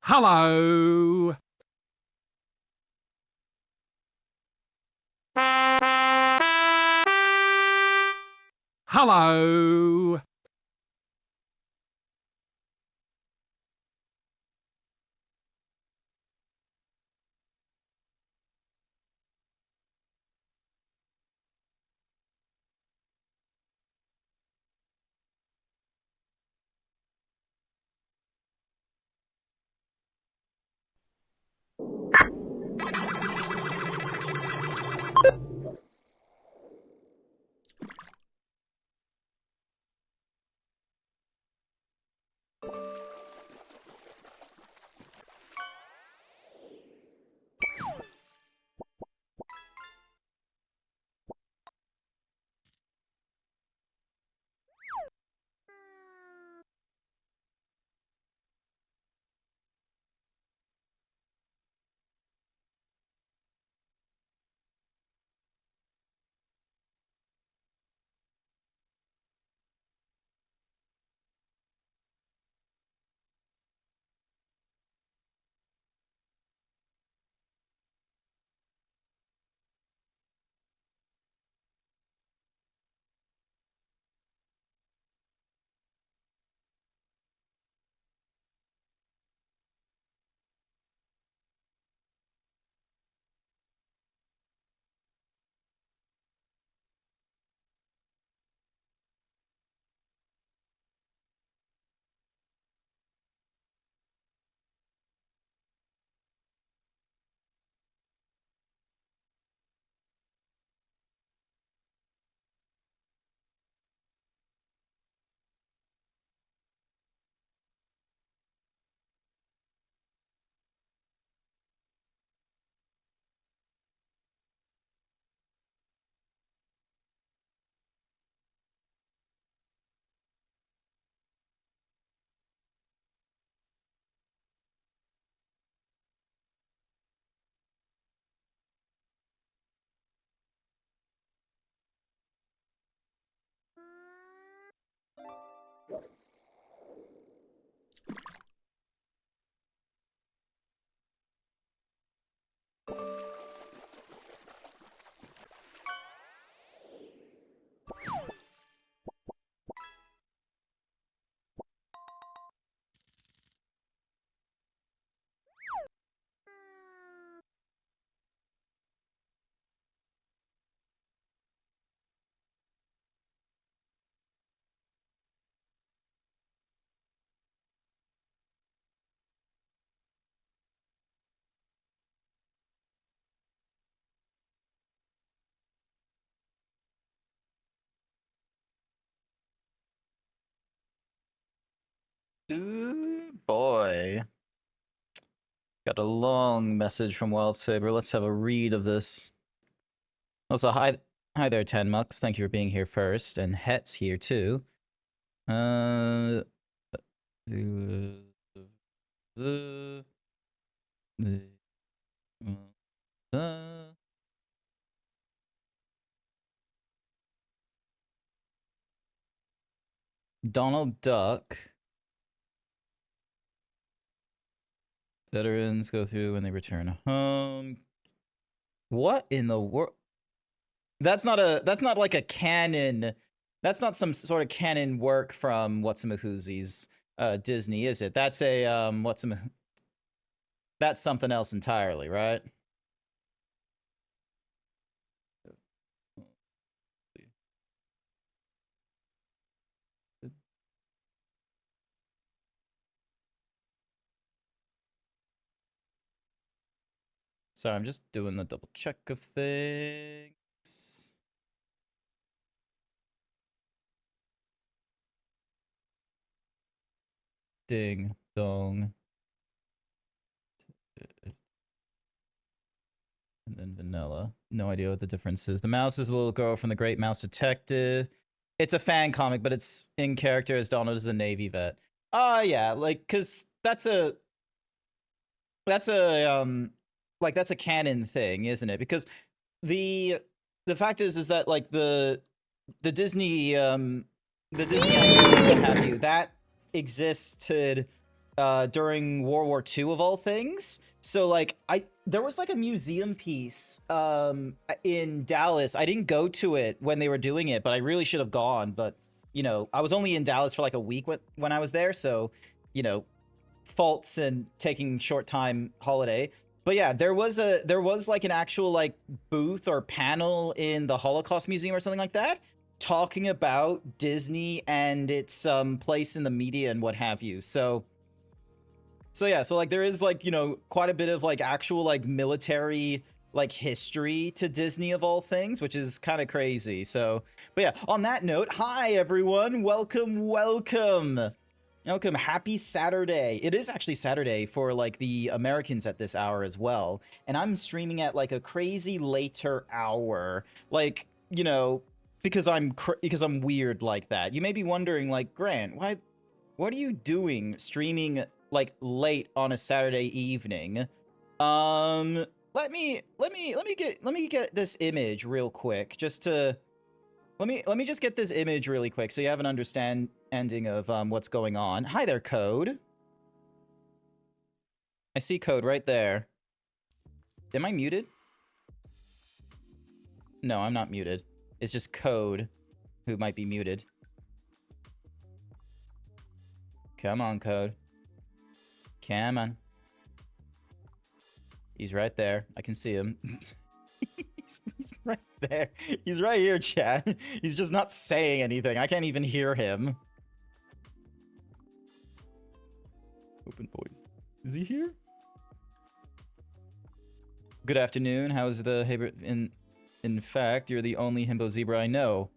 Hello. Hello. Ooh, boy. Got a long message from Wildsaber. Let's have a read of this. Also, hi there, Tenmux. Thank you for being here first. And Het's here too. Uh, Donald Duck. Veterans go through when they return home. What in the world? That's not like a canon. That's not some sort of canon work from Whatsamahoozies Disney, is it? That's a that's something else entirely, right? Sorry, I'm just doing the double check of things. Ding dong. And then vanilla. No idea what the difference is. The mouse is a little girl from The Great Mouse Detective. It's a fan comic, but it's in character as Donald as a Navy vet. Yeah, like, cause that's a that's a canon thing, isn't it? Because the fact is that like the Disney the Disney IP, what have you, that existed during World War II of all things. So like there was like a museum piece in Dallas. I didn't go to it when they were doing it, but I really should have gone. But you know, I was only in Dallas for like a week when I was there, so you know, faults and taking short time holiday. But yeah, there was like an actual like booth or panel in the Holocaust Museum or something like that, talking about Disney and its place in the media and what have you. So yeah, so like there is like, you know, quite a bit of like actual like military like history to Disney of all things, which is kind of crazy. So, but yeah, on that note, hi everyone, welcome. Happy Saturday. It is actually Saturday for like the Americans at this hour as well. And I'm streaming at like a crazy later hour. Like, you know, because I'm weird like that. You may be wondering like, Grant, what are you doing streaming like late on a Saturday evening? Let me get this image real quick just to let me just get this image really quick so you have an understanding of what's going on. Hi there, Code. I see Code right there. Am I muted? No, I'm not muted. It's just Code who might be muted. Come on, Code. Come on. He's right there. I can see him. He's right there. He's right here, chat. He's just not saying anything. I can't even hear him. Open voice. Is he here? Good afternoon. How's the himbo? In fact, you're the only himbo zebra I know.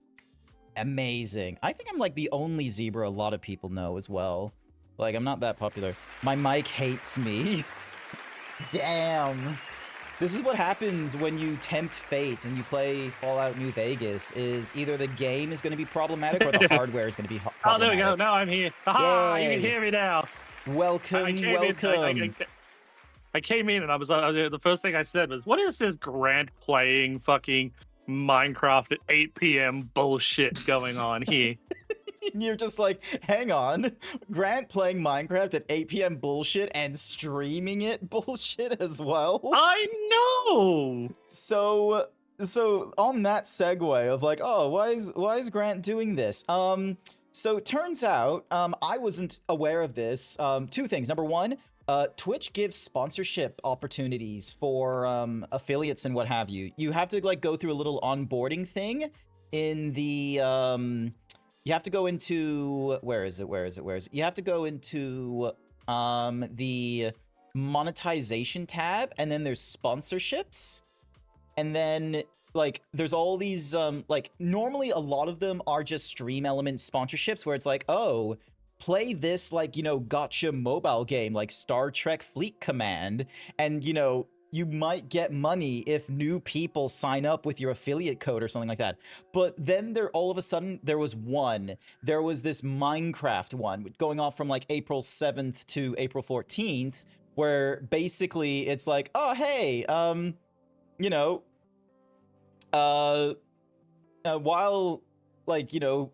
Amazing. I think I'm like the only zebra a lot of people know as well. Like, I'm not that popular. My mic hates me. Damn. This is what happens when you tempt fate and you play Fallout New Vegas, is either the game is going to be problematic or the hardware is going to be problematic. Oh, there we go. Now I'm here. Aha, you can hear me now. Welcome. I came in and I was the first thing I said was, what is this Grant playing fucking Minecraft at 8 p.m. bullshit going on here? You're just like, hang on, Grant playing Minecraft at 8 p.m. bullshit and streaming it bullshit as well? I know! So on that segue of like, oh, why is Grant doing this? So it turns out, I wasn't aware of this. Two things. Number one, Twitch gives sponsorship opportunities for affiliates and what have you. You have to like go through a little onboarding thing in the you have to go into where is it? You have to go into the monetization tab, and then there's sponsorships, and then like there's all these like normally a lot of them are just stream element sponsorships where it's like, oh, play this like, you know, gotcha mobile game like Star Trek Fleet Command, and you know, you might get money if new people sign up with your affiliate code or something like that. But then all of a sudden there was this Minecraft one going off from like April 7th to April 14th, where basically it's like, oh hey, you know, while like, you know,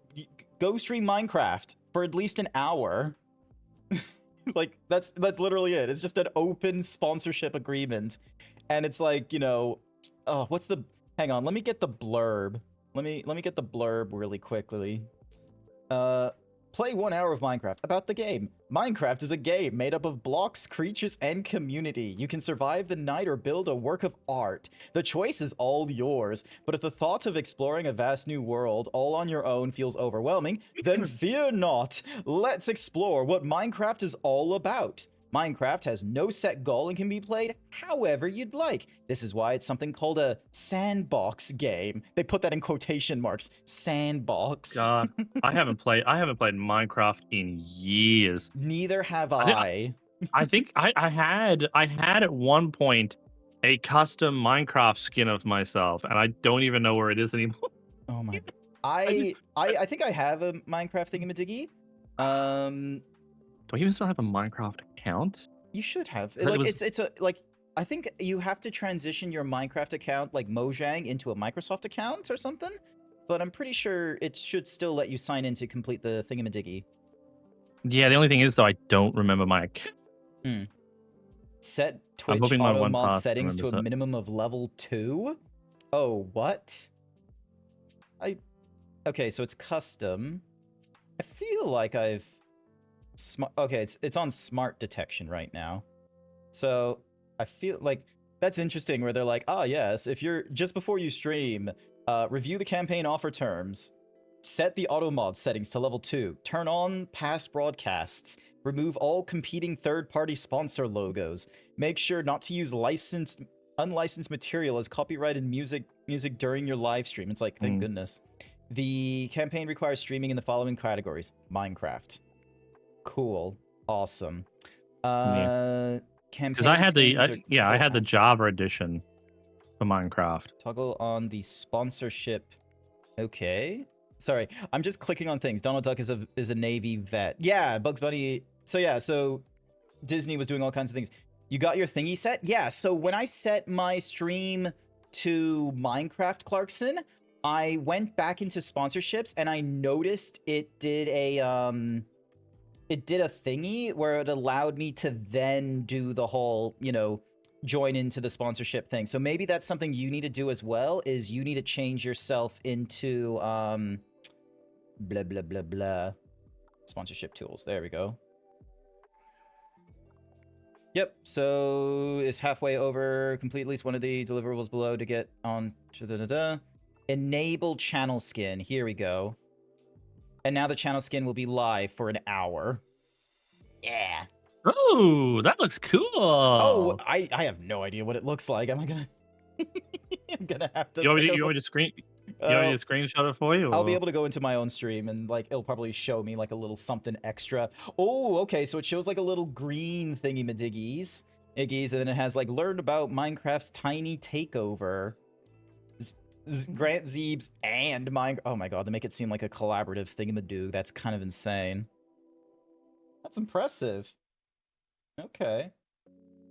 go stream Minecraft for at least an hour. Like that's literally it. It's just an open sponsorship agreement, and it's like, you know, oh, what's the? Hang on, let me get the blurb. Let me get the blurb really quickly. Play 1 hour of Minecraft. About the game. Minecraft is a game made up of blocks, creatures, and community. You can survive the night or build a work of art. The choice is all yours, but if the thought of exploring a vast new world all on your own feels overwhelming, then fear not. Let's explore what Minecraft is all about. Minecraft has no set goal and can be played however you'd like. This is why it's something called a sandbox game. They put that in quotation marks. Sandbox. God, I haven't played Minecraft in years. Neither have I. I think I had at one point a custom Minecraft skin of myself, and I don't even know where it is anymore. Oh my! I think I have a Minecraft thingamadiggy. Do I even still have a Minecraft account? You should have. Like it's a like I think you have to transition your Minecraft account like Mojang into a Microsoft account or something. But I'm pretty sure it should still let you sign in to complete the thingamadiggy. Yeah, the only thing is though, I don't remember my account. Set I'm Twitch hoping my auto one mod pass settings to a remembers it. minimum of level 2. Oh, what? Okay, so it's custom. I feel like I've okay, it's on smart detection right now. So I feel like that's interesting where they're like, ah, yes, if you're just before you stream, review the campaign offer terms, set the auto mod settings to level 2, turn on past broadcasts, remove all competing third-party sponsor logos, make sure not to use unlicensed material as copyrighted music during your live stream. It's like, thank goodness. The campaign requires streaming in the following categories: Minecraft. Cool. Awesome. Yeah. Because I Campaign had skins are I toggle had the Java edition for Minecraft. toggle on the sponsorship. Okay. Sorry, I'm just clicking on things. Donald Duck is a Navy vet. Yeah, Bugs Bunny. So yeah, so Disney was doing all kinds of things. You got your thingy set? Yeah, so when I set my stream to Minecraft, Clarkson, I went back into sponsorships and I noticed it did a thingy where it allowed me to then do the whole, you know, join into the sponsorship thing. So maybe that's something you need to do as well, is you need to change yourself into blah blah blah blah sponsorship tools. There we go. Yep, so it's halfway over. Complete at least one of the deliverables below to get on to the enable channel skin. Here we go. And now the channel skin will be live for an hour. Yeah. Oh, that looks cool. Oh, I have no idea what it looks like. Am I gonna I'm gonna have to You want take me a to, look. you want me to screenshot it for you? I'll be Or? able to go into my own stream and like it'll probably show me like a little something extra. Oh, okay, so it shows like a little green thingy madiggies. Iggies, and then it has like learn about Minecraft's tiny takeover. GrantZeebs and Minecraft. Oh my god, they make it seem like a collaborative thingamadoog. That's kind of insane. That's impressive. Okay.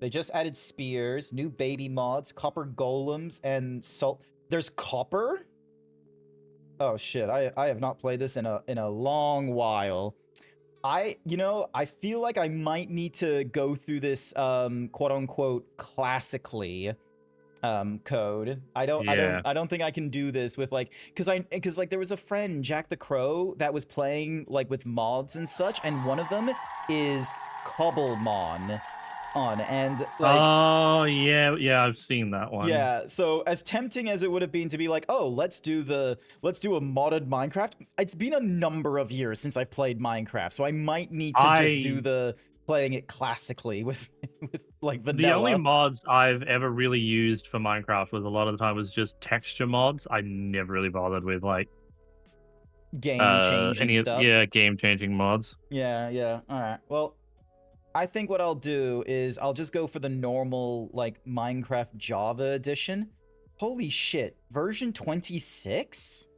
They just added spears, new baby mods, copper golems, and salt. There's copper? Oh shit, I have not played this in a long while. I feel like I might need to go through this quote unquote classically code. I don't think I can do this with like because like there was a friend, Jack the Crow, that was playing like with mods and such, and one of them is Cobblemon and like Oh yeah, I've seen that one. yeah, so as tempting as it would have been to be like, oh, let's do a modded Minecraft, it's been a number of years since I played Minecraft, so I might need to just do the playing it classically with like vanilla. The only mods I've ever really used for Minecraft was a lot of the time was just texture mods. I never really bothered with like game changing stuff. Yeah, game changing mods. Yeah. All right. Well, I think what I'll do is I'll just go for the normal like Minecraft Java edition. Holy shit, version 26?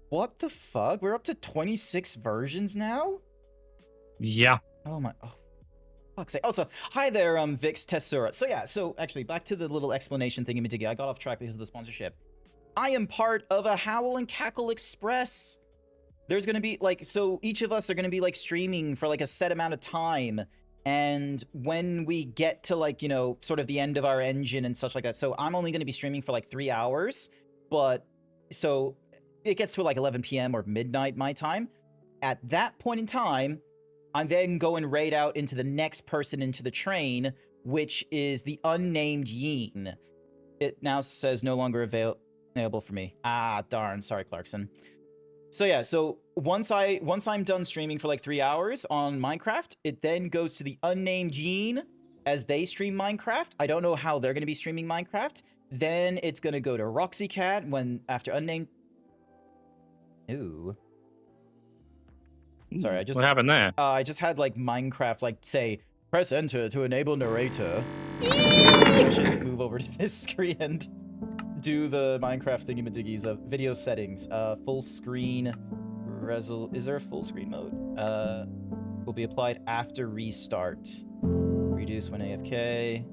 What the fuck? We're up to 26 versions now? Yeah. Oh my, oh, fuck's sake. Also, hi there, Vix Tessura. So yeah, so actually, back to the little explanation thingy-majiggy. I got off track because of the sponsorship. I am part of a Howl and Cackle Express. There's gonna be, like, so each of us are gonna be, like, streaming for, like, a set amount of time. And when we get to, like, you know, sort of the end of our engine and such like that, so I'm only gonna be streaming for, like, 3 hours. But, so, it gets to, like, 11 p.m. or midnight my time. At that point in time, I'm then going right out into the next person into the train, which is the unnamed Yeen. It now says no longer available for me. Ah, darn. Sorry, Clarkson. So yeah, so once I'm done streaming for like 3 hours on Minecraft, it then goes to the unnamed Yeen as they stream Minecraft. I don't know how they're going to be streaming Minecraft. Then it's going to go to Roxy Cat when after unnamed. Ooh. Sorry, What happened there? I just had like Minecraft like say press enter to enable narrator. I should move over to this screen and do the Minecraft thingy-madiggies of video settings. Full screen is there a full screen mode? Will be applied after restart. Reduce when AFK.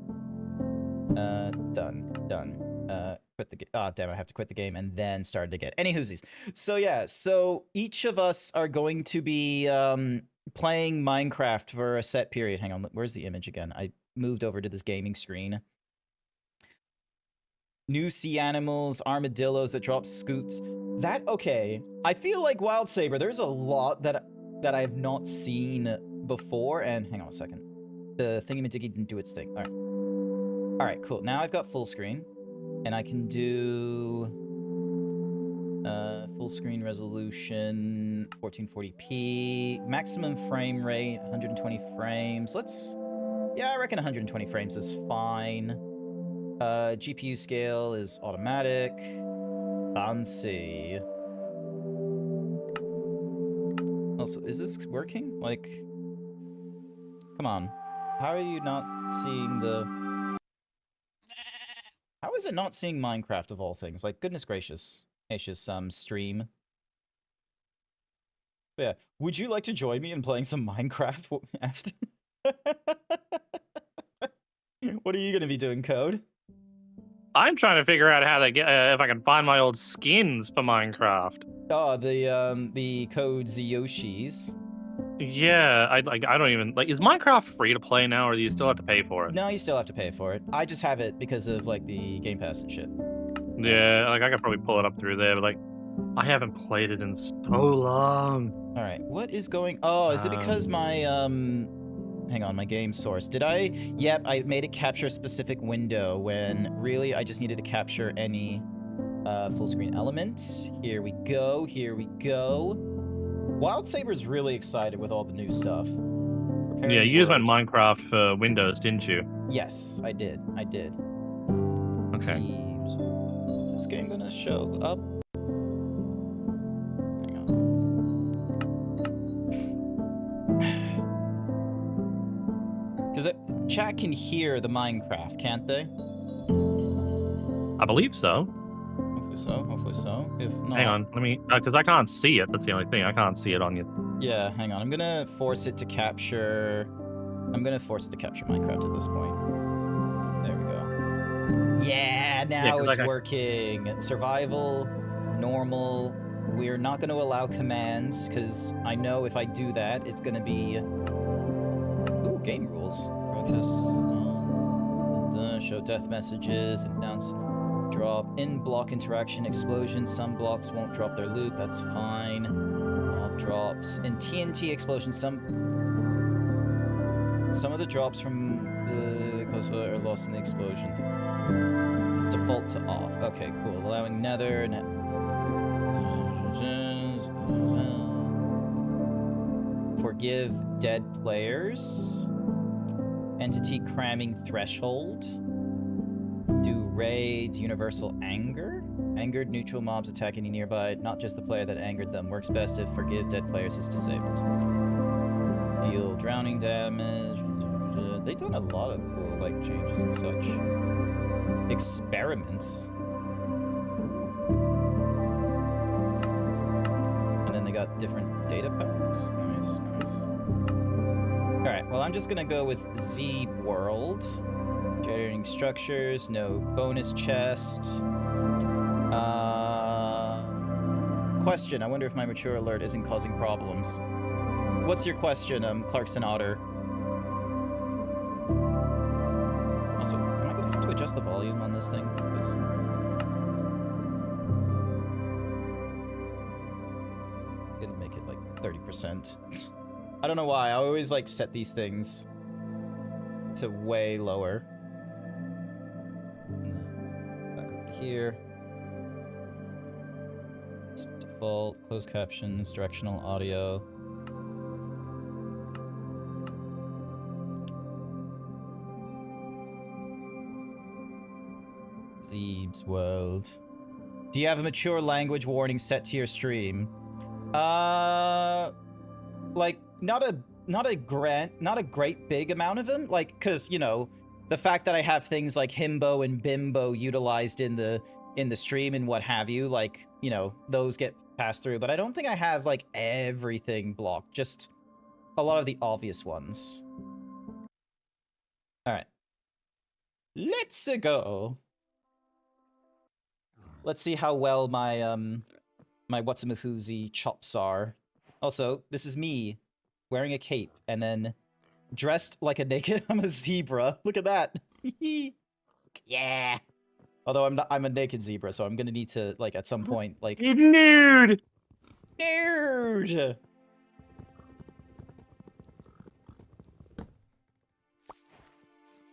Done. Quit the game. Ah, damn, I have to quit the game and then start it again. Any hoosies. So yeah, so each of us are going to be playing Minecraft for a set period. Hang on, where's the image again? I moved over to this gaming screen. New sea animals, armadillos that drop scoots. That, okay. I feel like Wild Saber, there's a lot that I've not seen before. And hang on a second. The thingy-majiggy didn't do its thing. All right. All right, cool. Now I've got full screen. And I can do full screen resolution, 1440p, maximum frame rate, 120 frames. Yeah, I reckon 120 frames is fine. GPU scale is automatic. Fancy. Also, is this working? Like, come on. How are you not seeing the... How is it not seeing Minecraft of all things? Like, goodness gracious. Stream. But yeah, would you like to join me in playing some Minecraft after? What are you gonna be doing, Code? I'm trying to figure out how to get if I can find my old skins for Minecraft. Oh, the Code Yoshis. Yeah, I don't even like. Is Minecraft free to play now, or do you still have to pay for it? No, you still have to pay for it. I just have it because of like the Game Pass and shit. Yeah, like I could probably pull it up through there, but like I haven't played it in so long. All right, what is going? Oh, is it because my hang on, my game source. Did I? Yep, I made it capture a specific window when really I just needed to capture any full screen element. Here we go. Here we go. Wild Saber's really excited with all the new stuff. Yeah, you just went Minecraft for Windows, didn't you? Yes, I did. I did. Okay. Is this game gonna show up? Hang on. Because chat can hear the Minecraft, can't they? I believe so. Hopefully so. Hopefully so. If not, hang on, let me, because I can't see it. That's the only thing. I can't see it on you. Yeah, hang on. I'm gonna force it to capture. I'm gonna force it to capture Minecraft at this point. There we go. Yeah, now it's working. Survival, normal. We're not going to allow commands because I know if I do that, it's going to be. Ooh, game rules. Broadcast. Show death messages. Announce drop in block interaction explosion. Some blocks won't drop their loot. That's fine. Mob drops in TNT explosion. Some of the drops from the cosplay are lost in the explosion. It's default to off. Okay, cool. Allowing nether. Forgive dead players. Entity cramming threshold. Do raids. Universal anger. Angered neutral mobs attack any nearby, not just the player that angered them. Works best if forgive dead players is disabled. Deal drowning damage. They've done a lot of cool like changes and such. Experiments. And then they got different data packs. Nice, nice. Alright, well I'm just gonna go with Zeeb World. Generating structures, no bonus chest. Question, I wonder if my mature alert isn't causing problems. What's your question, Clarkson Otter? Also, am I going to have to adjust the volume on this thing? Because... I'm gonna make it like 30%. I don't know why, I always like set these things to way lower. Back over to here. It's default, closed captions, directional audio. Zeebs World. Do you have a mature language warning set to your stream? Like not a great big amount of them. Like, cause you know, the fact that I have things like himbo and bimbo utilized in the stream and what have you, like, you know, those get passed through. But I don't think I have like everything blocked. Just a lot of the obvious ones. All right, let's go. Let's see how well my my whatsamahoozy chops are. Also, this is me wearing a cape and then dressed like a naked. I'm a zebra. Look at that. Yeah. Although I'm a naked zebra, so I'm gonna need to like at some point like Nude. nude.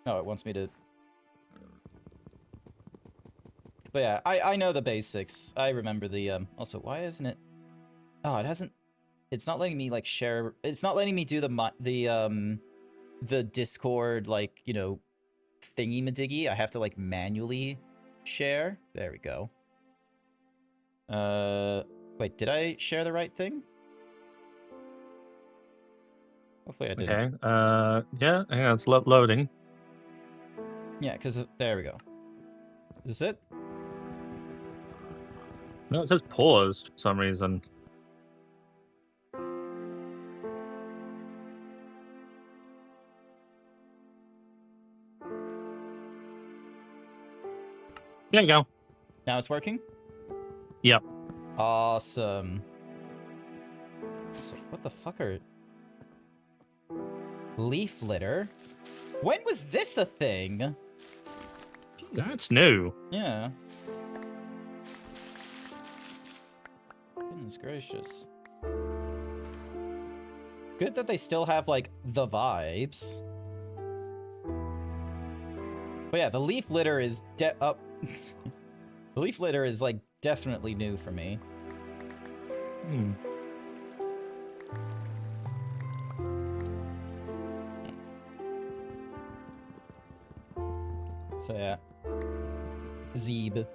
Oh, it wants me to. But yeah, I know the basics. I remember the Also, why isn't it? Oh, it hasn't. It's not letting me like share. It's not letting me do the Discord like thingy madiggy. I have to like manually share. There we go. Wait, did I share the right thing? Hopefully I did. Okay. Yeah. Hang on. It's loading. Yeah, because there we go. Is this it? No, it says paused for some reason. There you go. Now it's working? Yep. Awesome. So what the fuck are... Leaf litter? When was this a thing? Jesus. That's new. Yeah. Goodness gracious. Good that they still have, like, the vibes. But yeah, the leaf litter is the leaf litter is, like, definitely new for me. Hmm. So yeah. Zeeb.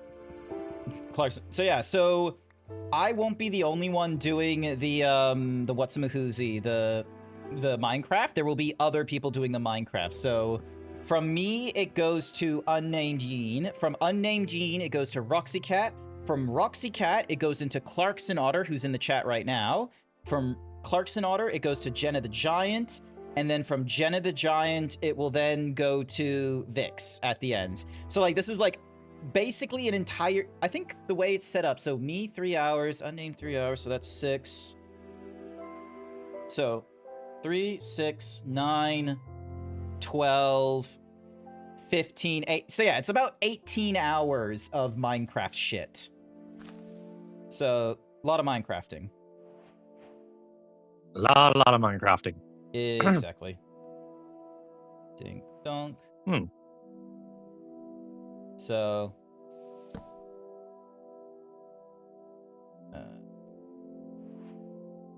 Clarkson. So yeah, so I won't be the only one doing the whatsamahoozy, the Minecraft. There will be other people doing the Minecraft. So from me, it goes to Unnamed Yeen. From Unnamed Yeen, it goes to Roxy Cat. From Roxy Cat, it goes into Clarkson Otter, who's in the chat right now. From Clarkson Otter, it goes to Jenna the Giant. And then from Jenna the Giant, it will then go to Vix at the end. So like this is like basically an entire, I think the way it's set up. So me 3 hours, Unnamed 3 hours, so that's 6. So 3, 6, 9, 12, 15, 8. So yeah, it's about 18 hours of Minecraft shit. So a lot of Minecrafting. A lot of Minecrafting. Exactly. Ding donk. Hmm. So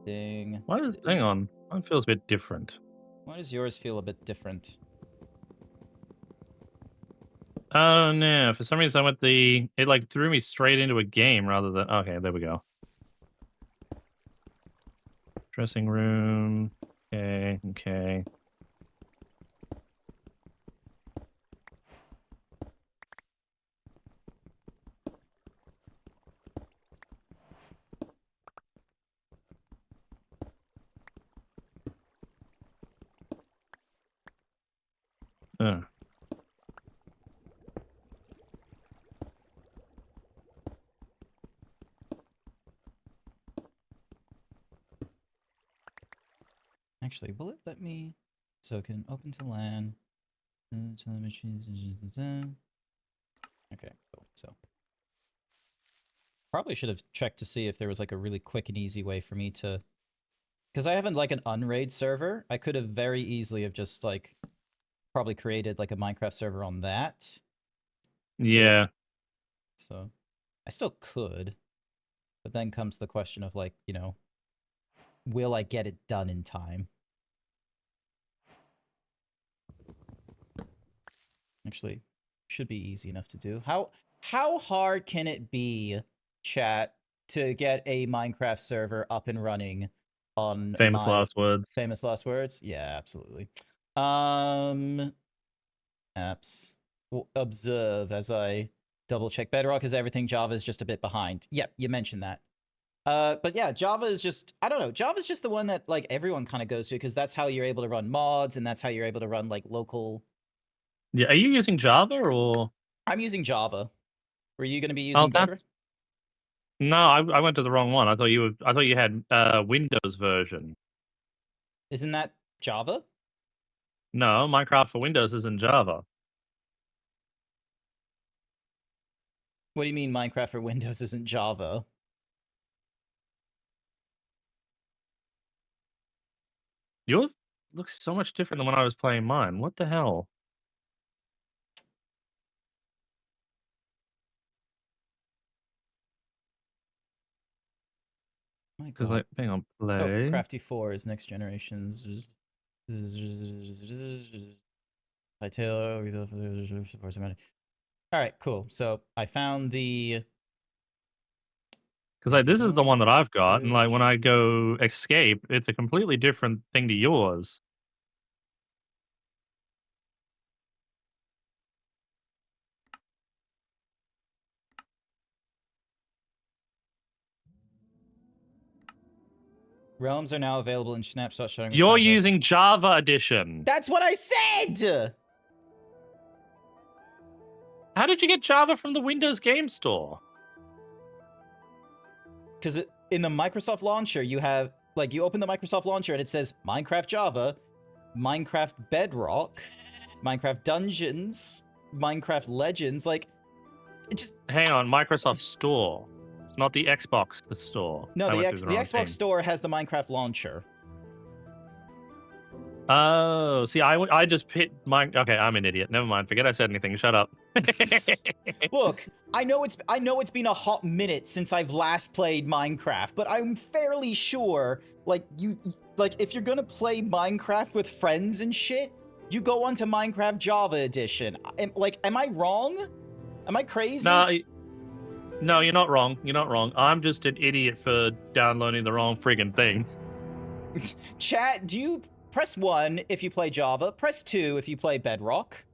ding. Why does hang on? Mine feels a bit different. Why does yours feel a bit different? Oh no! For some reason, I went it like threw me straight into a game rather than. Okay, there we go. Dressing room. Okay. Okay. Actually, will it let me? So can open to LAN. Okay, cool. So probably should have checked to see if there was like a really quick and easy way for me to, because I haven't like an unraid server. I could have very easily have just like probably created like a Minecraft server on that. Yeah. So I still could, but then comes the question of like, will I get it done in time? Actually, should be easy enough to do. How hard can it be, chat, to get a Minecraft server up and running on Famous last words. Famous last words? Yeah, absolutely. Apps. Observe as I double check. Bedrock is everything. Java is just a bit behind. Yep, you mentioned that. But yeah, Java is just, I don't know, Java's just the one that like everyone kind of goes to because that's how you're able to run mods and that's how you're able to run like local. Yeah, are you using Java or? I'm using Java. Were you going to be using Bedrock? No, I went to the wrong one. I thought you had Windows version. Isn't that Java? No, Minecraft for Windows isn't Java. What do you mean Minecraft for Windows isn't Java? Yours looks so much different than when I was playing mine. What the hell? My Because, God. like, hang on, Oh, play. Crafty 4 is next generation's. By Taylor. All right, cool. So I found the. Because, like, this is the one that I've got, and, like, when I go escape, it's a completely different thing to yours. Realms are now available in snapshot showing. You're using Java Edition. That's what I said! How did you get Java from the Windows Game Store? Because in the Microsoft launcher, you have, like, you open the Microsoft launcher and it says Minecraft Java, Minecraft Bedrock, Minecraft Dungeons, Minecraft Legends. Like, it just. Hang on, Microsoft Store. Not the Xbox store. No, the went through the wrong Xbox thing. store has the Minecraft launcher. Oh, see, I just hit my. Okay, I'm an idiot. Never mind. Forget I said anything. Shut up. Look, I know it's been a hot minute since I've last played Minecraft, but I'm fairly sure, like, if you're gonna play Minecraft with friends and shit, you go onto Minecraft Java Edition. Am I wrong? Am I crazy? No, you're not wrong. You're not wrong. I'm just an idiot for downloading the wrong friggin' thing. Chat, do you press 1 if you play Java, press 2 if you play Bedrock?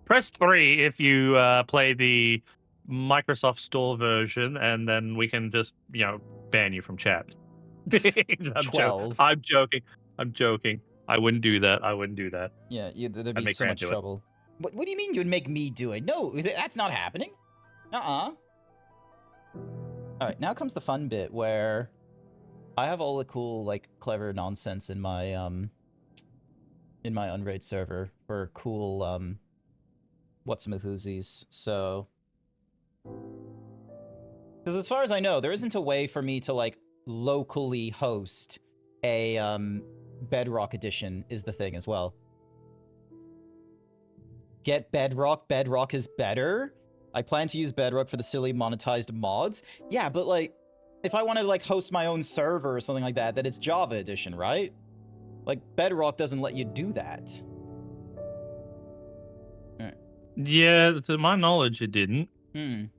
Press 3 if you play the Microsoft Store version, and then we can just, ban you from chat. 12. I'm joking. I wouldn't do that. Yeah, there'd I'd be make so Grant much do it. trouble. What do you mean you'd make me do it? No, that's not happening. All right, now comes the fun bit where I have all the cool, like, clever nonsense in my Unraid server for cool whatsamahoozies. So, because as far as I know, there isn't a way for me to, like, locally host a Bedrock edition is the thing as well. Get Bedrock. Bedrock is better. I plan to use Bedrock for the silly monetized mods. Yeah, but, like, if I want to, like, host my own server or something like that, then it's Java edition, right? Like, Bedrock doesn't let you do that. Right. Yeah, to my knowledge, it didn't. Hi,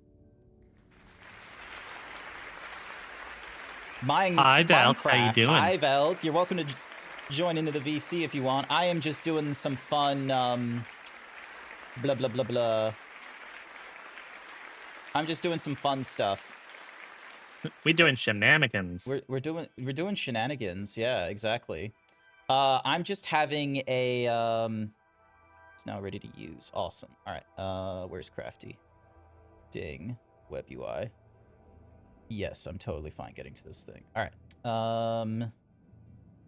Velk. How you doing? Hi, Velk. You're welcome to join into the VC if you want. I am just doing some fun, blah, blah, blah, blah. I'm just doing some fun stuff. We're doing shenanigans. We're doing shenanigans. Yeah, exactly. I'm just having a it's now ready to use. Awesome. All right. Where's Crafty? Ding. Web UI. Yes, I'm totally fine getting to this thing. All right.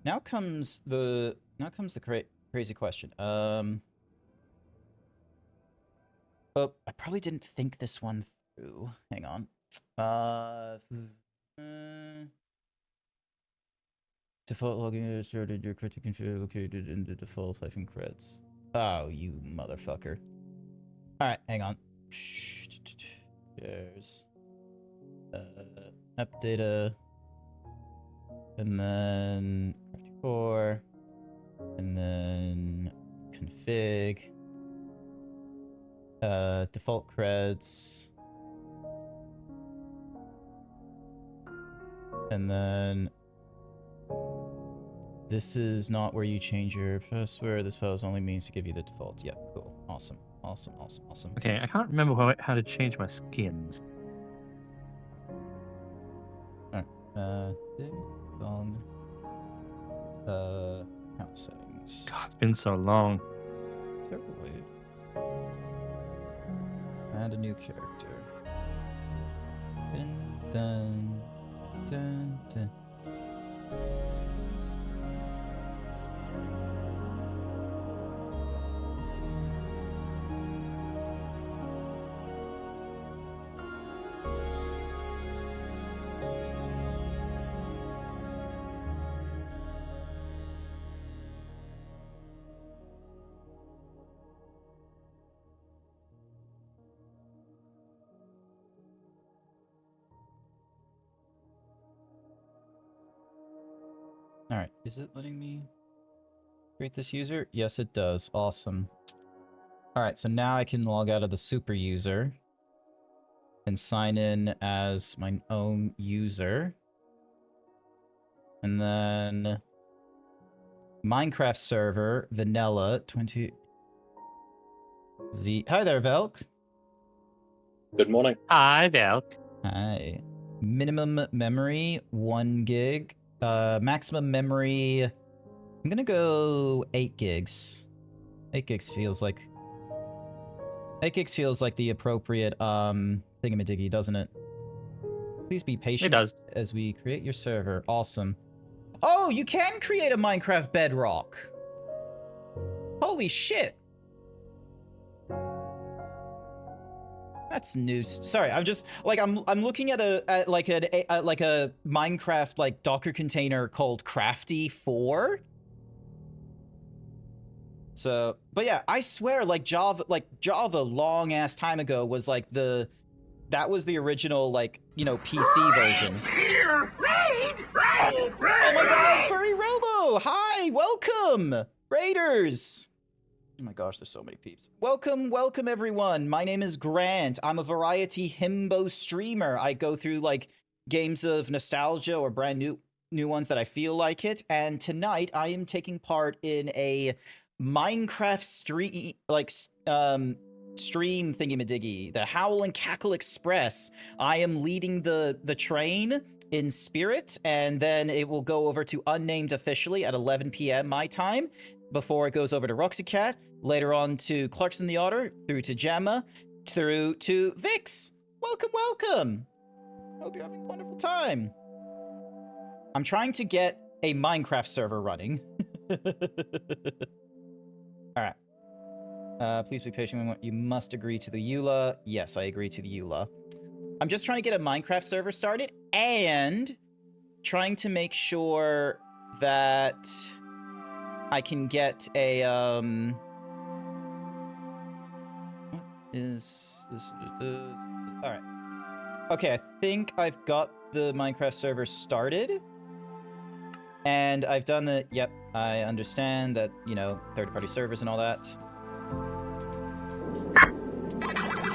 Now comes the crazy question. Oh, I probably didn't think this one through. Hang on. Default login asserted your crypto configure located in the default -creds. Oh, you motherfucker. All right, hang on. There's app data, and then crafty4, and then config, default creds, and then this is not where you change your password. This file is only means to give you the default. Yeah, cool. Awesome. Okay, I can't remember how to change my skins. Alright, ding dong. Account settings. God, it's been so long. Totally. Add a new character. Dun, dun, dun, dun. Alright, is it letting me create this user? Yes, it does. Awesome. Alright, so now I can log out of the super user and sign in as my own user. And then Minecraft server, vanilla, 20... Z. Hi there, Velk. Good morning. Hi, Val. Hi. Minimum memory, 1 gig. Maximum memory, I'm gonna go 8 gigs. 8 gigs feels like... 8 gigs feels like the appropriate, thingamadiggy, doesn't it? Please be patient It does. as we create your server. Awesome. Oh, you can create a Minecraft bedrock! Holy shit! That's news. Sorry, I'm just like I'm looking at a Minecraft like Docker container called Crafty 4. So, but yeah, I swear like Java long ass time ago was like that was the original like, you know, PC version. Oh my god, Furry Robo! Hi, welcome! Raiders! Oh my gosh, there's so many peeps. Welcome everyone. My name is Grant. I'm a variety himbo streamer. I go through like games of nostalgia or brand new ones that I feel like it. And tonight I am taking part in a Minecraft stream thingy-madiggy, the Howl and Cackle Express. I am leading the train in spirit, and then it will go over to unnamed officially at 11 p.m. my time, before it goes over to Roxy Cat, later on to Clarkson the Otter, through to Gemma, through to Vix. Welcome. Hope you're having a wonderful time. I'm trying to get a Minecraft server running. Alright. Please be patient. You must agree to the EULA. Yes, I agree to the EULA. I'm just trying to get a Minecraft server started and trying to make sure that I can get a, what is this? Alright. Okay, I think I've got the Minecraft server started. And I've done the, yep, I understand that, you know, third-party servers and all that.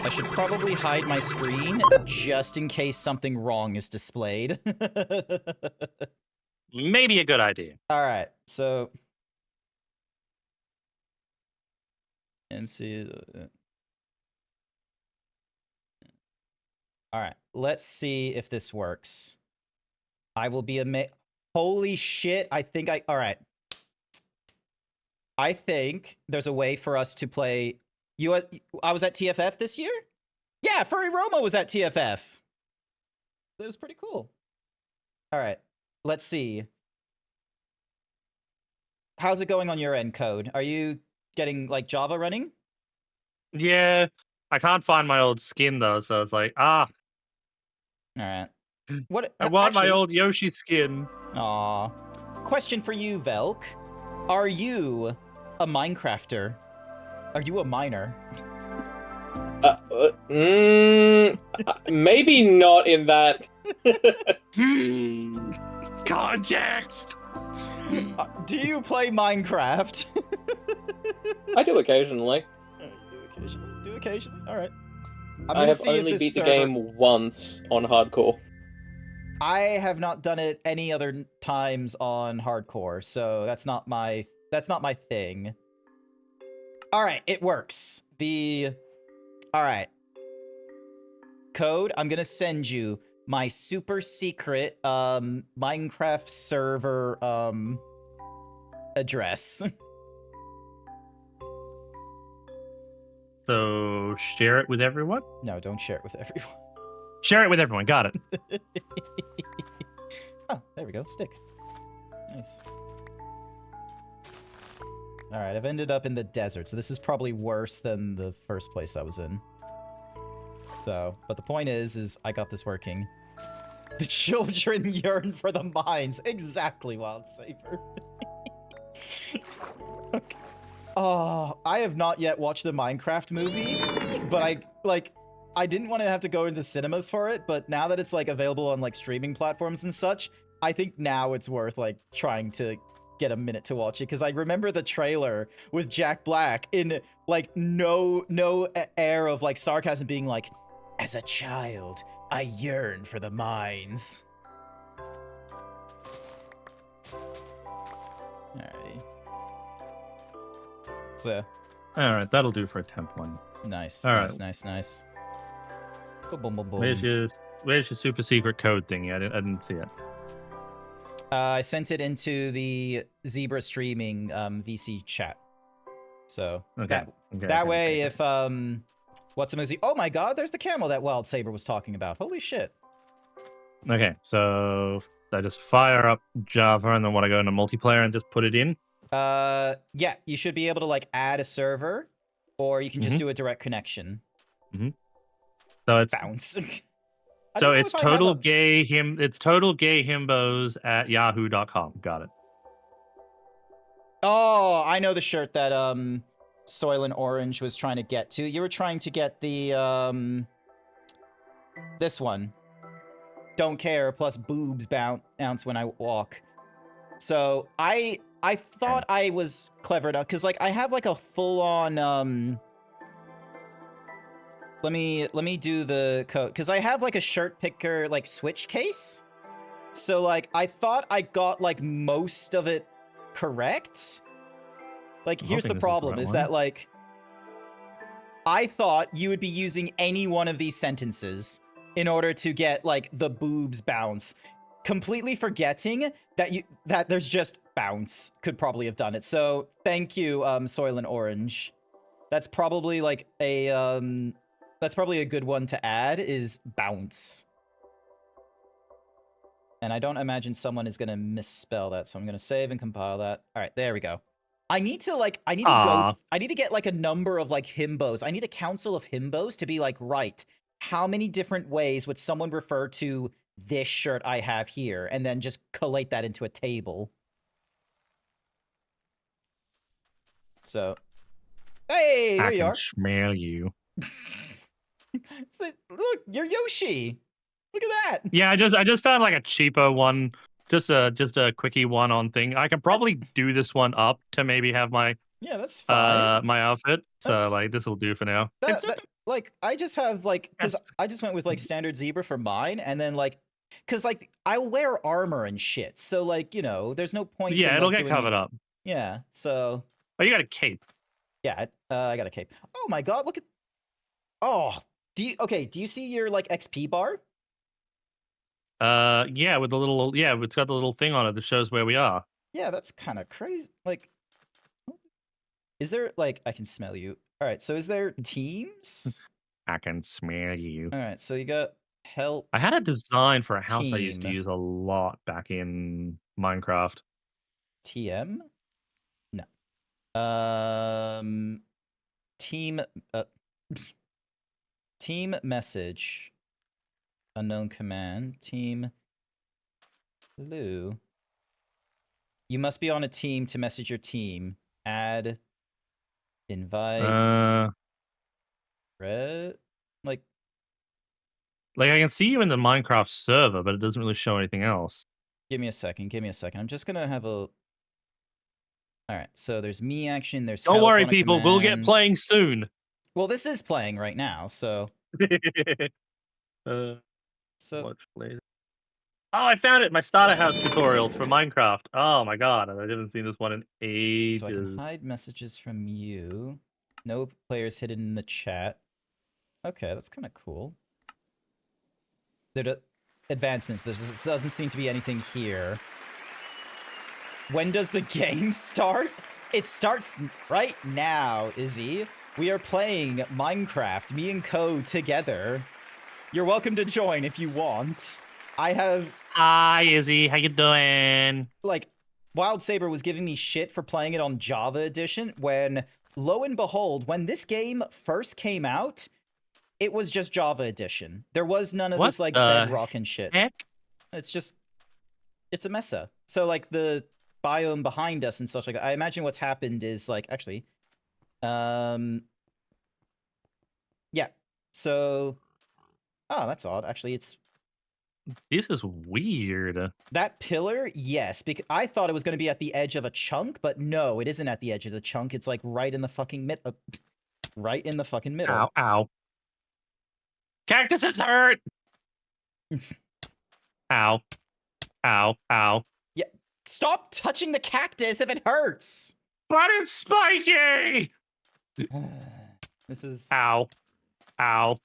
I should probably hide my screen just in case something wrong is displayed. Maybe a good idea. Alright, so... MC... Alright, let's see if this works. I will be holy shit, I think alright. I think there's a way for us to play... I was at TFF this year? Yeah, Furry Roma was at TFF. It was pretty cool. Alright, let's see. How's it going on your end, Code? Are you getting, like, Java running? Yeah, I can't find my old skin, though, so it's like, Alright. What? I want my old Yoshi skin. Aw. Question for you, Velk. Are you a Minecrafter? Are you a miner? Maybe not in that. Context. Do you play Minecraft? I do occasionally. Do occasionally? Alright. I have only beat the game once on hardcore. I have not done it any other times on hardcore, so that's not my thing. Alright, it works. Alright. Code, I'm gonna send you my super secret Minecraft server address. So share it with everyone? No, don't share it with everyone. Share it with everyone. Got it. Oh, there we go. Stick. Nice. Alright, I've ended up in the desert, so this is probably worse than the first place I was in. So, but the point is I got this working. The children yearn for the mines. Exactly, Wild Saber. Okay. Oh, I have not yet watched the Minecraft movie, but I didn't want to have to go into cinemas for it, but now that it's like available on like streaming platforms and such, I think now it's worth like trying to get a minute to watch it because I remember the trailer with Jack Black in like no air of like sarcasm, being like, "As a child, I yearn for the mines." Alrighty. So. All right, that'll do for a temp one. Nice, All nice, right. nice, nice. Boom, boom, boom, boom. Where's your super secret code thingy? I didn't see it. I sent it into the Zebra streaming VC chat. So Okay. that way, if what's a movie? Oh my God, there's the camel that Wild Saber was talking about. Holy shit. Okay, so I just fire up Java, and then when I go into multiplayer and just put it in. Yeah, you should be able to like add a server, or you can just do a direct connection. So it's bounce. So it's total gay himbos at yahoo.com. Got it. Oh, I know the shirt that Soil and Orange was trying to get to. You were trying to get the this one. Don't care plus boobs bounce when I walk. So I thought I was clever enough because like I have like a full on let me do the code because I have like a shirt picker like switch case. So like I thought I got like most of it correct. Like here's the problem is that like I thought you would be using any one of these sentences in order to get like the boobs bounce, completely forgetting that there's just bounce could probably have done it. So thank you, Soil and Orange. That's probably like a that's probably a good one to add is bounce. And I don't imagine someone is gonna misspell that, so I'm gonna save and compile that. All right, there we go. I need to get like a number of like himbos. I need a council of himbos to be like, right, how many different ways would someone refer to this shirt I have here? And then just collate that into a table. So, hey, there you are. I can smell you. Look, you're Yoshi. Look at that. Yeah, I just found like a cheaper one. Just a quickie one on thing. I can probably do this one up to maybe have my that's fine. my outfit. So like this will do for now. Like I just have like because I just went with like standard zebra for mine, and then like because like I wear armor and shit. So like you know, there's no point. Yeah, in, it'll like, get covered up. Yeah. So. Oh, you got a cape. Yeah, I got a cape. Oh my God! Look at. Oh, do you see your like XP bar? Yeah, with the little it's got the little thing on it that shows where we are. Yeah, that's kind of crazy. Like, is there like I can smell you? All right, so is there teams? I can smell you. All right, so you got help. I had a design for a house team. I used to use a lot back in Minecraft. TM? No. Team. Team message. Unknown command. Team. Hello. You must be on a team to message your team. Add. Invite. Red. Like I can see you in the Minecraft server, but it doesn't really show anything else. Give me a second. I'm just gonna have a. All right. So there's me action. There's. Don't worry, people. We'll get playing soon. Well, this is playing right now, so. So. Oh, I found it! My starter house tutorial for Minecraft. Oh my God, I haven't seen this one in ages. So I can hide messages from you. No players hidden in the chat. Okay, that's kind of cool. There advancements. There doesn't seem to be anything here. When does the game start? It starts right now, Izzy. We are playing Minecraft, me and Co together. You're welcome to join if you want. I have... Hi, Izzy. How you doing? Like, Wild Saber was giving me shit for playing it on Java Edition when, lo and behold, when this game first came out, it was just Java Edition. There was none of this, like, bedrock and shit. Heck? It's just... It's a messa. So, like, the biome behind us and such like that, I imagine what's happened is, like, actually... Yeah. So... Oh, that's odd. Actually, it's... This is weird. That pillar, yes, because I thought it was going to be at the edge of a chunk, but no, it isn't at the edge of the chunk. It's like right in the fucking right in the fucking middle. Ow, ow. Cactuses hurt! Ow. Ow, ow. Yeah, stop touching the cactus if it hurts! But it's spiky! This is... Ow. Ow.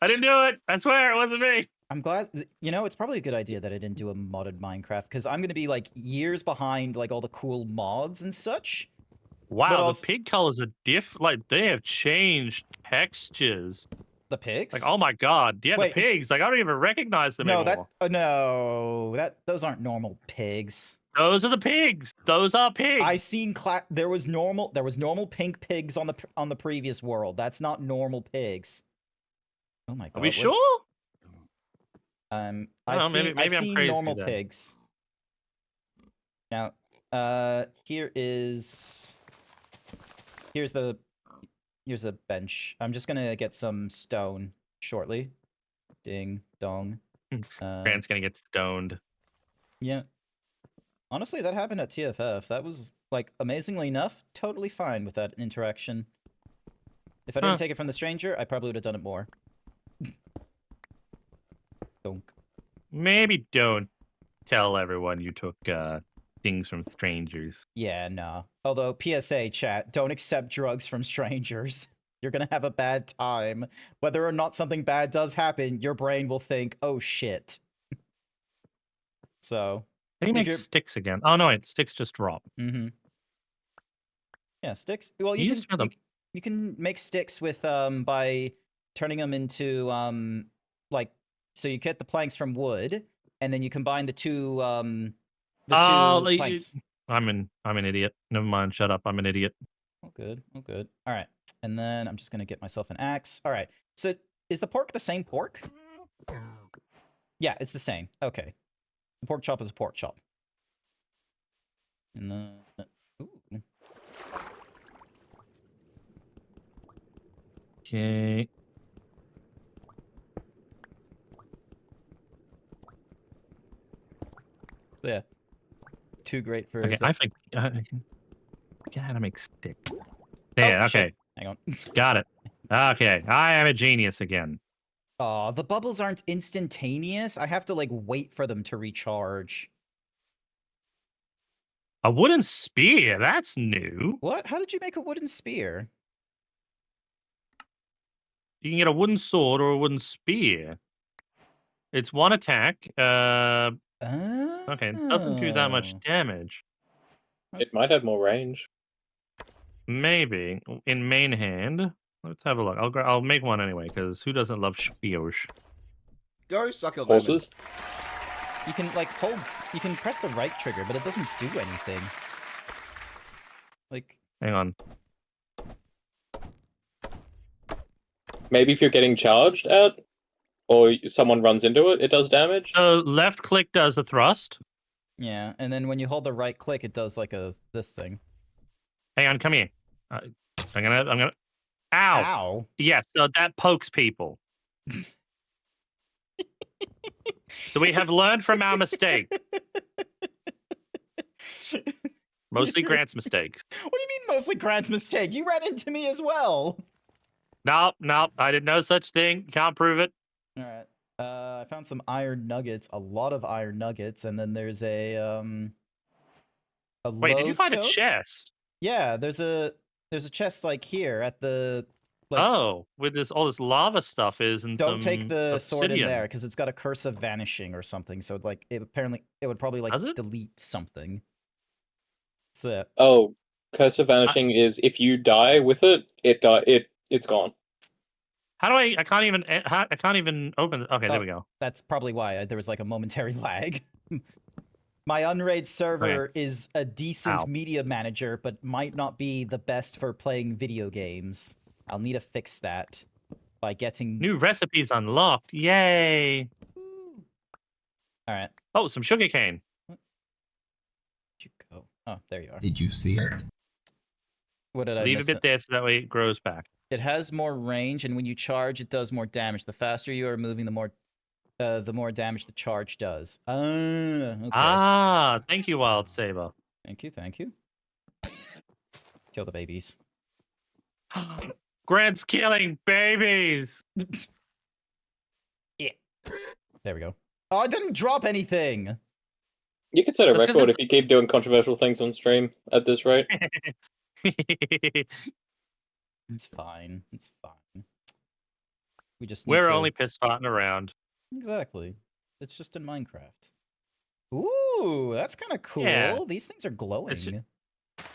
I didn't do it! I swear, it wasn't me! I'm glad, you know, it's probably a good idea that I didn't do a modded Minecraft, because I'm going to be, like, years behind, like, all the cool mods and such. Wow, also, the pig colors are like, they have changed textures. The pigs? Like, oh my god. Yeah, Wait, the pigs. Like, I don't even recognize them anymore. Those aren't normal pigs. Those are the pigs. Those are pigs. I seen there was normal pink pigs on the previous world. That's not normal pigs. Oh my god. Are we sure? I've seen normal pigs. Now, here's a bench. I'm just gonna get some stone shortly. Ding dong. Grant's gonna get stoned. Yeah. Honestly, that happened at TFF. That was, like, amazingly enough, totally fine with that interaction. If I didn't take it from the stranger, I probably would have done it more. Donk. Maybe don't tell everyone you took things from strangers. Yeah, no. Although, PSA, chat, don't accept drugs from strangers. You're gonna have a bad time. Whether or not something bad does happen, your brain will think, oh shit. So... How do you make sticks again? Oh, no, wait. Sticks just drop. Mm-hmm. Yeah, sticks. Well, you can make sticks with, by turning them into, like, so you get the planks from wood, and then you combine the two planks. I'm an idiot. Never mind. Shut up. I'm an idiot. Oh, good. Oh, good. All right. And then I'm just going to get myself an axe. All right. So is the pork the same pork? Yeah, it's the same. Okay. The pork chop is a pork chop. And then... Ooh. Okay. Yeah. Too great for... Okay, I think... God, how to make stick. There, okay. Shit. Hang on. Got it. Okay, I am a genius again. Aw, the bubbles aren't instantaneous. I have to, like, wait for them to recharge. A wooden spear? That's new. What? How did you make a wooden spear? You can get a wooden sword or a wooden spear. It's one attack. Okay, it doesn't do that much damage. It might have more range. Maybe. In main hand. Let's have a look. I'll make one anyway, because who doesn't love spears? Go suck a lemon. Horses? You can, like, you can press the right trigger, but it doesn't do anything. Like... Hang on. Maybe if you're getting charged at, or someone runs into it, it does damage? Left click does a thrust. Yeah, and then when you hold the right click, it does, like, this thing. Hang on, come here. I'm gonna... Ow! Ow! Yes, so that pokes people. So we have learned from our mistake. Mostly Grant's mistake. What do you mean mostly Grant's mistake? You ran into me as well. Nope, I did no such thing. Can't prove it. All right. I found some iron nuggets, a lot of iron nuggets, and then there's a Wait, did you find a chest? Yeah, there's a chest like here at the... Like, oh, with all this lava stuff is and don't some take the sword in obsidian. there because it's got a curse of vanishing or something. So like it would probably like delete something. That's it. Oh, curse of vanishing is if you die with it, it's gone. How do I can't even open it. Okay, there we go. That's probably why there was like a momentary lag. My Unraid server is a decent media manager, but might not be the best for playing video games. I'll need to fix that by getting... New recipes unlocked. Yay! All right. Oh, some sugarcane. Where'd you go? Oh, there you are. Did you see it? What did I Leave miss? a bit there so that way it grows back. It has more range, and when you charge, it does more damage. The faster you are moving, the more the more damage the charge does. Okay. Ah, thank you, Wild Saber. Thank you, thank you. Kill the babies. Grant's killing babies. Yeah. There we go. Oh, I didn't drop anything. You could set a That's 'cause record if you keep doing controversial things on stream at this rate. It's fine. It's fine. We just need We're to... only piss farting around. Exactly. It's just in Minecraft. Ooh, that's kind of cool. Yeah. These things are glowing.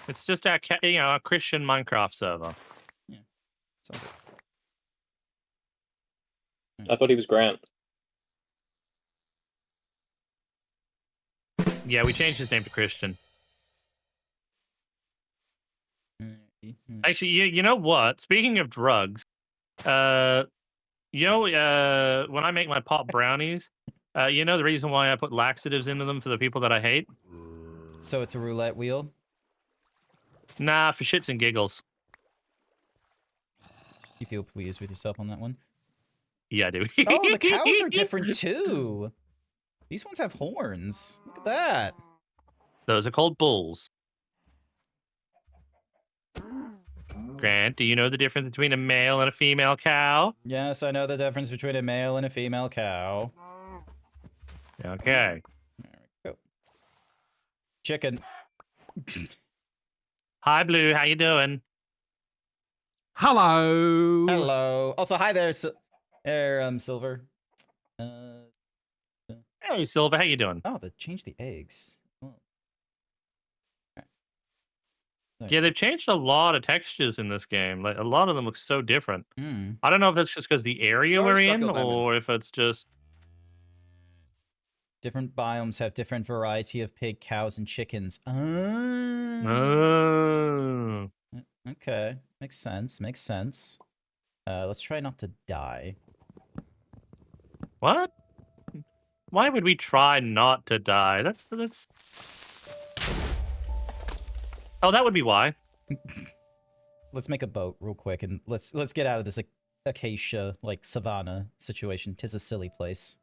It's just our, a Christian Minecraft server. Sounds like... I thought he was Grant. Yeah, we changed his name to Christian. Actually, you know what? Speaking of drugs, when I make my pop brownies, you know the reason why I put laxatives into them for the people that I hate? So it's a roulette wheel? Nah, for shits and giggles. You feel pleased with yourself on that one? Yeah, I do. Oh, the cows are different too. These ones have horns. Look at that. Those are called bulls. Grant, do you know the difference between a male and a female cow? Yes, I know the difference between a male and a female cow. Okay. There we go. Chicken. Hi, Blue. How you doing? Hello. Hello. Also, hi there, Silver. Hey, Silva. How you doing? Oh, they changed the eggs. Oh. Yeah, they've changed a lot of textures in this game. Like a lot of them look so different. Mm. I don't know if that's just because the area Go we're suck in, a lemon. or if it's just Different biomes have different variety of pig, cows, and chickens. Oh. Okay, makes sense. Makes sense. Let's try not to die. What? Why would we try not to die? That's. Oh, that would be why. Let's make a boat real quick and let's get out of this acacia like savanna situation. 'Tis a silly place.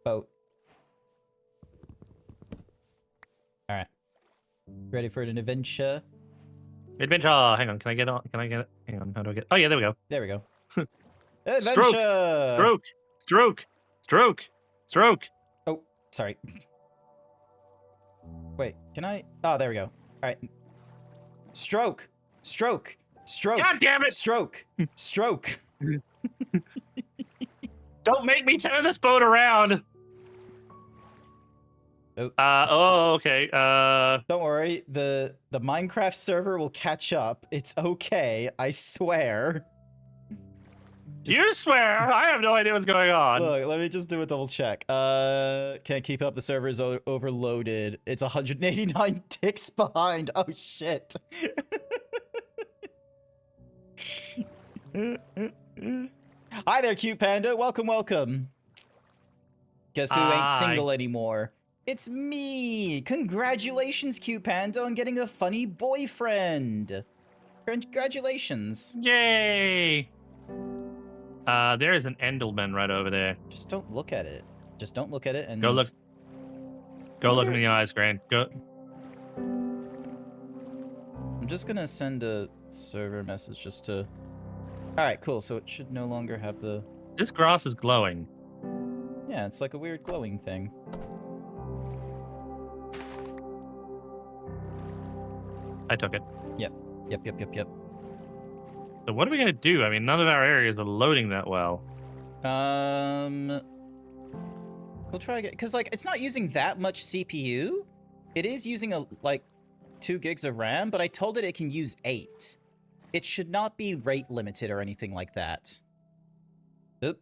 Boat. All right. Ready for an adventure? Adventure. Oh, hang on. Can I get on? Can I get it? Hang on. How do I get? Oh yeah, there we go. There we go. Adventure. Stroke. Stroke. Stroke. Stroke. Oh, sorry. Wait, can I? Oh, there we go. All right. Stroke. Stroke. Stroke. God damn it! Stroke. Stroke. Don't make me turn this boat around. Oh. Okay. Don't worry. The Minecraft server will catch up. It's okay. I swear. You swear? I have no idea what's going on. Look, let me just do a double check. Can't keep up. The server is overloaded. It's 189 ticks behind. Oh shit. Hi there, cute panda. Welcome, welcome. Guess who ain't Hi. single anymore? It's me. Congratulations, cute panda, on getting a funny boyfriend. Congratulations. Yay! There is an Enderman right over there. Just don't look at it. Just don't look at it and Go look. Go look in the eyes, Grant. Go. I'm just gonna send a server message just to... Alright, cool. So it should no longer have the... This grass is glowing. Yeah, it's like a weird glowing thing. I took it. Yep. So what are we gonna do? I mean, none of our areas are loading that well. We'll try again. Because, like, it's not using that much CPU. It is using, like, 2 gigs of RAM, but I told it can use 8. It should not be rate limited or anything like that. Oop.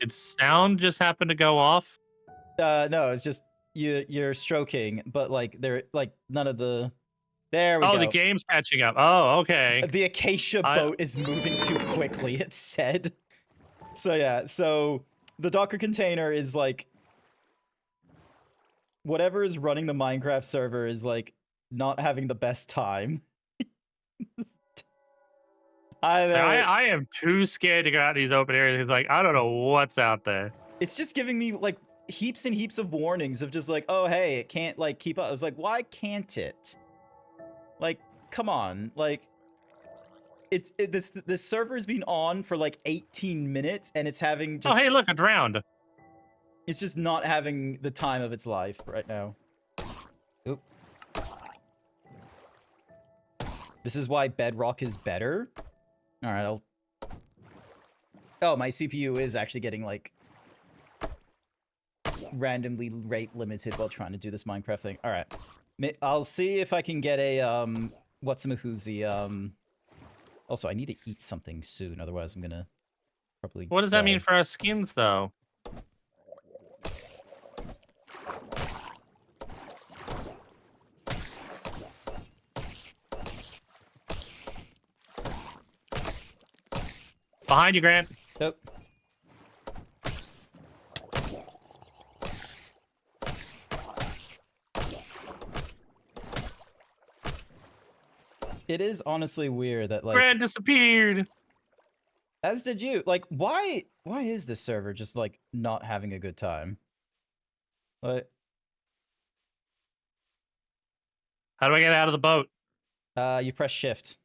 Did sound just happen to go off? No, it's just you're stroking, but, like, none of the... There we go. Oh, the game's catching up. Oh, okay. The acacia boat is moving too quickly, it said. So yeah, so the Docker container is like... Whatever is running the Minecraft server is like not having the best time. I know. I am too scared to go out these open areas. It's like I don't know what's out there. It's just giving me like heaps and heaps of warnings of just like, oh hey, it can't like keep up. I was like, why can't it? Like, come on, like this server's been on for like 18 minutes and it's having just Oh hey, look, I drowned. it's just not having the time of its life right now. Oop. This is why Bedrock is better. All right, I'll. Oh, my CPU is actually getting like randomly rate limited while trying to do this Minecraft thing. All right, I'll see if I can get a what's-a-mahoozy. Also, I need to eat something soon, otherwise I'm gonna probably. What does that mean die. for our skins, though? Behind you, Grant. Oh. It is honestly weird that like Grant disappeared. as did you. Like why is this server just like not having a good time? Like How do I get out of the boat? you press shift.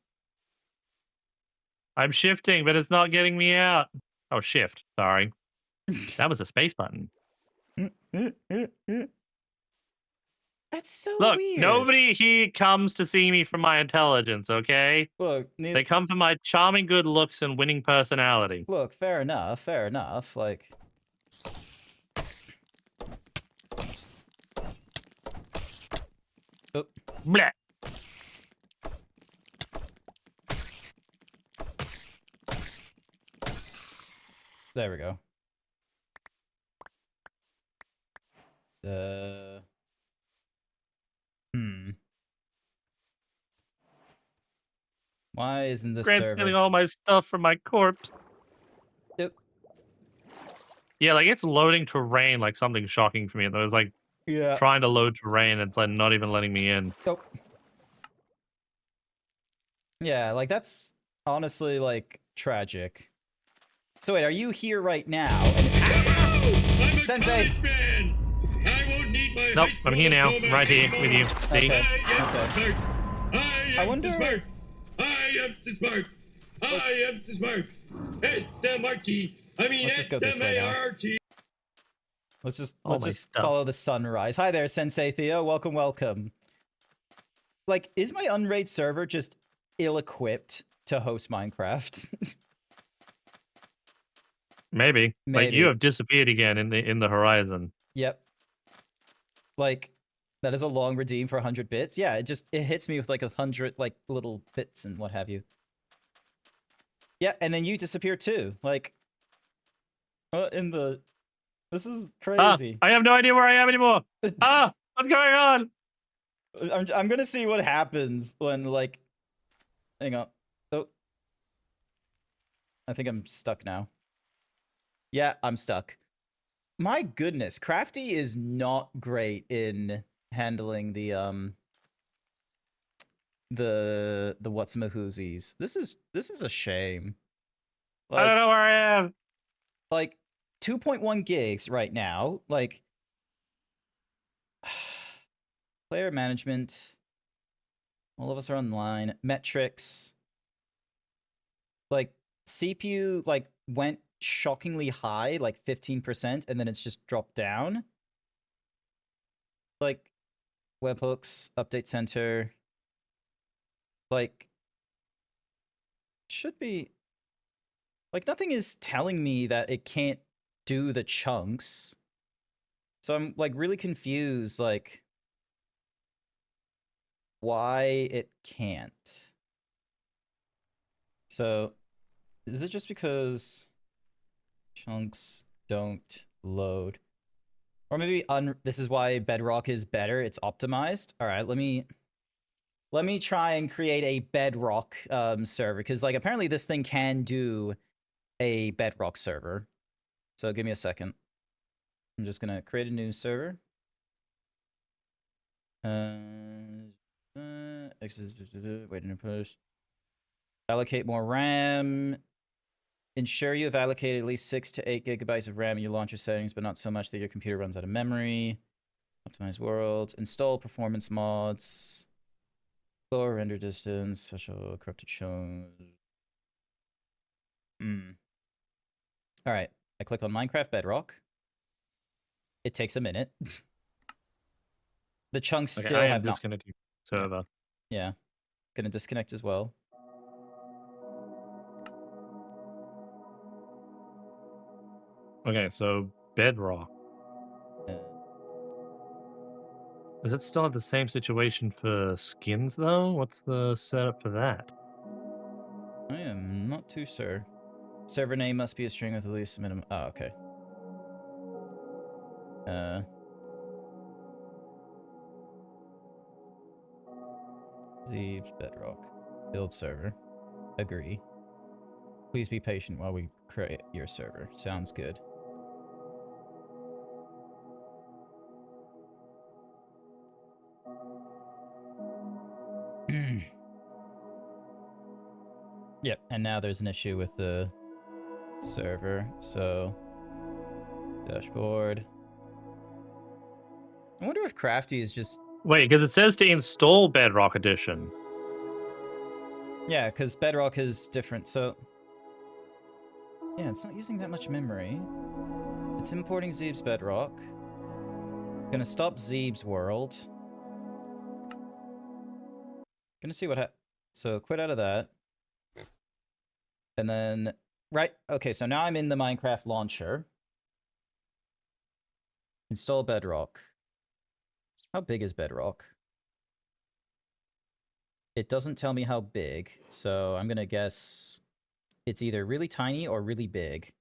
I'm shifting, but it's not getting me out. Oh, shift. Sorry. That was a space button. That's so Look, weird. nobody here comes to see me for my intelligence, okay? Look, They come for my charming good looks and winning personality. look, fair enough, fair enough. Like oh, Blech. there we go. Why isn't this Grant's server? stealing all my stuff from my corpse. Yep. Yeah, like it's loading terrain like something shocking for me. It was like Yeah. trying to load terrain. It's like not even letting me in. Nope. Yeah, like that's honestly like tragic. So wait, are you here right now? And Sensei! I won't need my Nope, high I'm here now. school I'm right here diploma with you. See? Okay. I am Okay. smart. I wonder- smart. I am the smart. I am the smart. S-M-R-T. I mean Let's just go this way now. S-M-A-R-T. Let's All just my stuff. follow the sunrise. Hi there, Sensei Theo. Welcome, welcome. Like, is my Unraid server just ill-equipped to host Minecraft? Maybe. Like Maybe. you have disappeared again in the horizon. Yep. Like, that is a long redeem for 100 bits. Yeah, it hits me with like 100 like little bits and what have you. Yeah, and then you disappear too. Like, this is crazy. I have no idea where I am anymore. What's going on? I'm gonna see what happens when like, hang on. Oh, I think I'm stuck now. Yeah, I'm stuck. My goodness, Crafty is not great in handling the what's-a-mahoozies. This is a shame. I don't know where I am. Like 2.1 gigs right now. Like player management. All of us are online. Metrics. Like CPU like went shockingly high, like 15%, and then it's just dropped down. Like webhooks, update center. Like should be like nothing is telling me that it can't do the chunks. So I'm like really confused like why it can't. So is it just because chunks don't load? Or maybe this is why Bedrock is better. It's optimized. All right, let me try and create a Bedrock server because like apparently this thing can do a Bedrock server. So give me a second. I'm just gonna create a new server. Wait, push. Allocate more RAM. Ensure you have allocated at least 6 to 8 gigabytes of RAM in your launcher settings, but not so much that your computer runs out of memory. Optimize worlds. Install performance mods. Lower render distance. Special corrupted shows. Alright. I click on Minecraft Bedrock. It takes a minute. The chunks Okay, still I have am not. disconnecting server. Yeah. Gonna disconnect as well. Okay, so Bedrock. Uh, Is it still the same situation for skins though? What's the setup for that? I am not too sure. Server name must be a string with at least a minimum. Oh, okay. Zeebs Bedrock. Build server. Agree. Please be patient while we create your server. Sounds good. Yep, and now there's an issue with the server, so dashboard. I wonder if Crafty is just Wait, because it says to install Bedrock Edition. yeah, because Bedrock is different, so yeah, it's not using that much memory. It's importing Zeeb's Bedrock. Gonna stop Zeeb's world. Gonna see what so quit out of that. And then, right, okay, so now I'm in the Minecraft launcher. Install Bedrock. How big is Bedrock? It doesn't tell me how big, so I'm gonna guess it's either really tiny or really big.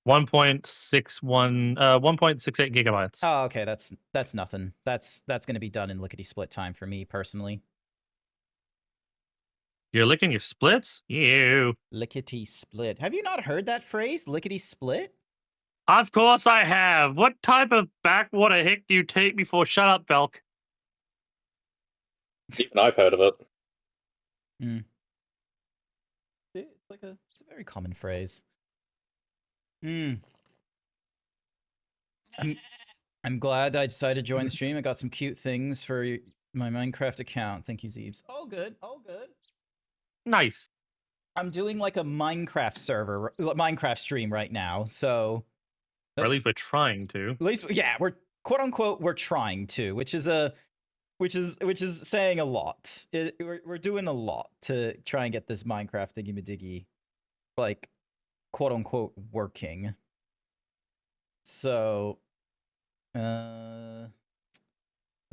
1.68 gigabytes. Oh, okay, that's nothing. That's gonna be done in lickety split time for me personally. You're licking your splits? You. Lickety split. Have you not heard that phrase? Lickety split? Of course I have. What type of backwater hick do you take me for? Shut up, Belk. Even I've heard of it. It's a very common phrase. I'm glad I decided to join the stream. I got some cute things for my Minecraft account. Thank you, Zeebs. All good. All good. Nice. I'm doing like a Minecraft stream right now, so Or at least we're trying to. at least yeah, we're quote unquote we're trying to, which is saying a lot. We're doing a lot to try and get this Minecraft thingy-majiggy like quote unquote working. So I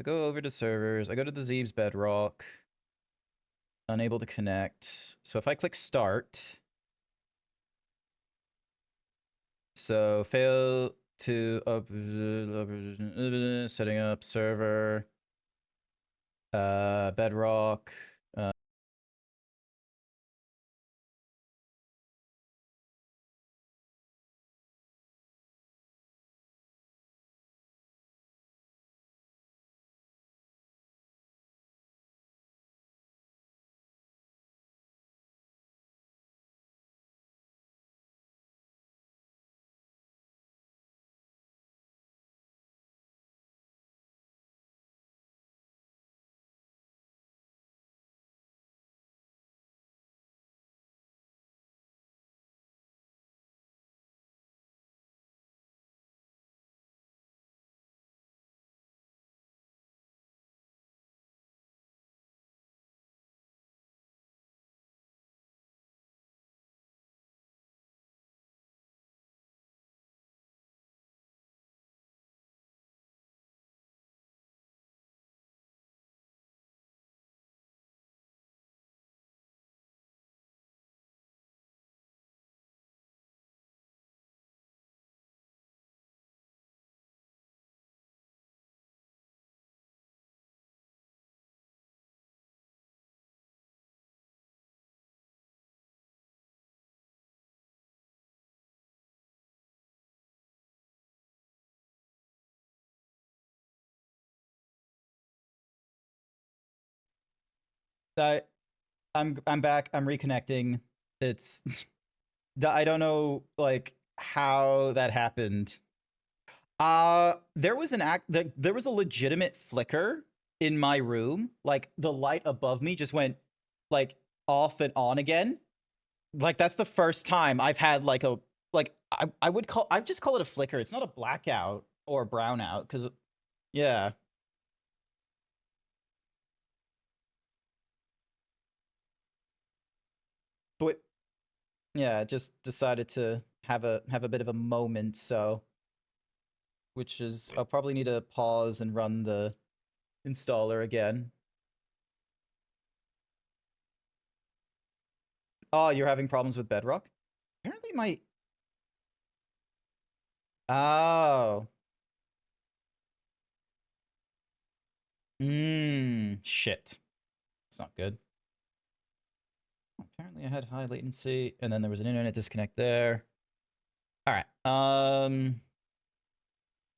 go over to servers, I go to the Zeebs Bedrock. Unable to connect. So if I click start, so fail to setting up server, Bedrock. I'm back. I'm reconnecting. It's I don't know like how that happened. There was there was a legitimate flicker in my room. Like the light above me just went like off and on again. Like that's the first time I've had like a like I'd just call it a flicker. It's not a blackout or a brownout because yeah. But yeah, just decided to have a bit of a moment, so which is I'll probably need to pause and run the installer again. Oh, you're having problems with Bedrock? Apparently my Oh. Shit. It's not good. Apparently I had high latency and then there was an internet disconnect there. All right.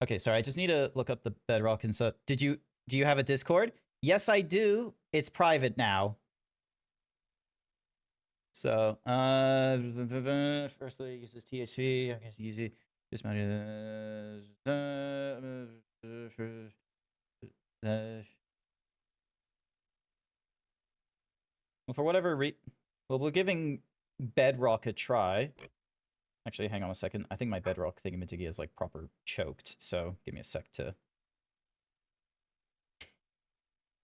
Okay, sorry. I just need to look up the Bedrock and stuff. Do you have a Discord? Yes, I do. It's private now. So, firstly, uses THC. I guess use it. Just well, for whatever well, we're giving Bedrock a try. Actually, hang on a second. I think my Bedrock thingamajiggy is like proper choked. So give me a sec to.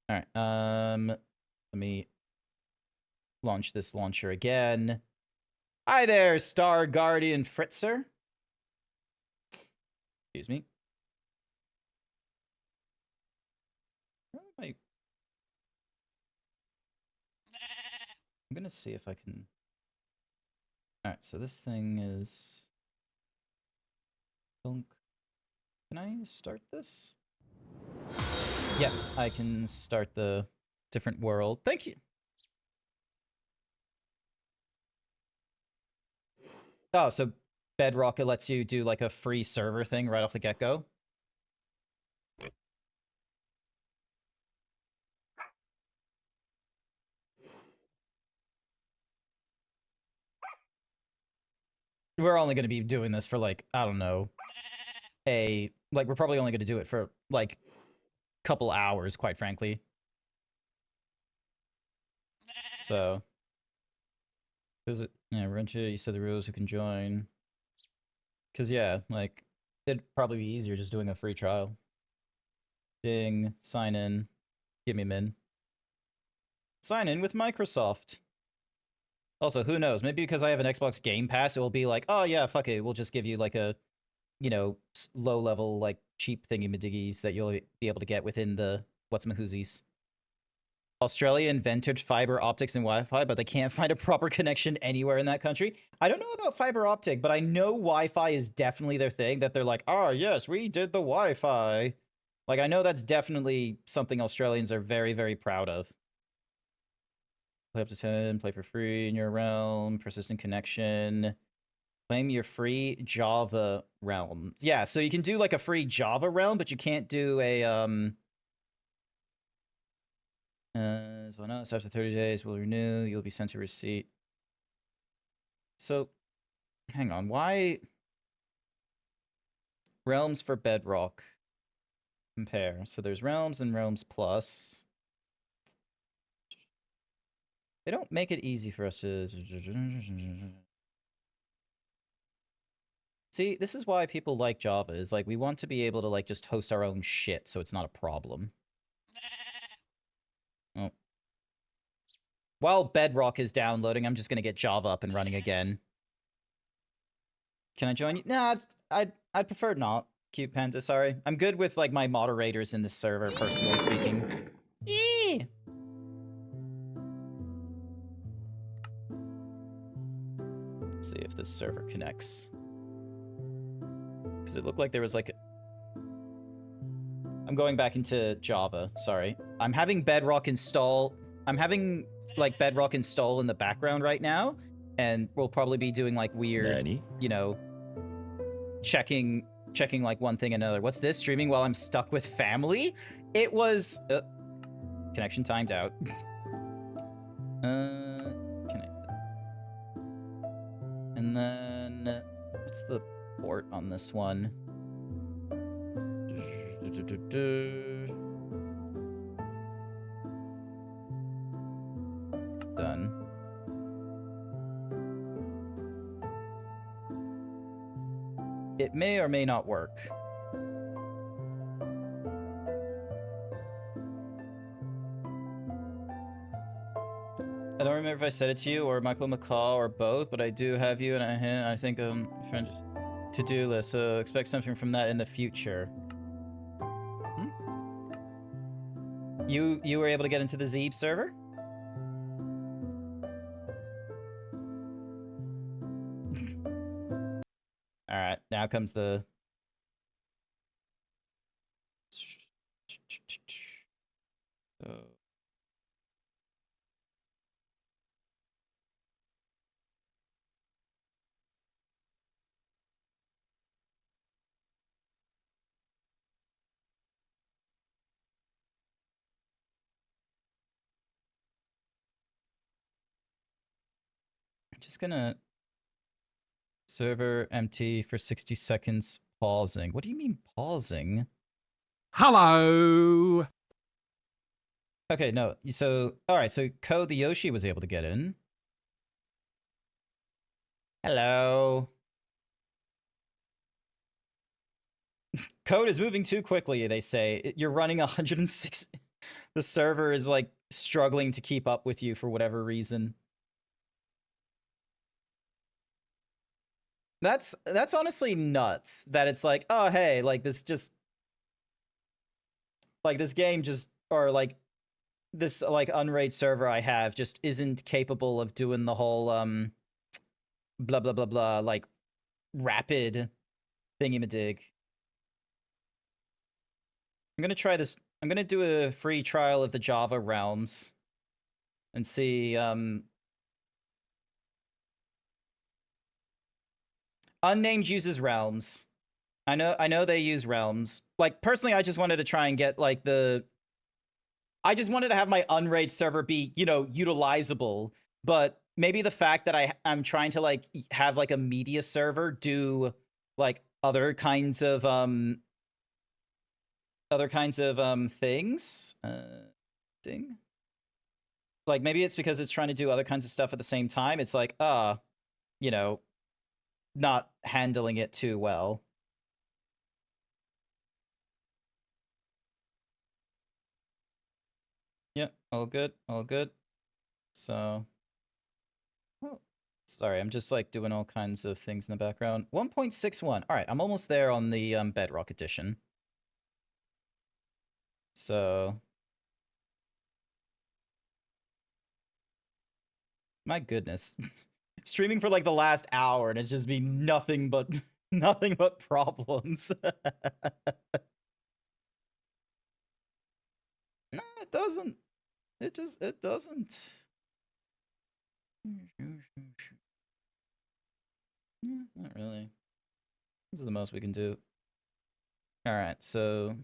All right. Let me launch this launcher again. Hi there, Star Guardian Fritzer. Excuse me. I'm gonna see if I can. All right, so this thing is. Can I start this? Yeah, I can start the different world. Thank you. Oh, so Bedrock lets you do like a free server thing right off the get-go. We're only going to be doing this for like, I don't know, we're probably only going to do it for like a couple hours, quite frankly. So, because you said the rules who can join. Because yeah, like it'd probably be easier just doing a free trial. Ding, sign in, give me min. Sign in with Microsoft. Also, who knows? Maybe because I have an Xbox Game Pass, it will be like, oh yeah, fuck it, we'll just give you like a, you know, low-level, like, cheap thingy-madiggies that you'll be able to get within the what's-mahoozies. Australia invented fiber optics and Wi-Fi, but they can't find a proper connection anywhere in that country. I don't know about fiber optic, but I know Wi-Fi is definitely their thing, that they're like, oh yes, we did the Wi-Fi. Like, I know that's definitely something Australians are very, very proud of. Play up to 10, play for free in your realm, persistent connection. Claim your free Java realm. Yeah, so you can do like a free Java realm, but you can't do a so no, it's after 30 days, we'll renew, you'll be sent a receipt. So hang on, why realms for Bedrock? Compare. So there's realms and realms plus. They don't make it easy for us to. See, this is why people like Java, is like we want to be able to like just host our own shit so it's not a problem. Oh. While Bedrock is downloading, I'm just gonna get Java up and running again. Can I join you? Nah, I'd prefer not. Cute Panda, sorry. I'm good with like my moderators in this server, personally speaking. Eee! Let's see if this server connects. Because it looked like there was like... I'm going back into Java, sorry. I'm having Bedrock install... I'm having, like, Bedrock install in the background right now, and we'll probably be doing, like, weird, you know, checking, like, one thing and another. What's this? Streaming while I'm stuck with family? It was... connection timed out. Connected. And then what's the port on this one? Done. It may or may not work. I don't remember if I said it to you or Michael McCall or both, but I do have you, and I think friend to-do list. So expect something from that in the future. Hmm? You were able to get into the Zeeb server? All right, now comes the. So. Just gonna server empty for 60 seconds pausing. What do you mean pausing? Hello. Okay, no. So, all right. So, Ko the Yoshi was able to get in. Hello. Code is moving too quickly, they say. You're running 106. The server is like struggling to keep up with you for whatever reason. That's honestly nuts that it's like, oh, hey, like this just like this game just or like this like Unraid server I have just isn't capable of doing the whole blah blah blah blah like rapid thingy-ma-dig. I'm gonna try this. I'm gonna do a free trial of the Java realms and see unnamed uses realms. I know they use realms. Like personally I just wanted to try and get like I just wanted to have my Unraid server be, you know, utilizable, but maybe the fact that I'm trying to like have like a media server do like other kinds of things. Ding. Like maybe it's because it's trying to do other kinds of stuff at the same time. It's like, you know, not handling it too well. Yep, all good, all good. So, oh, sorry, I'm just like doing all kinds of things in the background. 1.61. All right, I'm almost there on the Bedrock edition. So, my goodness, streaming for like the last hour and it's just been nothing but nothing but problems. No, it doesn't. It doesn't. Not really. This is the most we can do. All right, so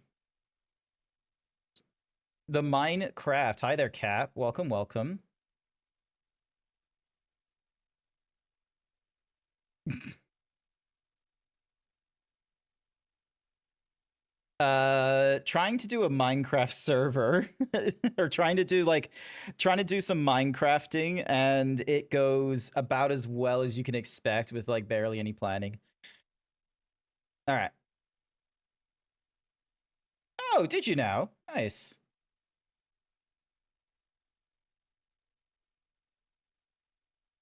the Minecraft. Hi there, Cap. Welcome, welcome. Trying to do a Minecraft server or trying to do some Minecrafting, and it goes about as well as you can expect with like barely any planning. All right. Oh, did you now? Nice.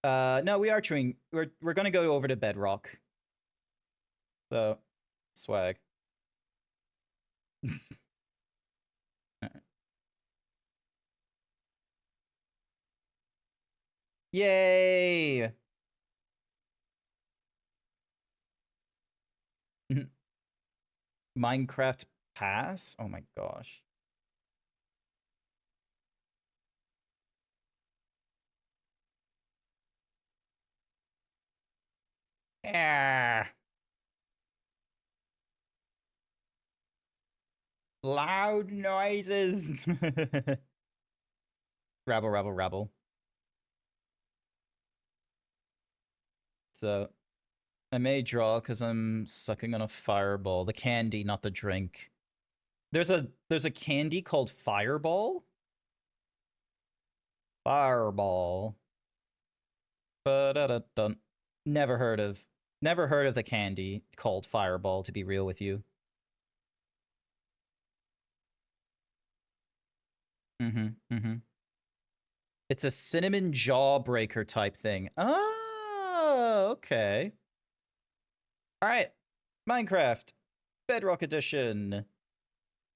No, we are trying. We're gonna go over to Bedrock. So, swag. Yay! Minecraft Pass? Oh my gosh. Yeah. Loud noises. Rabble, rabble, rabble. So I may draw because I'm sucking on a fireball. The candy, not the drink. There's a candy called Fireball. Fireball. Ba-da-da-dun. Never heard of the candy called Fireball, to be real with you. It's a cinnamon jawbreaker type thing. Oh, okay. All right. Minecraft Bedrock Edition.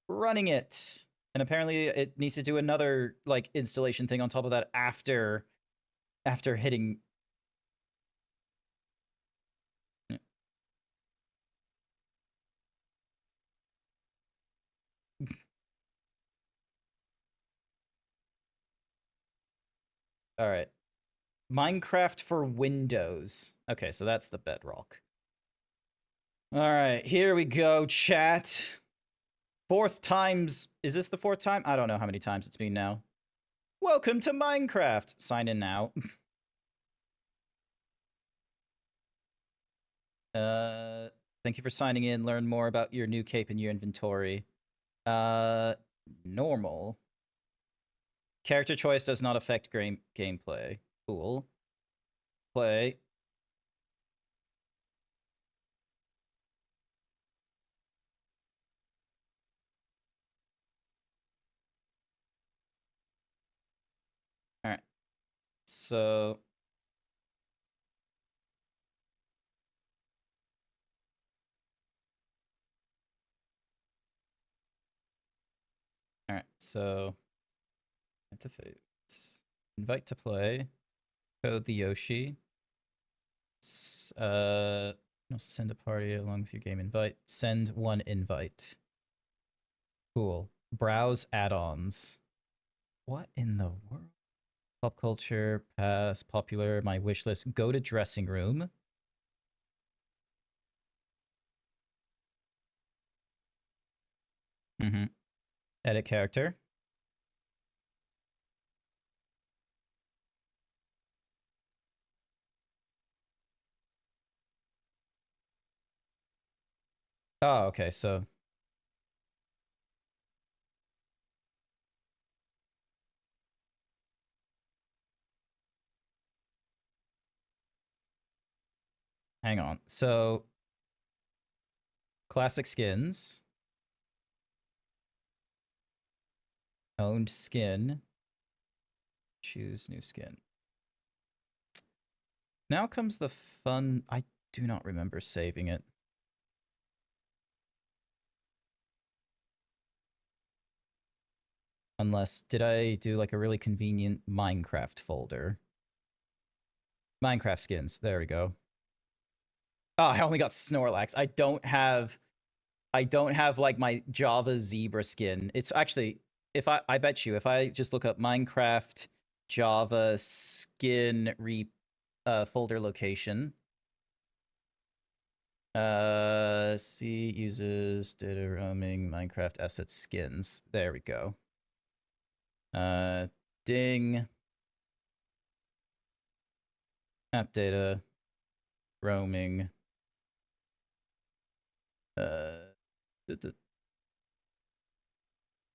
Running it. And apparently it needs to do another like installation thing on top of that after hitting. All right. Minecraft for Windows. Okay, so that's the bedrock. All right, here we go, chat. Fourth times. Is this the fourth time? I don't know how many times it's been now. Welcome to Minecraft. Sign in now. Thank you for signing in. Learn more about your new cape in your inventory. Normal. Character choice does not affect gameplay. Cool. Play. All right. So all right. So invite to play. Code the Yoshi. Also send a party along with your game invite. Send one invite. Cool. Browse add-ons. What in the world? Pop culture, past, popular, my wish list. Go to dressing room. Edit character. Oh, okay, so hang on. So classic skins. Owned skin. Choose new skin. Now comes the fun. I do not remember saving it. Unless, did I do like a really convenient Minecraft folder? Minecraft skins. There we go. Oh, I only got Snorlax. I don't have like my Java zebra skin. It's actually, if I bet you, if I just look up Minecraft Java skin folder location. See users, data roaming, Minecraft assets skins. There we go. Ding. App data. Roaming.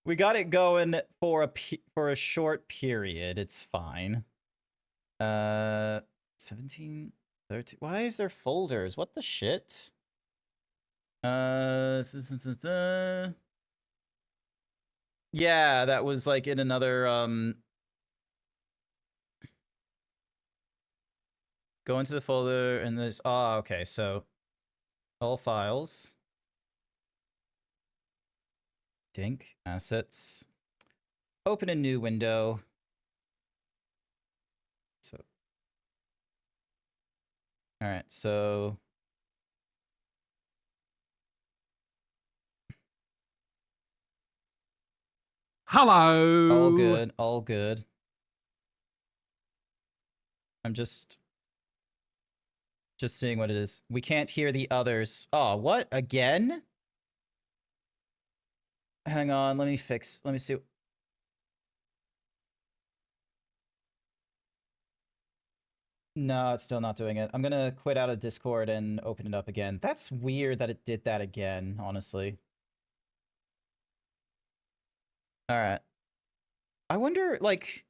We got it going for a short period. It's fine. 17, 13. Why is there folders? What the shit? Yeah, that was like in another go into the folder and there's okay, so all files. Dink assets. Open a new window. So all right, so hello. All good, all good. I'm just seeing what it is. We can't hear the others. Oh, what? Again? Hang on, let me see. No, it's still not doing it. I'm gonna quit out of Discord and open it up again. That's weird that it did that again, honestly. Alright. I wonder, like,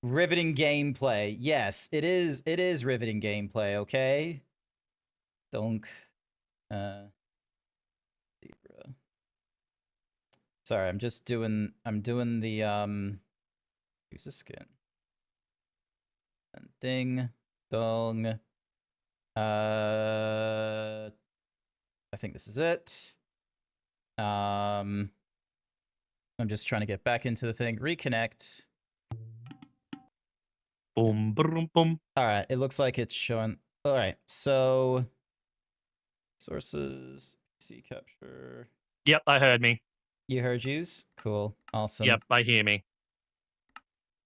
riveting gameplay. Yes, it is riveting gameplay, okay? Donk. Zebra. Sorry, I'm doing the, use the skin. And ding. Dong. I think this is it. I'm just trying to get back into the thing. Reconnect. Boom, boom, boom. All right, it looks like it's showing. All right, so sources, PC capture. Yep, I heard me. You heard yous? Cool, awesome. Yep, I hear me.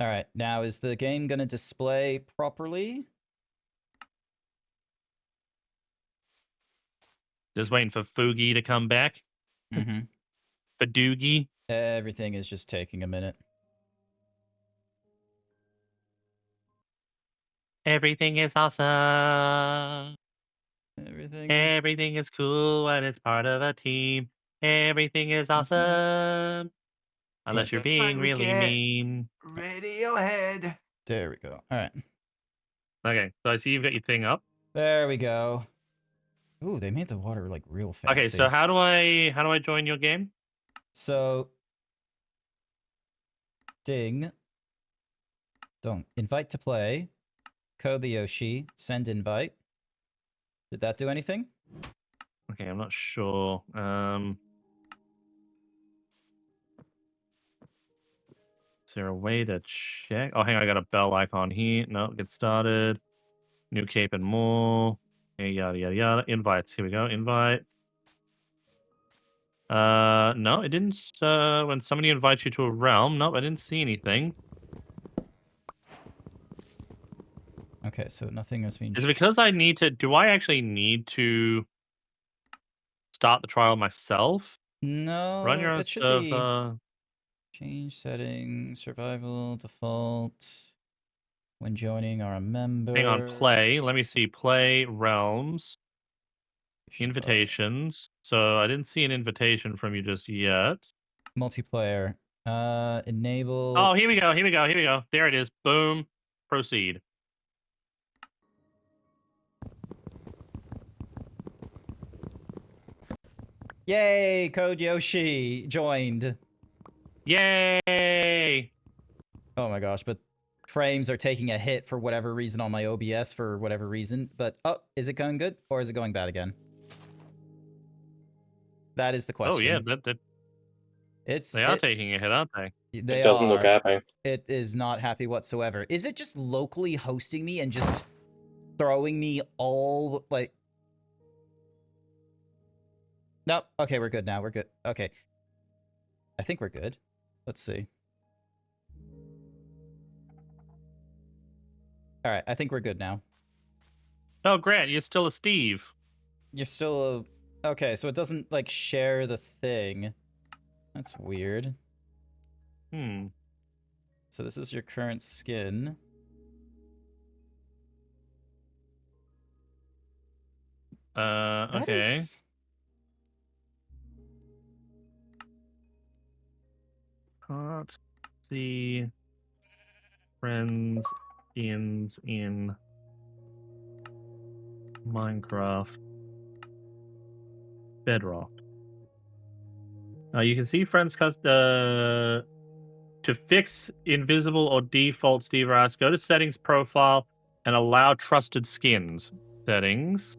All right, now is the game gonna display properly? Just waiting for Foogie to come back. Mm-hmm. For Doogie. Everything is just taking a minute. Everything is awesome. Everything is cool when it's part of a team. Everything is awesome. Unless you're being really mean. Radiohead. There we go. All right. Okay, so I see you've got your thing up. There we go. Ooh, they made the water like real fancy. Okay, so how do I join your game? So ding. Don't invite to play. Code the Yoshi. Send invite. Did that do anything? Okay, I'm not sure. Is there a way to check? Oh, hang on, I got a bell icon here. No, get started. New cape and more. Yada yada yada. Invites. Here we go. Invite. No, it didn't. When somebody invites you to a realm, nope, I didn't see anything. Okay, so nothing has been. Is it because I need to? Do I actually need to start the trial myself? No, Run your own it should server. be change settings, survival, default. When joining or a member. Hang on, play. Let me see. Play realms. Invitations. So I didn't see an invitation from you just yet. Multiplayer. Enable. Oh, here we go. Here we go. Here we go. There it is. Boom. Proceed. Yay! Code Yoshi joined. Yay! Oh my gosh, but frames are taking a hit for whatever reason on my OBS for whatever reason. But oh, is it going good or is it going bad again? That is the question. Oh yeah, they are taking a hit, aren't they? It doesn't look happy. It is not happy whatsoever. Is it just locally hosting me and just throwing me all like? Nope. Okay, we're good now. We're good. Okay. I think we're good. Let's see. All right, I think we're good now. Oh, Grant, you're still a Steve. You're still a... Okay, so it doesn't, like, share the thing. That's weird. Hmm. So this is your current skin. Okay. Can't see friends skins in Minecraft Bedrock. You can see friends to fix invisible or default Steve Ross, go to settings profile and allow trusted skins. Settings.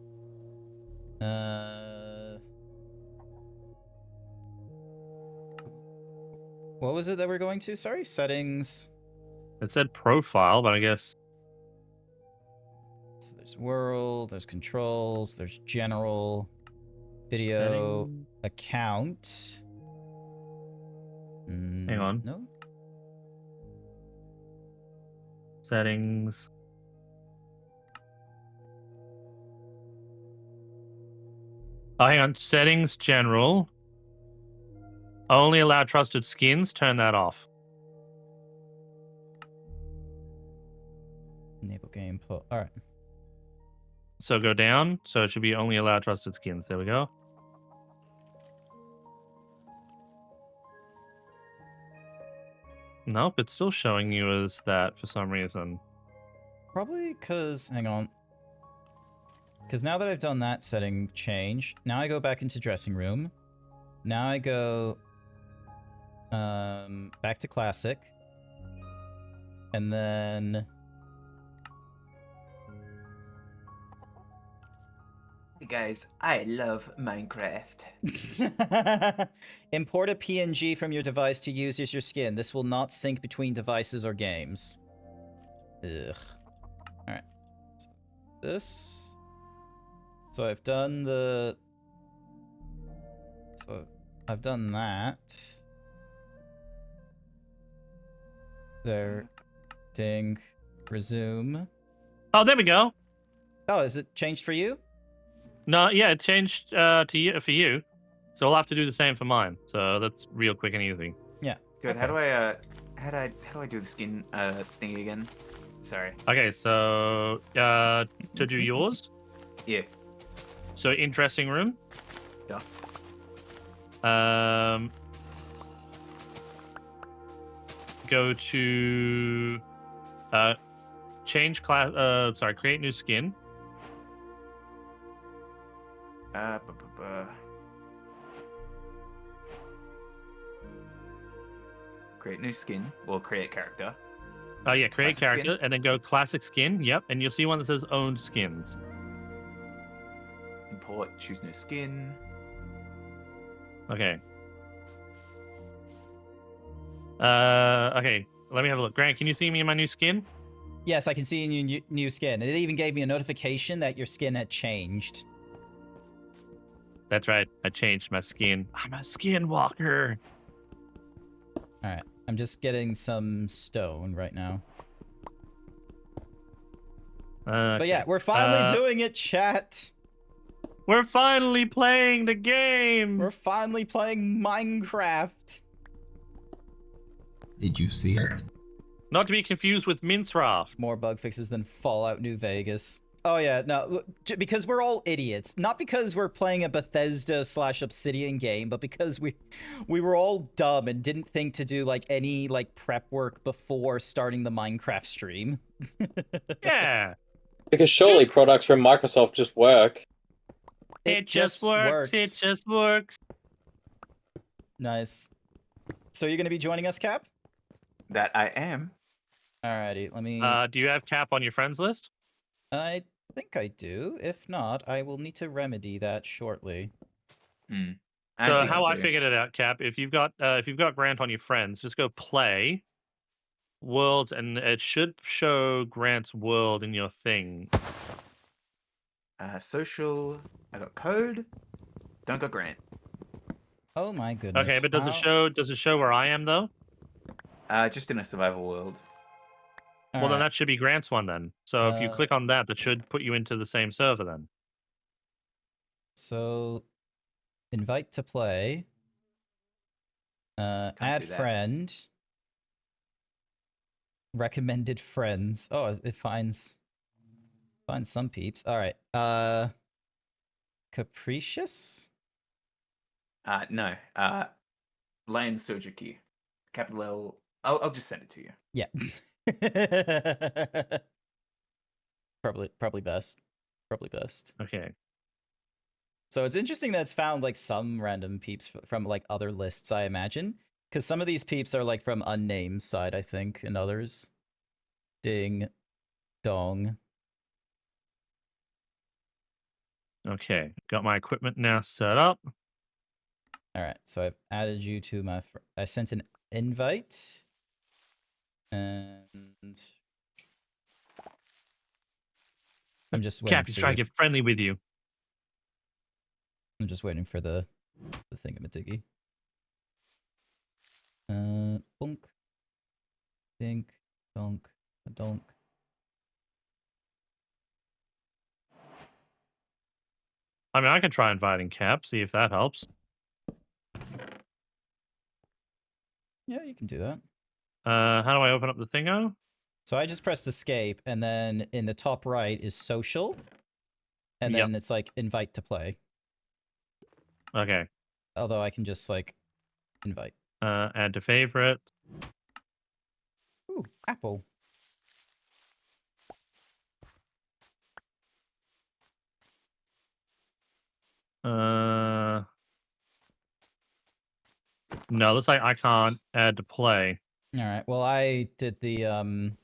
What was it that we're going to? Sorry, settings. It said profile, but I guess. So there's world, there's controls, there's general, video, Settings. account. Hang on. No. Settings. Oh, hang on. Settings, general. Only allow trusted skins. Turn that off. Enable game. All right. So go down. So it should be only allow trusted skins. There we go. Nope, it's still showing you as that for some reason. Probably because, hang on. Because now that I've done that setting change, now I go back into dressing room. Now I go back to classic. And then... Hey guys, I love Minecraft. Import a PNG from your device to use as your skin. This will not sync between devices or games. Ugh. Alright. So this. So I've done the... So I've done that. There. Ding. Resume. Oh, there we go. Oh, is it changed for you? No, yeah, it changed to you for you. So I'll have to do the same for mine. So that's real quick and easy. Yeah. Good. Okay. How do I do the skin thingy again? Sorry. Okay, so to do yours. Yeah. So in dressing room. Yeah. Go to change class. Sorry, create new skin. Create new skin. Or create character. Oh yeah, create Classic character, skin? and then go classic skin. Yep, and you'll see one that says owned skins. Import. Choose new skin. Okay. Okay. Let me have a look. Grant, can you see me in my new skin? Yes, I can see your new skin. And it even gave me a notification that your skin had changed. That's right. I changed my skin. I'm a skinwalker. Alright, I'm just getting some stone right now. But yeah, we're finally doing it, chat! We're finally playing the game! We're finally playing Minecraft! Did you see it? Not to be confused with Minecraft. More bug fixes than Fallout New Vegas. Oh yeah, no, because we're all idiots. Not because we're playing a Bethesda/Obsidian game, but because we were all dumb and didn't think to do like any like prep work before starting the Minecraft stream. Yeah. Because surely products from Microsoft just work. It just works. It just works. Nice. So you're gonna be joining us, Cap? That I am. Alrighty, let me... Do you have Cap on your friends list? I think I do. If not, I will need to remedy that shortly. So how I figured it out, Cap, if you've got Grant on your friends, just go play worlds, and it should show Grant's world in your thing. Social. I got code. Don't go Grant. Oh my goodness. Okay, but does it show where I am though? Just in a survival world. Well, then that should be Grant's one then. So if you click on that, that should put you into the same server then. So, invite to play. Add friend. Recommended friends. Oh, it finds some peeps. All right. Capricious? No. Lion Sojuki. Capital L. I'll just send it to you. Yeah. Probably best. Probably best. Okay. So it's interesting that it's found like some random peeps from like other lists, I imagine, because some of these peeps are like from unnamed side, I think, and others. Ding, dong. Okay, got my equipment now set up. All right, so I've added you to my. I sent an invite, and I'm just waiting. Cap, he's trying to get friendly with you. I'm just waiting for the thingamadiggy. Bonk, dink, donk, donk. I mean, I can try inviting Cap, see if that helps. Yeah, you can do that. How do I open up the thingo? So I just pressed escape, and then in the top right is social, and then it's like invite to play. Okay. Although I can just like invite. Add to favorite. Ooh, apple. No, looks like I can't add to play. All right. Well, I did the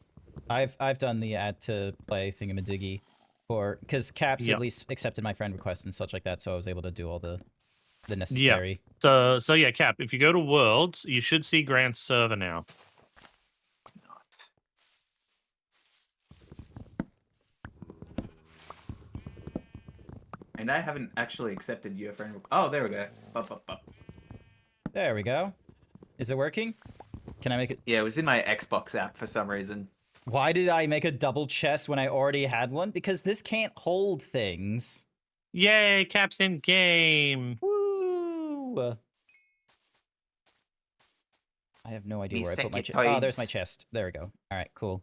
I've done the add to play thingamadiggy for because Caps at least accepted my friend request and such like that, so I was able to do all the necessary. So yeah, Cap. If you go to Worlds, you should see Grant's server now. Not. And I haven't actually accepted your friend. Oh, there we go. Up. There we go. Is it working? Can I make it? Yeah, it was in my Xbox app for some reason. Why did I make a double chest when I already had one? Because this can't hold things. Yay, Cap's in game. Woo! I have no idea Me where I put my second chest. Oh, there's my times. chest. There we go. All right, cool.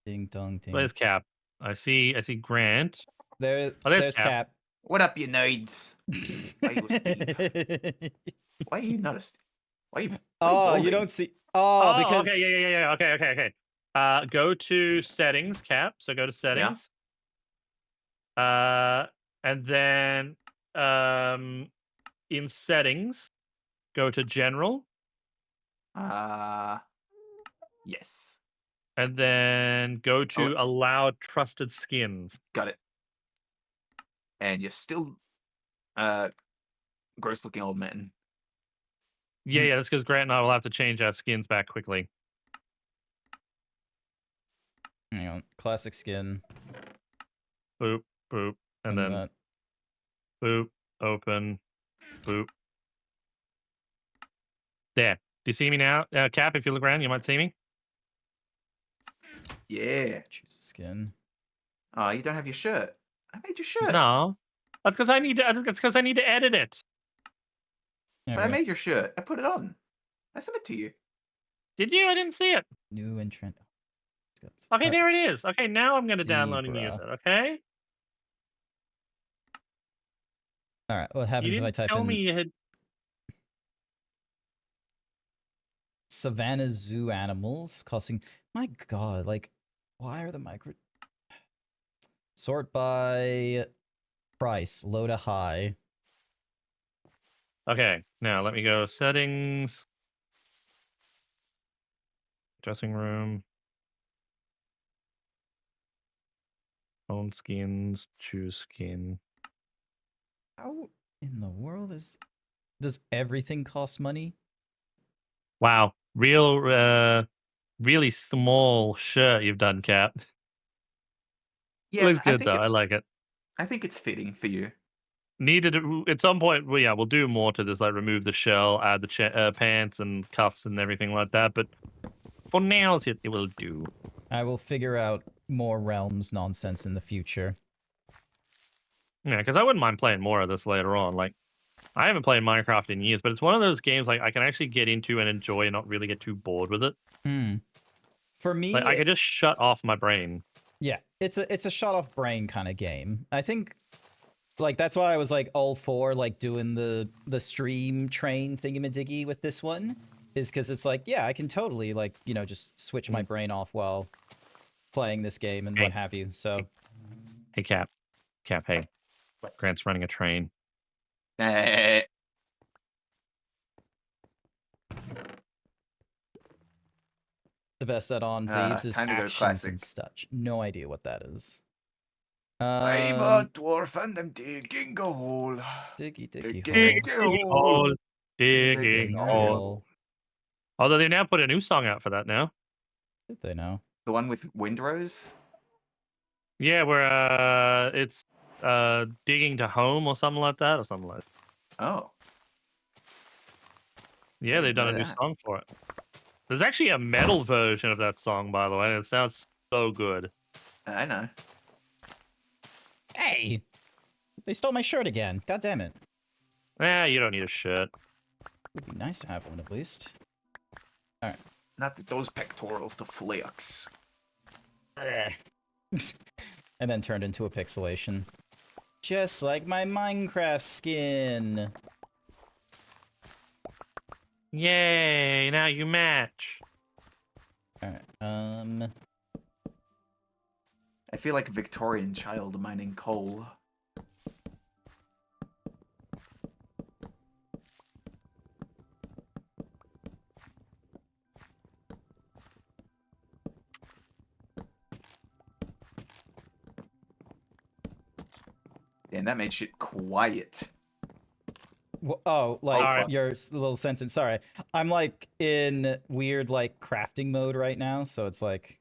Ding dong ding. Where's Cap? I see Grant. There's there's Cap. What up, you nerds? Why you a Steve? Why are you not a Steve? Why you? Oh, you don't see. Oh, because. Okay, yeah. Okay. Go to settings, Cap. So go to settings. And then in settings, go to general. Yes. And then go to allow trusted skins. Got it. And you're still gross looking old man. Yeah, that's because Grant and I will have to change our skins back quickly. Hang on. Classic skin. Boop, and then boop, open, boop. There. Do you see me now? Cap, if you look around, you might see me. Yeah. Choose a skin. Oh, you don't have your shirt. I made your shirt. No. That's because I need to edit it. But I made your shirt. I put it on. I sent it to you. Did you? I didn't see it. New entrant. Okay, there it is. Okay, now I'm going to download and use it, okay? All right, what happens if I type tell in me you had... Savannah Zoo animals costing... My god, like, why are the micro... Sort by price, low to high. Okay, now let me go settings. Dressing room. Own skins, choose skin. How in the world does everything cost money? Wow, really small shirt you've done, Cap. Yeah, Looks good though. I like it. I think it's fitting for you. Needed at some point. Well, yeah, we'll do more to this, like remove the shell, add the pants and cuffs and everything like that. But for now, it will do. I will figure out more Realms nonsense in the future. Yeah, because I wouldn't mind playing more of this later on. Like, I haven't played Minecraft in years, but it's one of those games like I can actually get into and enjoy and not really get too bored with it. For me, like, I could just shut off my brain. Yeah, it's a shut off brain kind of game. I think, like, that's why I was like all for like doing the stream train thingamadiggy with this one, is because it's like, yeah, I can totally like, you know, just switch my brain off while playing this game and what have you. So, hey, Cap, hey, Grant's running a train. The best add-on Zeebs is actions and such. No idea what that is. I'm a dwarf and I'm digging a hole. Digging hole. Although they now put a new song out for that now. Did they know? The one with Windrose? Yeah, where it's digging to home or something like that, Oh. Yeah, they've done a new song for it. There's actually a metal version of that song, by the way. It sounds so good. I know. Hey! They stole my shirt again. God damn it. You don't need a shirt. Would be nice to have one at least. Not that those pectorals to flex. And then turned into a pixelation. Just like my Minecraft skin. Yay! Now you match. Alright, I feel like a Victorian child mining coal. Damn, that made shit quiet. oh, like Alright. your little sentence. Sorry, I'm like in weird like crafting mode right now, so it's like,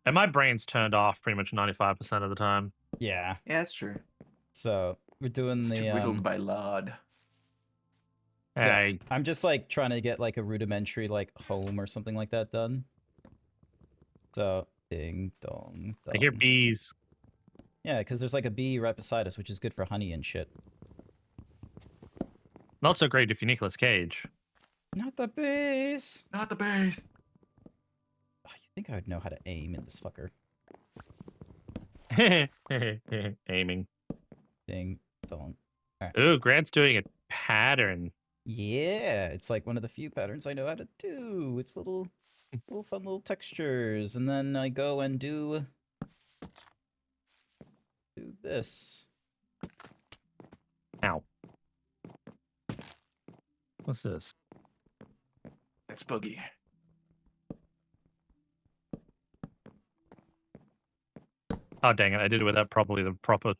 And my brain's turned off pretty much 95% of the time. yeah. Yeah, that's true. So we're doing It's the riddled by lard. So, Hey, I'm just like trying to get like a rudimentary like home or something like that done. So ding dong dong. I hear bees. Yeah, because there's like a bee right beside us, which is good for honey and shit. Not so great if you're Nicolas Cage. Not the bees. Not the base. Oh, you think I would know how to aim in this fucker? Aiming. Ding dong. Ooh, Grant's doing a pattern. Yeah, it's like one of the few patterns I know how to do. It's little fun little textures, and then I go and do this. Ow. What's this? That's boogie. Oh, dang it. I did it without properly the proper...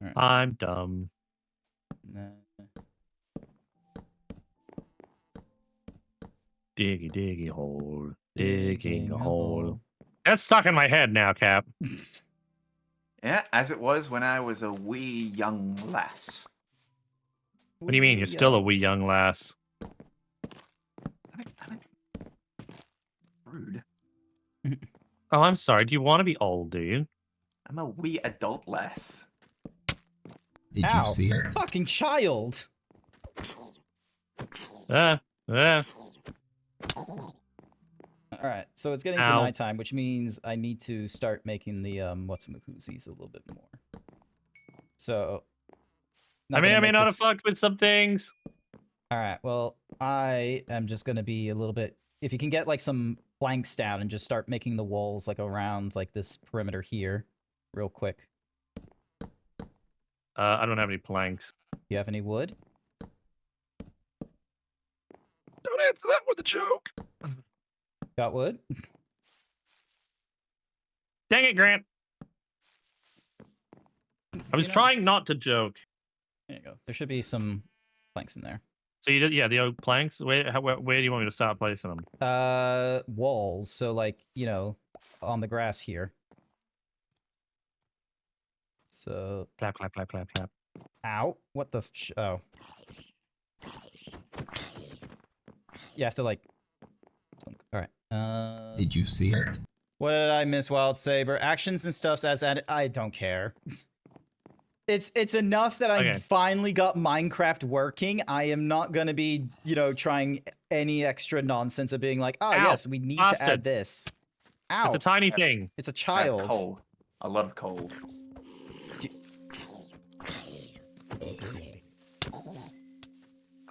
Alright. I'm dumb. Nah. Diggy, diggy hole. Digging Digging a a hole. hole. That's stuck in my head now, Cap. Yeah, as it was when I was a wee young lass. What do you mean? You're still a wee young lass. Rude. Oh, I'm sorry. Do you want to be old, do you? I'm a wee adult lass. Did Ow. you see it? Fucking child! Ah. Alright, so it's getting to Ow. nighttime, which means I need to start making the what's-a-mahoozies a little bit more. So... I may or may not have fucked with some things. Alright, well, I am just gonna be a little bit... If you can get, like, some planks down and just start making the walls, like, around, like, this perimeter here, real quick. I don't have any planks. You have any wood? Don't answer that with a joke. Got wood? Dang it, Grant. I was trying not to joke. There you go. There should be some planks in there. So you did, yeah, the oak planks. Where do you want me to start placing them? Walls. So, like, you know, on the grass here. So... Clap, clap, clap, clap, clap. Ow. What the... oh. You have to, like... Alright. Did you see it? What did I miss, Wild Saber? Actions and stuff's as added. I don't care. It's enough that I Okay. finally got Minecraft working. I am not gonna be, you know, trying any extra nonsense of being like, oh, Ow, yes, we need to bastard. add this. Ow. It's a tiny thing. It's a I have child. coal. A lot of coal.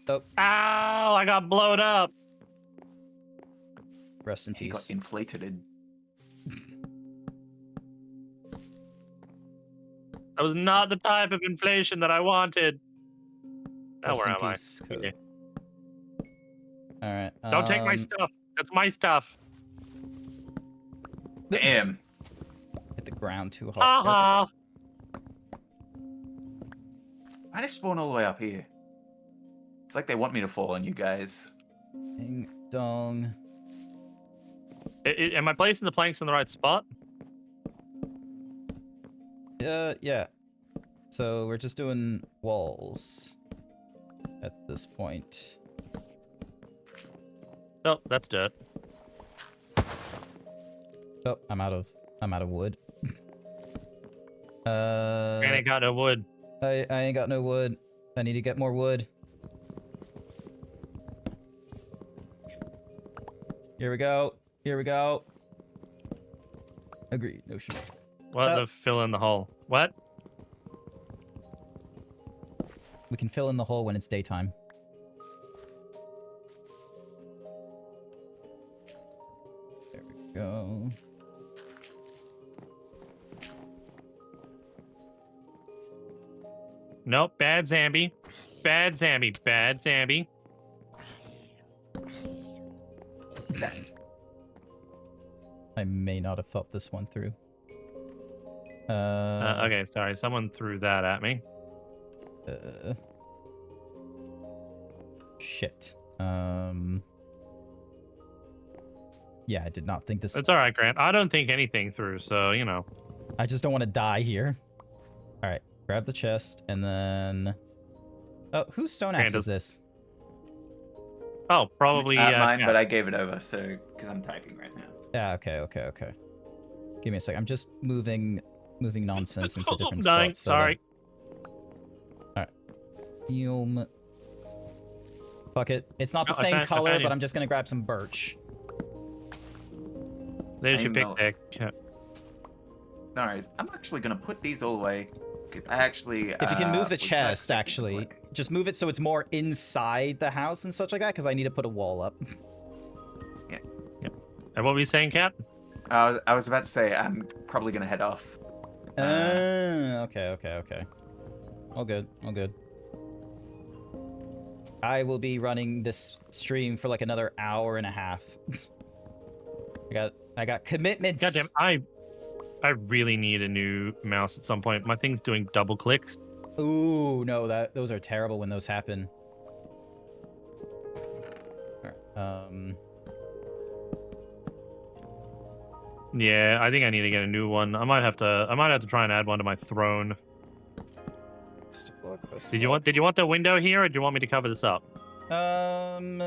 Oh, Ow! I got blown up. rest in He got peace. inflated. That was not the type of inflation that I wanted. Now Rest where in am I? peace, Okay. Alright. Don't take my stuff. That's my stuff. Damn. Hit the ground too hard. Aha! Why'd I spawn all the way up here? It's like they want me to fall on you guys. Ding dong. Am I placing the planks in the right spot? Yeah. So we're just doing walls at this point. Oh, that's dirt. Oh, I'm out of wood. I ain't got no wood. I ain't got no wood. I need to get more wood. Here we go. Here we go. Agreed. No shit. What the fill in the hole? What? We can fill in the hole when it's daytime. There we go. Nope. Bad Zambi. Bad Zambi. Bad Zambi. I may not have thought this one through. Okay, sorry. Someone threw that at me. Shit. Yeah, I did not think this. It's all right, Grant. I don't think anything through, so, you know. I just don't want to die here. All right, grab the chest and then. Oh, whose stone axe is this? Oh, probably mine, Cat. but I gave it over, so because I'm typing right now. Yeah. Okay. Give me a sec. I'm just moving nonsense into different dying. spots. Sorry. All right. Yum. Fuck it. It's not the I same found color, you. but I'm just gonna grab some birch. There's your Aim picnic. No worries. I'm actually gonna put these all away. 'Cause I actually. If you can move the was not chest, expecting to actually, work. just move it so it's more inside the house and such like that, because I need to put a wall up. And what were you saying, Cap? I was about to say I'm probably gonna head off. Okay. All good. I will be running this stream for like another hour and a half. I got commitments. Goddamn, I really need a new mouse at some point. My thing's doing double clicks. Ooh, no, those are terrible when those happen. Alright, Yeah, I think I need to get a new one. I might have to try and add one to my throne. best of luck, best of Did you luck. want the window here, or do you want me to cover this up? Hang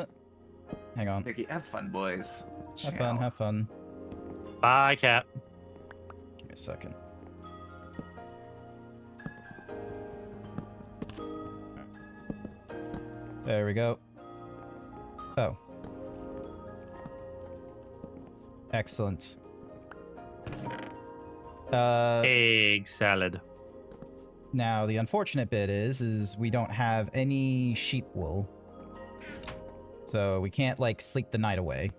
on. Okay, have fun, boys. Have fun. Bye, Cap. Give me a second. There we go. Oh. Excellent. Egg salad. Now, the unfortunate bit is we don't have any sheep wool. So we can't, like, sleep the night away.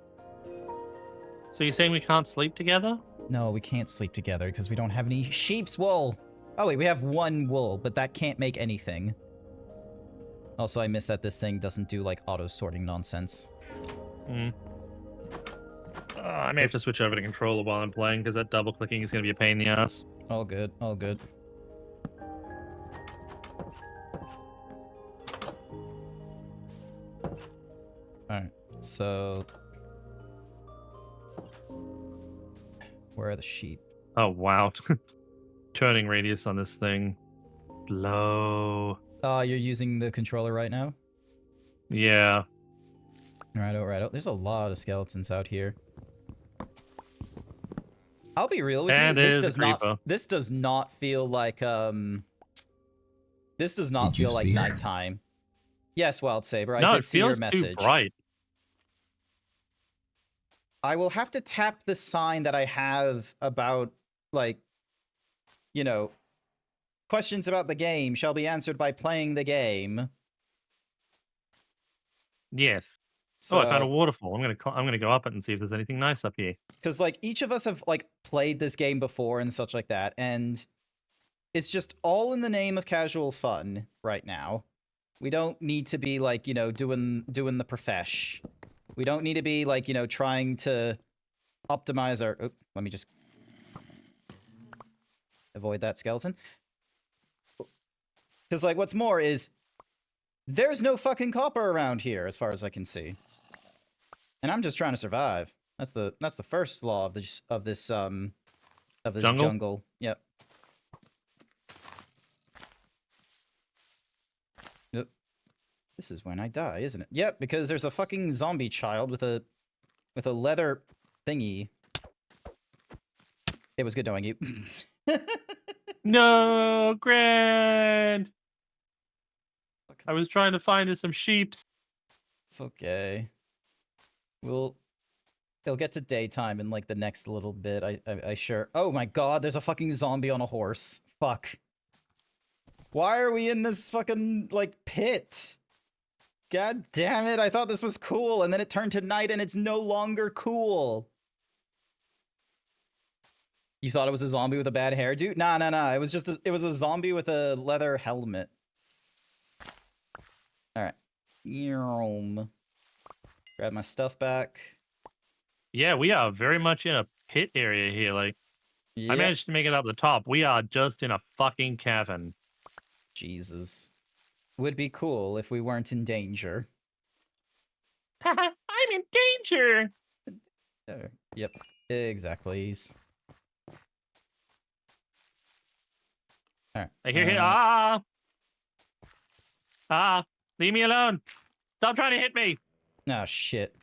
So you're saying we can't sleep together? No, we can't sleep together because we don't have any sheep's wool. Oh, wait, we have one wool, but that can't make anything. Also, I missed that this thing doesn't do, like, auto-sorting nonsense. I may have to switch over to controller while I'm playing, because that double-clicking is going to be a pain in the ass. All good, all good. Alright, so... Where are the sheep? Oh, wow. Turning radius on this thing. Low. Oh, you're using the controller right now? Yeah. Alright. There's a lot of skeletons out here. I'll be real with And you. there's a creeper. This does not feel like This does not Did you feel like see it? nighttime. Yes, Wild Saber, No, I it did see your feels message. too bright. I will have to tap the sign that I have about, like, you know, questions about the game shall be answered by playing the game. Yes. So, Oh, I found a waterfall. I'm gonna go up it and see if there's anything nice up here. because, like, each of us have, like, played this game before and such like that, and it's just all in the name of casual fun right now. We don't need to be, like, you know, doing the profesh. We don't need to be, like, you know, trying to optimize our... Oh, let me just avoid that skeleton. Because, like, what's more is there's no fucking copper around here, as far as I can see. And I'm just trying to survive. That's the first law of this jungle. Yep. Yep. This is when I die, isn't it? Yep, because there's a fucking zombie child with a leather thingy. It was good knowing you. No, Grant. I was trying to find us some sheeps. It's okay. We'll it'll get to daytime in like the next little bit. I sure. Oh my god, there's a fucking zombie on a horse. Fuck. Why are we in this fucking like pit? God damn it! I thought this was cool, and then it turned to night, and it's no longer cool. You thought it was a zombie with a bad hairdo? Nah, nah, nah. It was just it was a zombie with a leather helmet. All right. Grab my stuff back. Yeah, we are very much in a pit area here. Like, I Yep. managed to make it up the top. We are just in a fucking cavern. Jesus. Would be cool if we weren't in danger. I'm in danger. Yep. Exactly. All right. I hear leave me alone. Stop trying to hit me. Oh shit.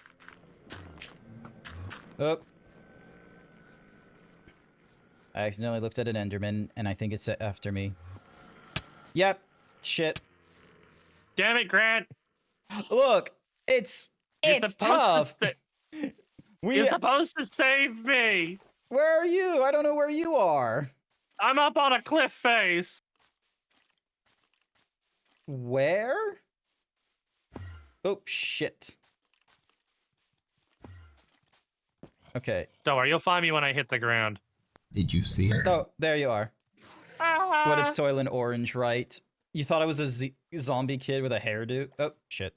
Oh. I accidentally looked at an Enderman, and I think it's after me. Yep. Shit. Damn it, Grant. Look, it's tough. You're supposed to save me. Where are you? I don't know where you are. I'm up on a cliff face. Where? Oh shit. Okay. Don't worry, you'll find me when I hit the ground. Did you see it? Oh, there you are. What did Ah. Soylent Orange write? You thought I was a zombie kid with a hairdo? Oh, shit.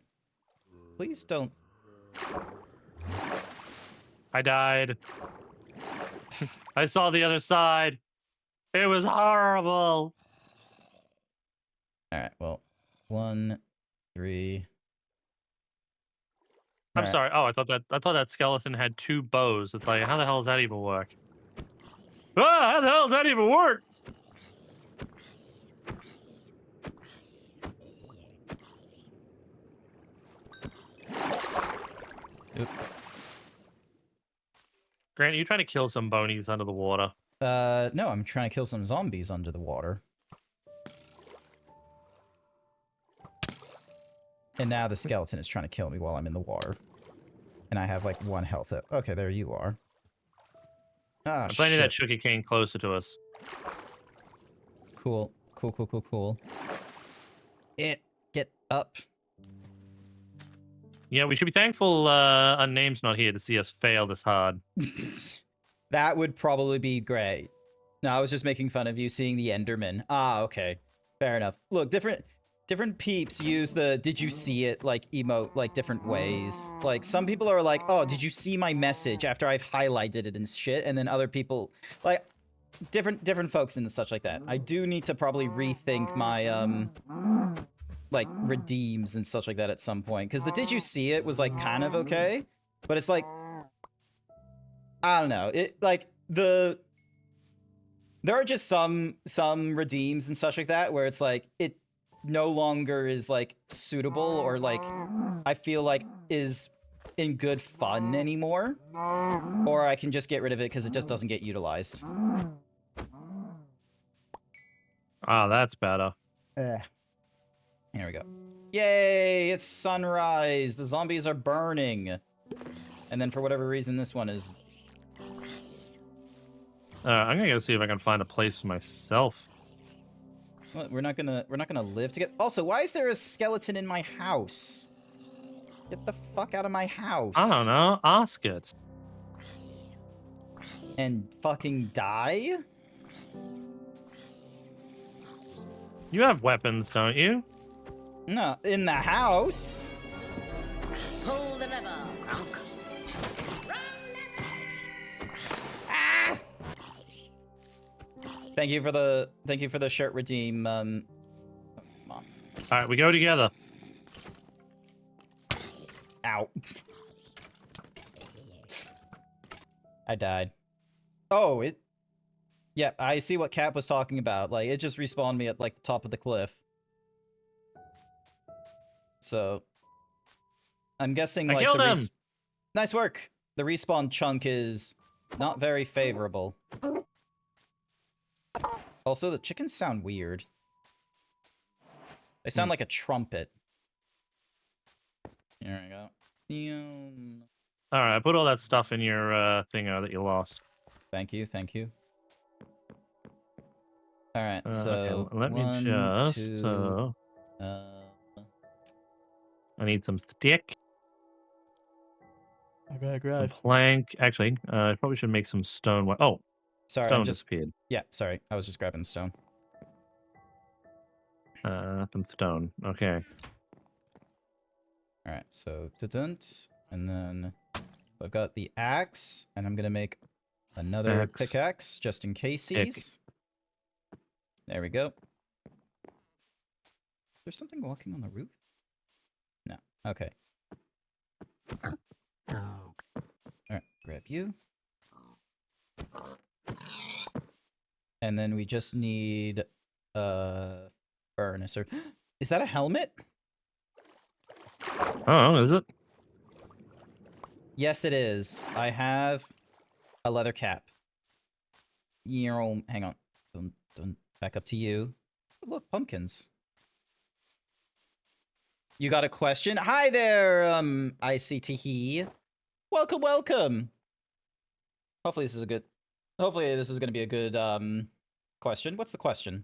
Please don't. I died. I saw the other side. It was horrible. Alright, well. 1, 3. I'm Alright. sorry. Oh, I thought that skeleton had 2 bows. It's like, how the hell does that even work? Ah, how the hell does that even work? Oop. Grant, are you trying to kill some bonies under the water? No, I'm trying to kill some zombies under the water. And now the skeleton is trying to kill me while I'm in the water. And I have like 1 health. Okay, there you are. Ah, I'm planting that shit. sugarcane closer to us. Cool. Cool. Get up. Yeah, we should be thankful Unname's not here to see us fail this hard. That would probably be great. No, I was just making fun of you seeing the Enderman. Ah, okay. Fair enough. Look, different peeps use the "did you see it" like emote like different ways. Like some people are like, "Oh, did you see my message?" after I've highlighted it and shit, and then other people like different folks and such like that. I do need to probably rethink my like redeems and such like that at some point, because the "did you see it" was like kind of okay, but it's like I don't know. It like there are just some redeems and such like that where it's like it no longer is like suitable or like I feel like is in good fun anymore, or I can just get rid of it because it just doesn't get utilized. Oh, that's better. Here we go. Yay! It's sunrise. The zombies are burning, and then for whatever reason, this one is. I'm gonna go see if I can find a place for myself. Well, we're not gonna live together. Also, why is there a skeleton in my house? Get the fuck out of my house. I don't know. Ask it. And fucking die? You have weapons, don't you? No, in the house. Pull the lever, Gronk. Ah! Thank you for the shirt redeem. Come on. All right, we go together. Ow. I died. Oh, it. Yeah, I see what Cap was talking about. Like, it just respawned me at like the top of the cliff. So, I'm guessing I like killed the him. nice work. The respawn chunk is not very favorable. Also, the chickens sound weird. They sound like a trumpet. Here we go. All right, I put all that stuff in your thing that you lost. Thank you, thank you. All right, Okay, so let me one, just. two, I need some stick, I gotta some grab. plank. Actually, I probably should make some stone. Oh, Sorry, stone I'm just. disappeared. Yeah, sorry, I was just grabbing stone. Some stone. Okay. All right, so dunt, and then I've got the axe, and I'm gonna make another Axe. pickaxe just in casesies. There we go. There's something walking on the roof? No. Okay. Alright, grab you. And then we just need a furnace or is that a helmet? Oh, is it? Yes, it is. I have a leather cap. Hang on. Back up to you. Look, pumpkins. You got a question? Hi there, ICTE. Welcome, welcome. Hopefully this is gonna be a good question. What's the question?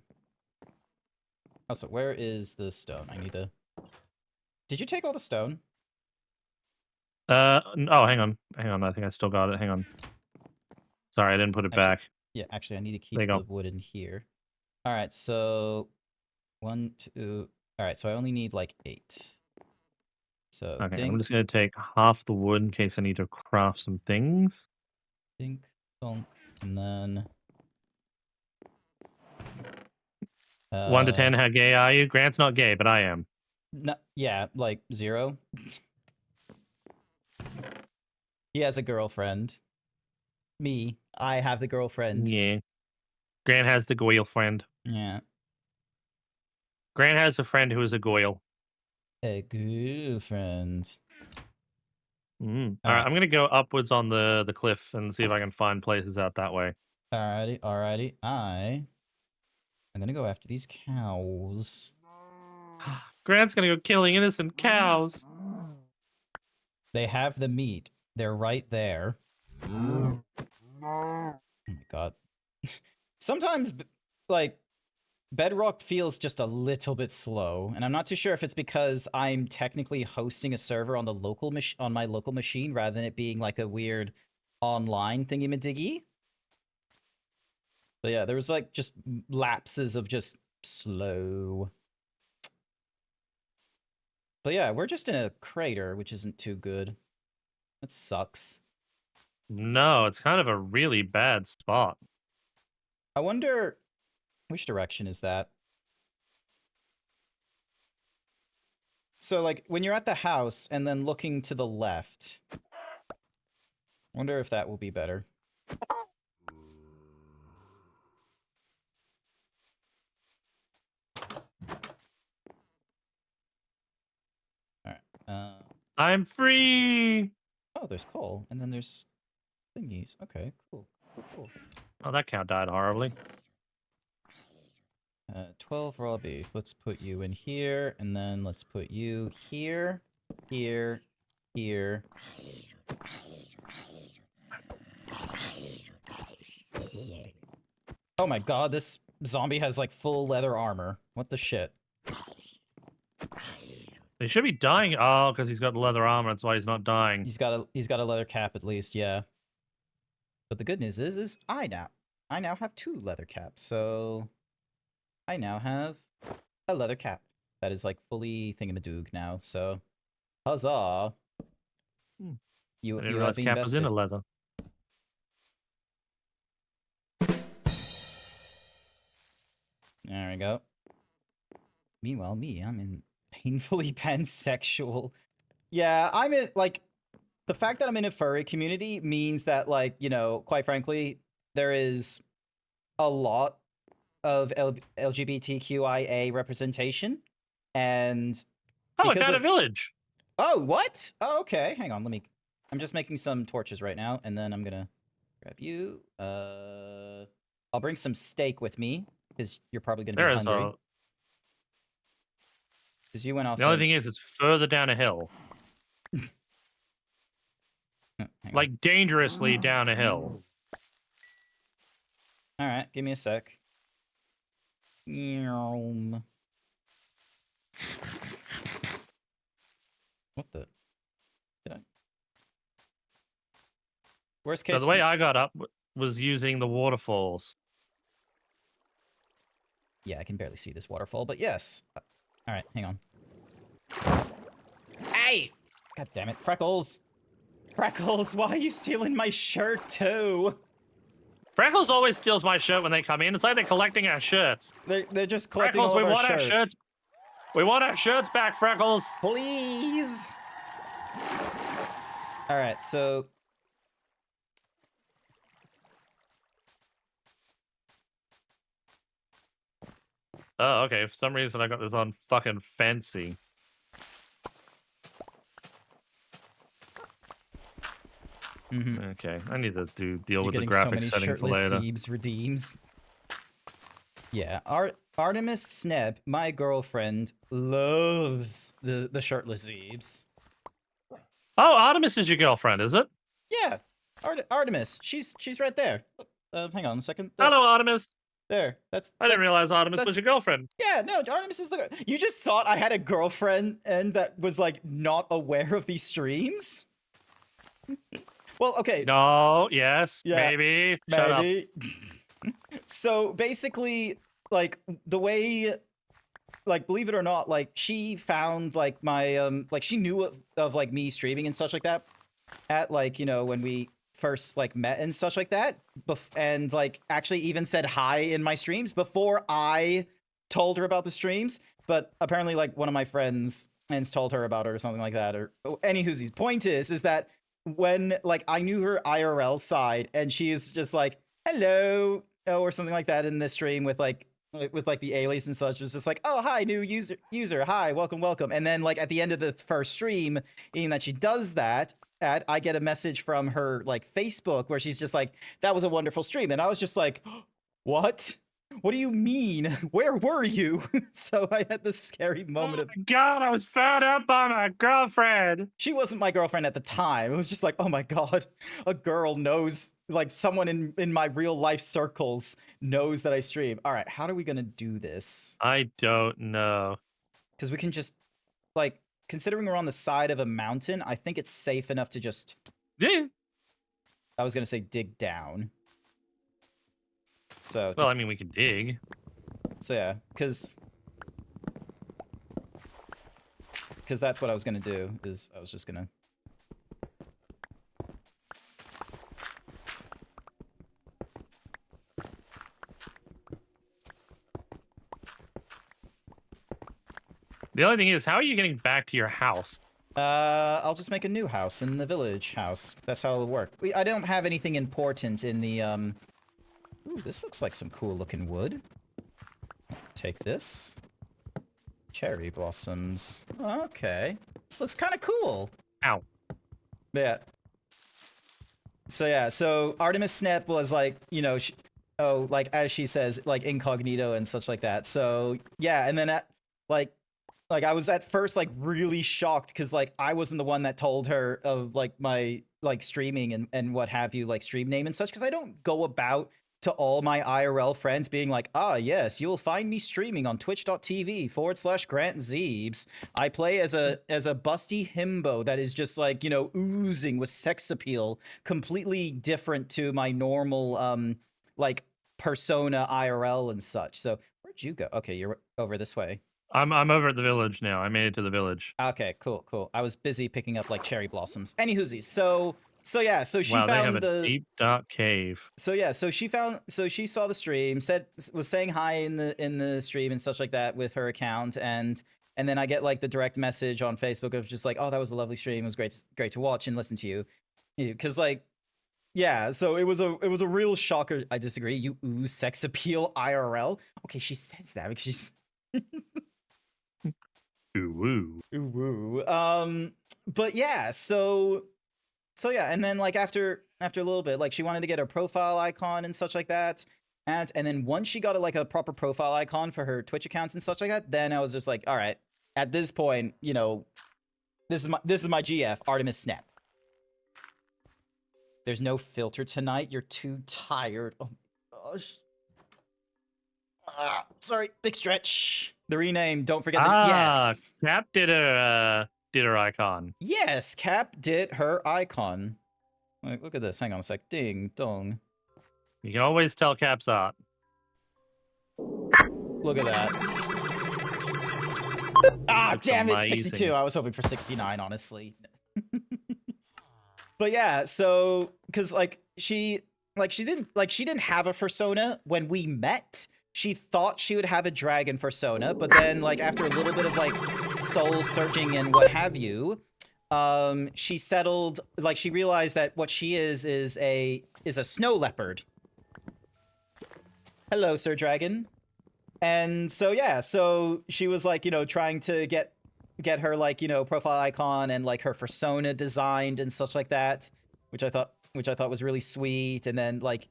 Also, where is the stone? I need to. Did you take all the stone? Oh, hang on. I think I still got it. Hang on. Sorry, I didn't put it Actually, back. Yeah, actually, I need to There keep you the go. wood in here. All right, so 1, 2. All right, so I only need like 8. So Okay, dink, I'm just gonna take half the wood in case I need to craft some things. dink, donk, and then 1 to 10, how gay are you? Grant's not gay, but I am. no, yeah, like 0. He has a girlfriend. Me, I have the girlfriend. Yeah. Grant has the Goyle friend. Yeah. Grant has a friend who is a Goyle. A girlfriend. All All right, right. I'm gonna go upwards on the cliff and see if I can find places out that way. Alrighty, alrighty. I'm gonna go after these cows. Grant's gonna go killing innocent cows. They have the meat. They're right there. Oh my god. Sometimes, like, Bedrock feels just a little bit slow, and I'm not too sure if it's because I'm technically hosting a server on the local on my local machine rather than it being like a weird online thingy-majiggy. But yeah, there was like just lapses of just slow. But yeah, we're just in a crater, which isn't too good. That sucks. No, it's kind of a really bad spot. I wonder which direction is that? So like when you're at the house and then looking to the left, I wonder if that will be better. Alright. I'm free. Oh, there's coal, and then there's thingies. Okay, cool. Oh, that cow died horribly. 12 raw beef. Let's put you in here, and then let's put you here, here, here. Oh my god, this zombie has like full leather armor. What the shit? They should be dying. Oh, because he's got the leather armor. That's why he's not dying. He's got a leather cap at least, yeah. But the good news is I now have 2 leather caps, so I now have a leather cap that is like fully thingamadoog now. So huzzah! I You didn't have realize been cap was in bested. a leather. There we go. Meanwhile, I'm in painfully pansexual. Yeah, I'm in, like, the fact that I'm in a furry community means that, like, you know, quite frankly, there is a lot of LGBTQIA representation, and Oh, I because found a of... village. Oh, what? Oh, okay, hang on, I'm just making some torches right now, and then I'm gonna grab you. I'll bring some steak with me, because you're probably gonna be There is hungry. a. Because you went off. The only thing is, it's further down a hill. hang on. Like, dangerously down a hill. All right, give me a sec. What the? Did I? Worst So case. the way I got up was using the waterfalls. Yeah, I can barely see this waterfall, but yes. All right, hang on. Hey! God damn it, Freckles! Freckles, why are you stealing my shirt too? Freckles always steals my shirt when they come in. It's like they're collecting our shirts. They're just collecting Freckles, all we of our want shirts. our shirts. We want our shirts back, Freckles. Please. All right, so Oh, okay. For some reason, I got this on fucking fancy. Okay, I need to deal with the graphic setting for later. Zeebs redeems. Yeah, Artemis Sneb, my girlfriend, loves the shirtless Zeebs. Oh, Artemis is your girlfriend, is it? Yeah, Artemis, she's right there. Hang on a second. There, Hello, Artemis. there. I didn't realize Artemis was your girlfriend. Yeah, no, Artemis is the. You just thought I had a girlfriend and that was like not aware of these streams. Well, okay. No, yes, Yeah, maybe. Shut up. maybe. So basically, like the way, like believe it or not, like she found like my like she knew of like me streaming and such like that at like, you know, when we first like met and such like that, and like actually even said hi in my streams before I told her about the streams. But apparently like one of my friends and told her about it or something like that. Or anywho's point is that when like I knew her IRL side and she is just like hello or something like that in this stream with like the alias and such, was just like, oh hi, new user, hi, welcome, and then like at the end of the first stream, even that she does that, I get a message from her like Facebook where she's just like, that was a wonderful stream, and I was just like, what do you mean, where were you? So I had this scary moment of, God, I was found out by my girlfriend. she wasn't my girlfriend at the time. It was just like, oh my god, a girl knows, like someone in my real life circles knows that I stream. All right, how are we gonna do this? I don't know. Because we can just, like, considering we're on the side of a mountain, I think it's safe enough to just, Yeah. I was gonna say dig down. So, Well, I mean, we can dig. so yeah, because that's what I was gonna do, is I was just gonna. The only thing is, how are you getting back to your house? I'll just make a new house in the village house. That's how it'll work. I don't have anything important in the, Ooh, this looks like some cool looking wood. Take this. Cherry blossoms. Okay. This looks kind of cool. Ow. Yeah. So yeah, so Artemis Snap was like, you know, like as she says, like incognito and such like that. So yeah, and then like I was at first like really shocked because like I wasn't the one that told her of like my like streaming and what have you, like stream name and such, because I don't go about to all my IRL friends being like, ah, yes, you'll find me streaming on twitch.tv/GrantZeebs. I play as a busty himbo that is just like, you know, oozing with sex appeal, completely different to my normal like persona IRL and such. So where'd you go? Okay, you're over this way. I'm over at the village now. I made it to the village. Okay, cool. I was busy picking up like cherry blossoms. Anywhoosies, so yeah, so she Wow, they found have a deep dark cave. So yeah, so she saw the stream, was saying hi in the stream and such like that with her account, and then I get like the direct message on Facebook of just like, oh, that was a lovely stream, it was great to watch and listen to you, because like, yeah, so it was a real shocker. I disagree. You ooze sex appeal IRL. Okay, she says that because she's Ooh woo. ooh woo. But yeah, so yeah, and then like after a little bit, like she wanted to get a profile icon and such like that, and then once she got a proper profile icon for her Twitch accounts and such like that, then I was just like, all right, at this point, you know, this is my GF, Artemis Snap. There's no filter tonight. You're too tired. Oh my gosh. Sorry, big stretch. The rename. Don't forget the yes. Cap did her icon. Yes, Cap did her icon. Like, look at this. Hang on a sec. Ding dong. You can always tell Cap's art. Look at that. Ah, That's damn it, amazing. 62. I was hoping for 69, honestly. But yeah, so because she didn't have a persona when we met. She thought she would have a dragon persona, but then like after a little bit of like soul searching and what have you, she settled, like she realized that what she is a snow leopard. Hello, Sir Dragon. And so yeah, so she was like, you know, trying to get her like, you know, profile icon and like her persona designed and such like that, which I thought was really sweet. And then like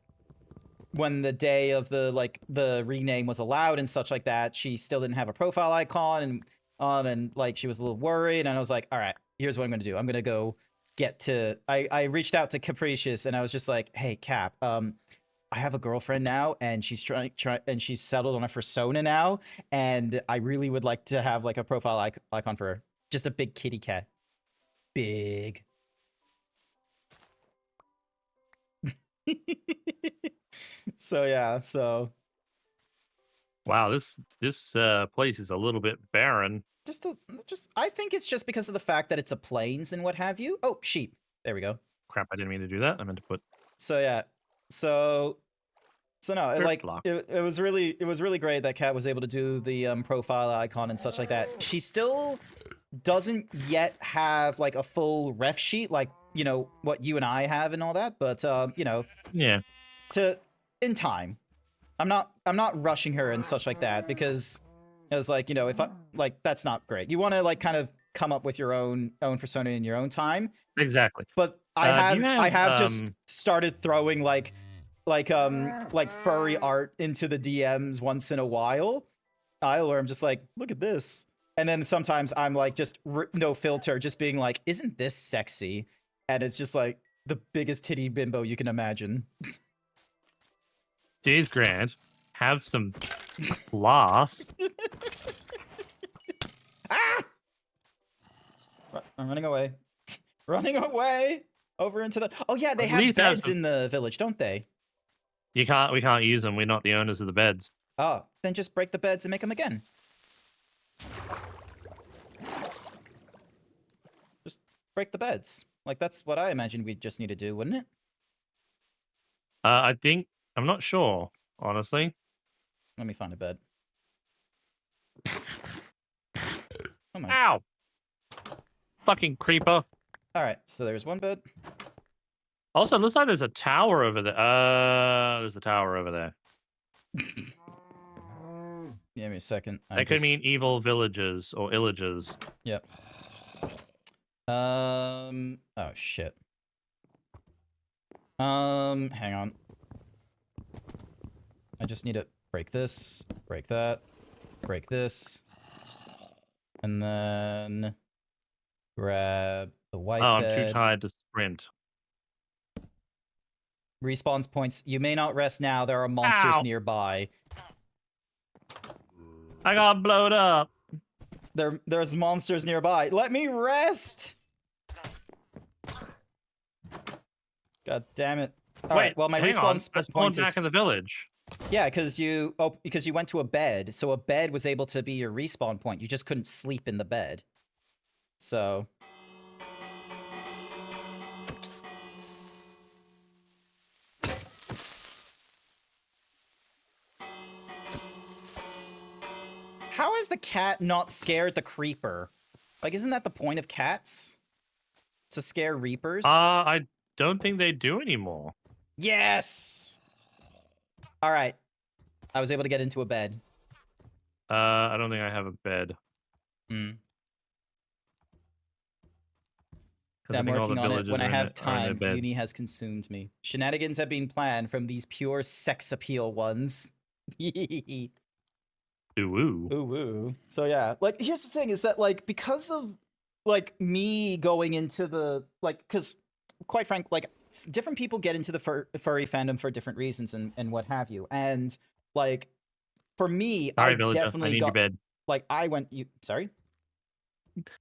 when the day of the rename was allowed and such like that, she still didn't have a profile icon and like she was a little worried, and I was like, all right, here's what I'm gonna do. I'm gonna go get to I reached out to Capricious and I was just like, hey Cap, I have a girlfriend now, and she's and she's settled on a persona now, and I really would like to have like a profile icon for her. Just a big kitty cat. Big. So yeah, so Wow, this place is a little bit barren. just I think it's just because of the fact that it's a plains and what have you. Oh, sheep. There we go. Crap, I didn't mean to do that. I meant to put So yeah. So no, Dirt like block. it was really great that Kat was able to do the profile icon and such like that. She still doesn't yet have like a full ref sheet, like, you know, what you and I have and all that, but you know, yeah. In time. I'm not rushing her and such like that, because it was like, you know, if I like, that's not great. You want to like kind of come up with your own persona in your own time. Exactly. But I have just started throwing like furry art into the DMs once in a while, where I'm just like, look at this. And then sometimes I'm like, just no filter, just being like, isn't this sexy? And it's just like the biggest titty bimbo you can imagine. Jeez, Grant, have some class. Ah! I'm running away. Running away over into the. Oh yeah, they At have least have beds some- in the village, don't they? We can't use them. We're not the owners of the beds. Oh, then just break the beds and make them again. Just break the beds. Like, that's what I imagine we just need to do, wouldn't it? I'm not sure, honestly. Let me find a bed. Oh my. Ow! Fucking creeper. Alright, so there's one bed. Also, it looks like there's a tower over there. There's a tower over there. Give me a second. That could mean evil villagers or illagers. Yep. Oh shit. Hang on. I just need to break this, break that, break this, and then grab the white Oh, I'm bed. too tired to sprint. Respawns points. You may not rest now. There are monsters Ow. nearby. I got blowed up. There's monsters nearby. Let me rest. God damn it! All right. Well, my hang respawn on. I spawned points back is in the village. yeah, because you went to a bed, so a bed was able to be your respawn point. You just couldn't sleep in the bed. So. How is the cat not scared the creeper? Like, isn't that the point of cats? To scare reapers? I don't think they do anymore. Yes! Alright. I was able to get into a bed. I don't think I have a bed. Hmm. 'Cause I I'm think all the working on it. villagers When I are in have their- are in their time, beds. uni has consumed me. Shenanigans have been planned from these pure sex appeal ones. Ooh, ooh. Ooh, ooh. So yeah, like, here's the thing is that, like, because of, like, me going into the, like, because, quite frank, like, different people get into the furry fandom for different reasons and what have you. And like for me, Sorry, I villager. I definitely need your got bed. like I went. You sorry?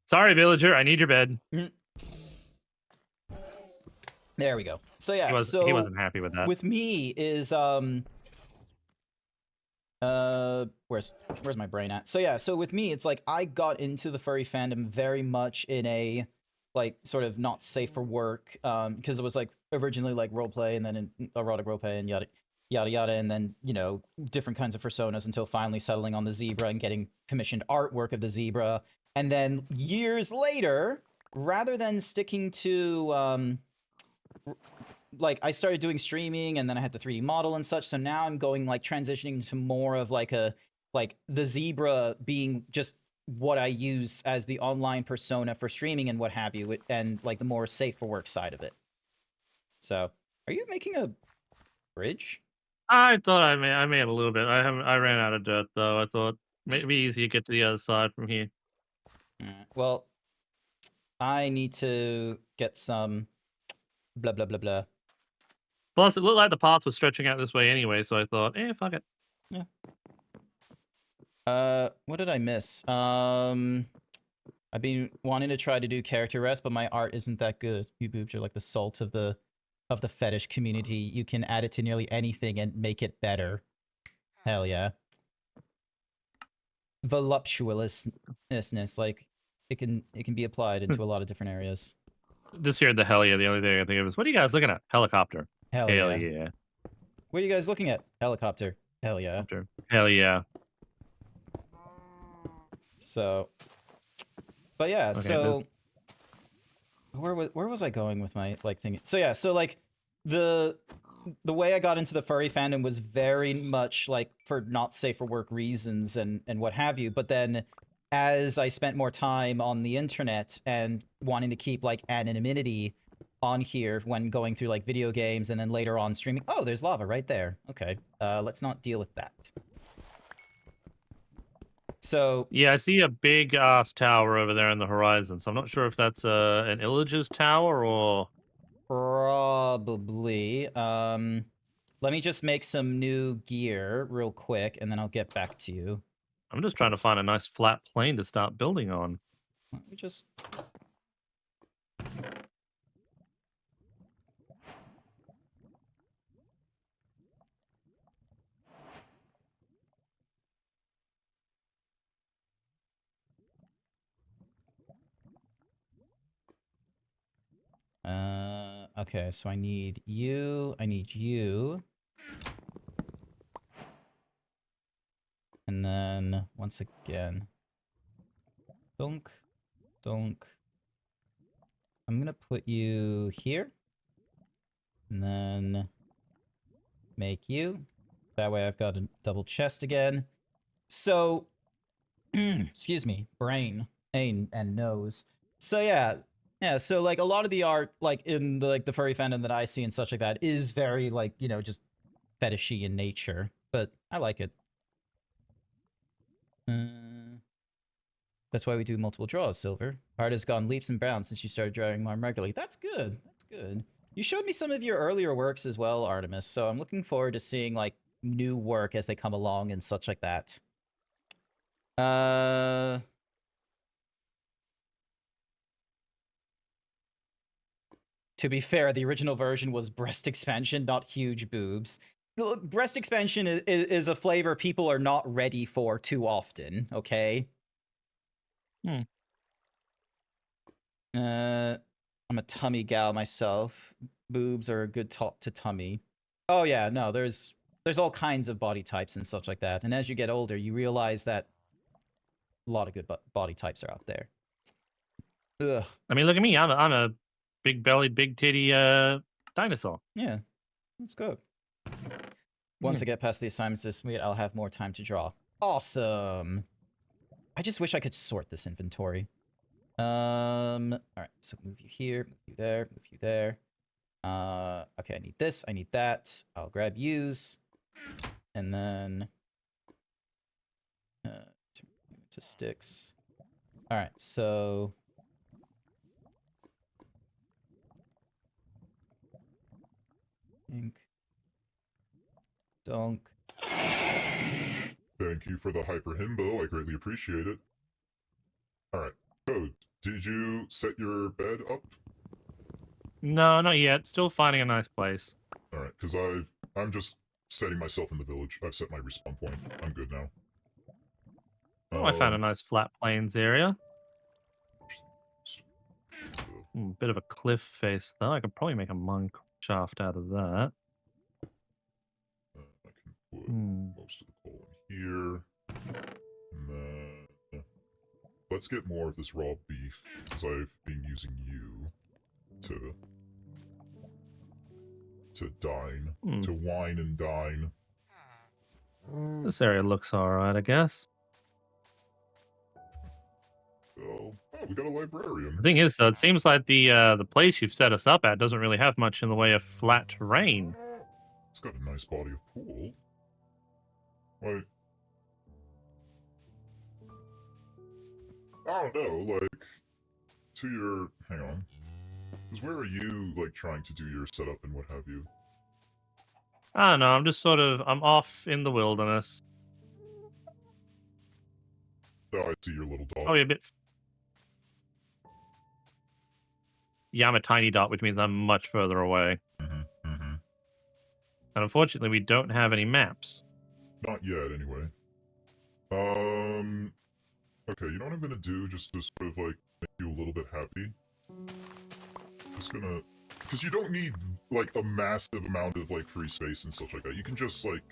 Sorry, villager. I need your bed. There we go. So yeah, He wasn't happy with that. with me is where's my brain at? So yeah, so with me it's like I got into the furry fandom very much in a like sort of not safe for work because it was like originally like roleplay and then erotic roleplay and yada yada yada, and then you know different kinds of personas until finally settling on the zebra and getting commissioned artwork of the zebra. And then years later, rather than sticking to like I started doing streaming and then I had the 3D model and such. So now I'm going like transitioning to more of like the zebra being just what I use as the online persona for streaming and what have you, and like the more safe for work side of it. So, are you making a bridge? I thought I made a little bit. I ran out of dirt though. I thought maybe easy to get to the other side from here. Well, I need to get some blah blah blah blah. Plus, it looked like the path was stretching out this way anyway, so I thought, fuck it. Yeah. What did I miss? I've been wanting to try to do character rest, but my art isn't that good. You boobs are like the salt of the fetish community. You can add it to nearly anything and make it better. Hell yeah. Voluptuousness, like it can be applied into a lot of different areas. Just hearing the hell yeah, the only thing I think of is, what are you guys looking at? Helicopter. Hell yeah. yeah. What are you guys looking at? Helicopter. Hell yeah. Hell yeah. So, but yeah, Okay, so where was I going with my like thing? So yeah, so like the way I got into the furry fandom was very much like for not safe for work reasons and what have you. But then as I spent more time on the internet and wanting to keep like anonymity on here when going through like video games and then later on streaming. Oh, there's lava right there. Okay, let's not deal with that. So yeah, I see a big ass tower over there on the horizon. So I'm not sure if that's an illager's tower or probably. Let me just make some new gear real quick, and then I'll get back to you. I'm just trying to find a nice flat plane to start building on. Let me just. Okay, so I need you. And then, once again, donk. I'm gonna put you here. And then make you. That way I've got a double chest again. So, excuse me, brain, and nose. So yeah, so like a lot of the art, like in the furry fandom that I see and such like that, is very like, you know, just fetishy in nature. But I like it. That's why we do multiple draws, Silver. Art has gone leaps and bounds since you started drawing more regularly. That's good. You showed me some of your earlier works as well, Artemis, so I'm looking forward to seeing like new work as they come along and such like that. To be fair, the original version was breast expansion, not huge boobs. Look, breast expansion is a flavor people are not ready for too often, okay? I'm a tummy gal myself. Boobs are a good talk to tummy. Oh yeah, no, there's all kinds of body types and such like that. And as you get older, you realize that a lot of good body types are out there. Ugh. I mean, look at me. I'm a big belly, big titty dinosaur. Yeah, let's go. Once I get past the assignments this week, I'll have more time to draw. Awesome. I just wish I could sort this inventory. All right, so move you here, move you there. Okay, I need this, I need that. I'll grab use, and then to sticks. All right, so Ink. Donk. Thank you for the hyper himbo. I greatly appreciate it. Alright. Code, did you set your bed up? No, not yet. Still finding a nice place. Alright, because I'm just setting myself in the village. I've set my respawn point. I'm good now. Oh, I found a nice flat plains area. Bit of a cliff face, though. I could probably make a monk shaft out of that. I can put most of the coal in here. And then let's get more of this raw beef, because I've been using you to dine, to wine and dine. This area looks alright, I guess. So, oh, we got a librarian. The thing is, though, it seems like the place you've set us up at doesn't really have much in the way of flat terrain. It's got a nice body of pool. Like, I don't know, like, to your, hang on. Because where are you, like, trying to do your setup and what have you? I don't know, I'm off in the wilderness. Oh, I see your little dog. Probably a bit... Yeah, I'm a tiny dot, which means I'm much further away. And unfortunately, we don't have any maps. Not yet, anyway. Okay, you know what I'm gonna do, just to sort of, like, make you a little bit happy? Just gonna... Because you don't need, like, a massive amount of, like, free space and stuff like that. You can just, like...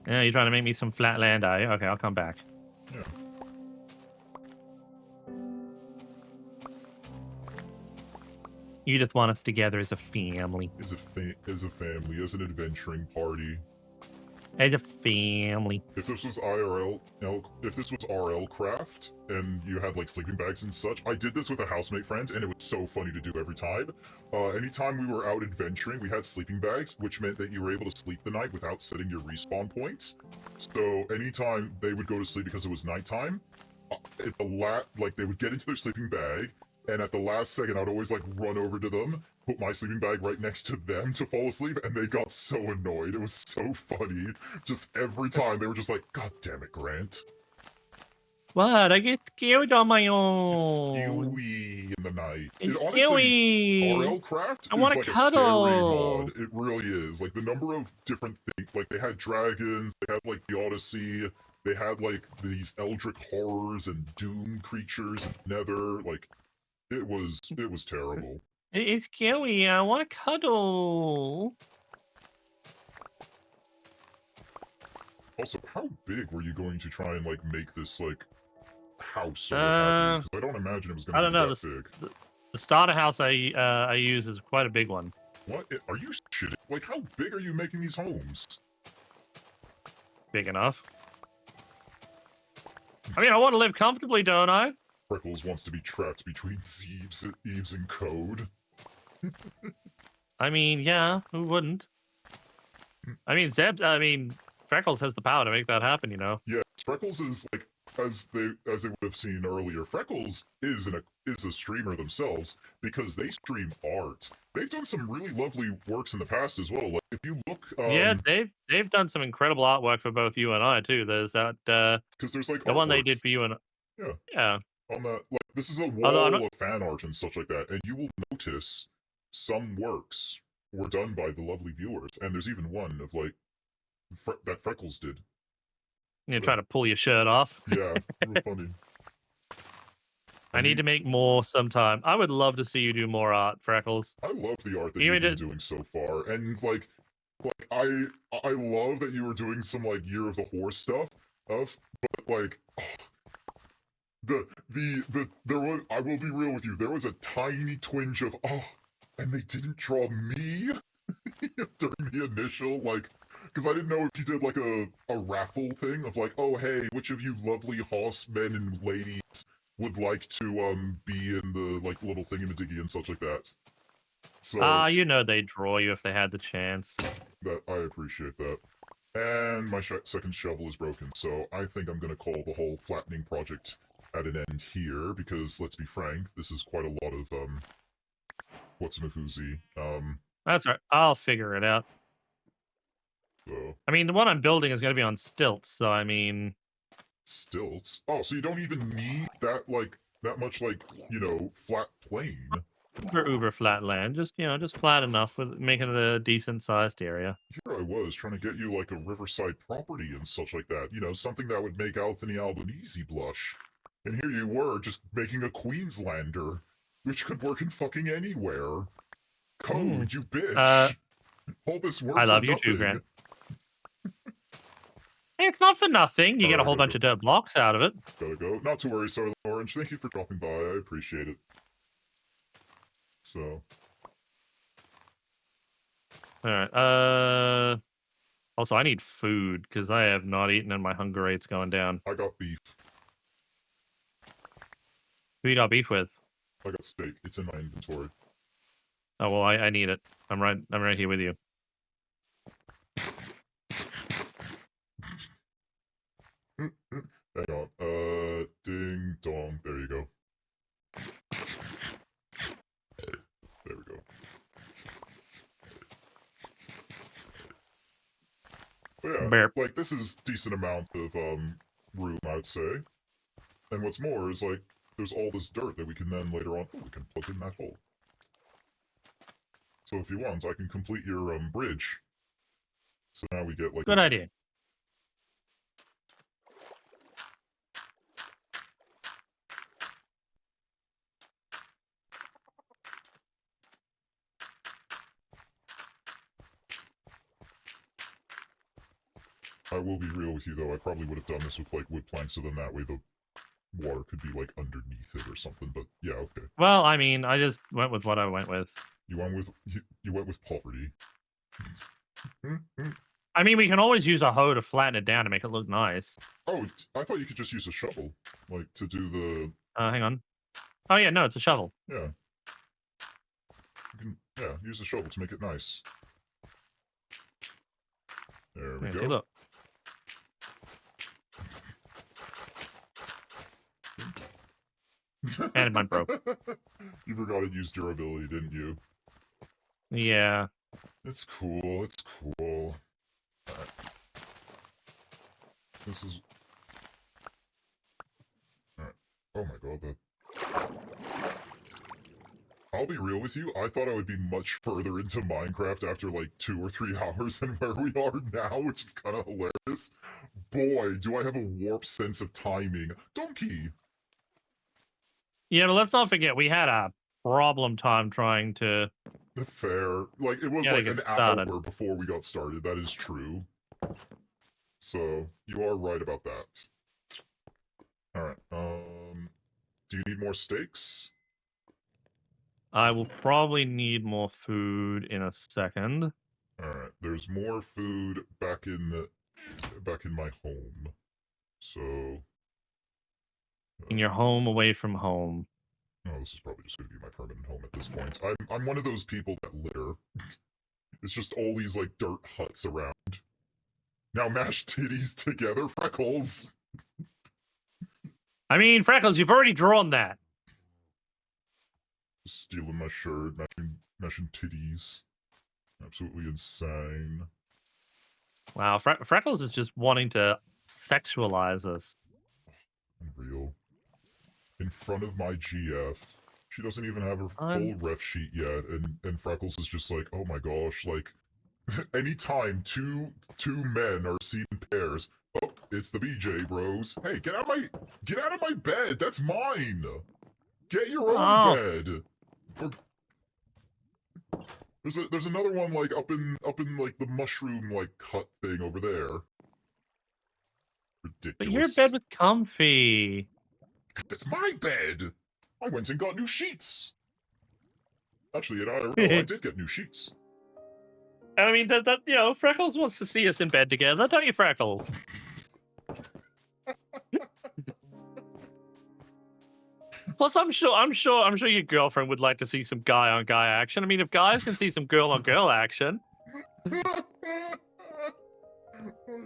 Yeah, you're trying to make me some flat land, are you? Okay, I'll come back. Yeah. Edith wants us together as a family. As a family, as an adventuring party. As a family. If this was if this was RL craft, and you had, like, sleeping bags and such, I did this with a housemate friend, and it was so funny to do every time. Anytime we were out adventuring, we had sleeping bags, which meant that you were able to sleep the night without setting your respawn points. So anytime they would go to sleep because it was nighttime, they would get into their sleeping bag, and at the last second, I'd always, like, run over to them, put my sleeping bag right next to them to fall asleep, and they got so annoyed. It was so funny. Just every time, they were just like, God damn it, Grant. What? I get scared on my It's own. skewy in the night. It's Honestly, skewy. RL Craft I is wanna like cuddle. a scary mod. It really is. Like, the number of different things, like, they had dragons, they had, like, the Odyssey, they had, like, these eldritch horrors and doom creatures and nether, like, it was terrible. It's scary. I want to cuddle. Also, how big were you going to try and, like, make this, like, house or what have you? 'Cause I don't imagine it was going to be that big. The starter house I use is quite a big one. What? Are you shitting? Like, how big are you making these homes? Big enough. I mean, I want to live comfortably, don't I? Freckles wants to be trapped between Eves and Code. I mean, yeah, who wouldn't? I mean, Freckles has the power to make that happen, you know? Yeah, Freckles is, like, as they would have seen earlier, Freckles is a streamer themselves, because they stream art. They've done some really lovely works in the past as well. Like, if you look... yeah, they've done some incredible artwork for both you and I, too. There's that, because there's, like, the one they artwork. did for you and... Yeah. Yeah. On that, like, this is a wall of fan art and stuff like that, and you will notice some works were done by the lovely viewers, and there's even one of, like, that Freckles did. You're trying to pull your shirt off. Yeah, real funny. I need to make more sometime. I would love to see you do more art, Freckles. I love the art that you've been doing so far, and, like I love that you were doing some, like, Year of the Horse stuff, but, like, there was, I will be real with you, there was a tiny twinge of, and they didn't draw me during the initial, like, because I didn't know if you did, like, a raffle thing of, like, oh, hey, which of you lovely horsemen and ladies would like to, be in the, like, little thingamadiggy and such like that. So, you know they'd draw you if they had the chance. that I appreciate that. And my second shovel is broken, so I think I'm gonna call the whole flattening project at an end here, because, let's be frank, this is quite a lot of, What's Mahuzi? That's right. I'll figure it out. So I mean, the one I'm building is going to be on stilts, so I mean... stilts. Oh, so you don't even need that much flat plane. Uber flat land. Just, just flat enough with making it a decent sized area. Here I was trying to get you like a riverside property and such like that. Something that would make Anthony Albanese blush. And here you were just making a Queenslander, which could work in fucking anywhere. Code, you bitch. All this work I love for you too, nothing. Grant. Hey, it's not for nothing. You get a whole bunch of dirt blocks out of it. Gotta go. Not to worry, Soylent Orange. Thank you for dropping by. I appreciate it. So. Alright, also, I need food, because I have not eaten and my hunger rate's going down. I got beef. Who you got beef with? I got steak. It's in my inventory. Oh, well, I need it. I'm right here with you. Hang on. Ding dong. There you go. There we go. But yeah, Burp. like, this is decent amount of, room, I'd say. And what's more is, like, there's all this dirt that we can then later on, we can plug in that hole. So if you want, I can complete your, bridge. So now we get, like... Good idea. I will be real with you, though. I probably would have done this with, like, wood planks, so then that way the water could be, like, underneath it or something, but yeah, okay. Well, I mean, I just went with what I went with. You went with poverty. I mean, we can always use a hoe to flatten it down to make it look nice. Oh, I thought you could just use a shovel, like, to do the... Hang on. Oh, yeah, no, it's a shovel. Yeah. You can, yeah, use a shovel to make it nice. There we Yeah, go. see, look. And mine broke. You forgot it used durability, didn't you? Yeah. It's cool, it's cool. Alright. This is... Alright. Oh my god, that... I'll be real with you, I thought I would be much further into Minecraft after like 2 or 3 hours than where we are now, which is kind of hilarious. Boy, do I have a warped sense of timing. Donkey! Yeah, but let's not forget, we had a problem time trying to... Fair. Like, it was Gotta like get an started. hour before we got started, that is true. So, you are right about that. Alright, do you need more steaks? I will probably need more food in a second. Alright, there's more food back in my home. So... In your home away from home. Oh, this is probably just going to be my permanent home at this point. I'm one of those people that litter. It's just all these, like, dirt huts around. Now mash titties together, Freckles! I mean, Freckles, you've already drawn that. Stealing my shirt, mashing titties. Absolutely insane. Wow, Freckles is just wanting to sexualize us. Unreal. In front of my GF. She doesn't even have her full ref sheet yet, and Freckles is just like, oh my gosh, like, anytime two men are seen in pairs, oh, it's the BJ bros. Hey, get out of my bed, that's mine! Get your own bed! Or, there's another one, like, up in like the mushroom, like, hut thing over there. Ridiculous. But your bed was comfy. It's my bed! I went and got new sheets! Actually, at IRL, I did get new sheets. I mean, that Freckles wants to see us in bed together, don't you, Freckles? Plus, I'm sure your girlfriend would like to see some guy-on-guy action. I mean, if guys can see some girl-on-girl action... I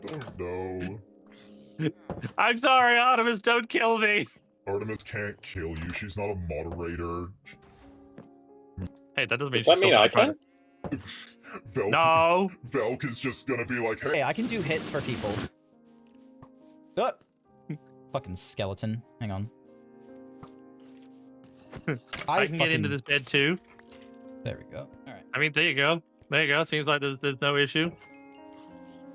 don't know. I'm sorry, Artemis, don't kill me. Artemis can't kill you, she's not a moderator. Hey, that doesn't mean Does that she's mean still I gonna can? Velk, No. Velk is just gonna be like, hey, Hey, I can do hits for people. Oh! Fucking skeleton. Hang on. I can get into this bed too. There we go. Alright. I mean, there you go. There you go. Seems like there's no issue.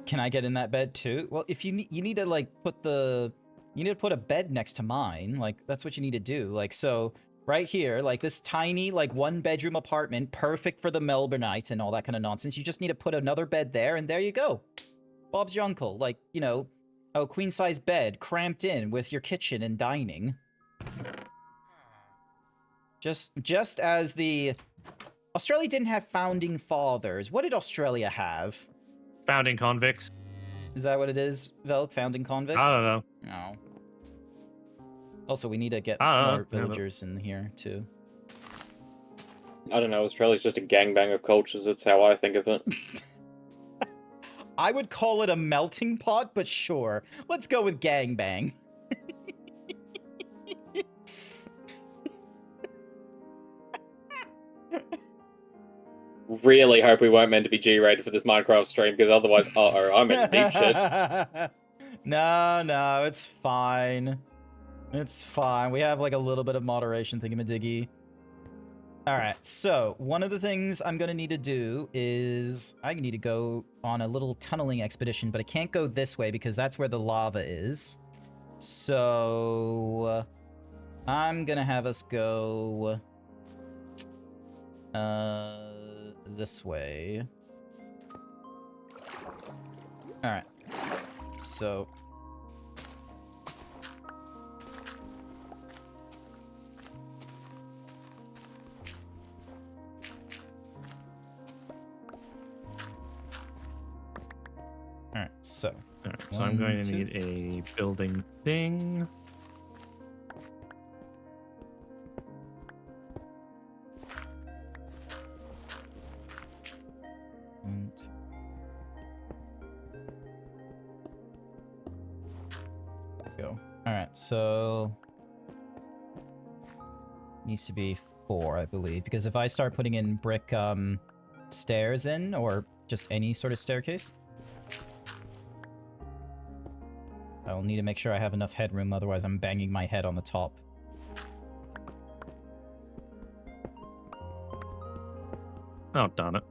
Can I get in that bed too? Well, if you need to like put the you need to put a bed next to mine. Like that's what you need to do. Like so right here, like this tiny like 1-bedroom apartment, perfect for the Melbourneite and all that kind of nonsense. You just need to put another bed there and there you go. Bob's your uncle. Like, you know, a queen-size bed cramped in with your kitchen and dining. Just as the Australia didn't have founding fathers. What did Australia have? Founding convicts. Is that what it is, Velk? Founding convicts? I don't know. No. Also, we need to get I don't more know. villagers in here, too. I don't know. Australia's just a gangbang of cultures. That's how I think of it. I would call it a melting pot, but sure. Let's go with gangbang. Really hope we weren't meant to be G-rated for this Minecraft stream, because otherwise, I'm in deep shit. No, it's fine. It's fine. We have like a little bit of moderation thingamadiggy. Alright, so one of the things I'm gonna need to do is I need to go on a little tunneling expedition, but I can't go this way because that's where the lava is. So I'm gonna have us go this way. Alright. So Alright, so. Alright, so I'm going to need a building thing. And go. Alright, so needs to be 4, I believe, because if I start putting in brick stairs in, or just any sort of staircase, I'll need to make sure I have enough headroom, otherwise I'm banging my head on the top. Oh, darn it.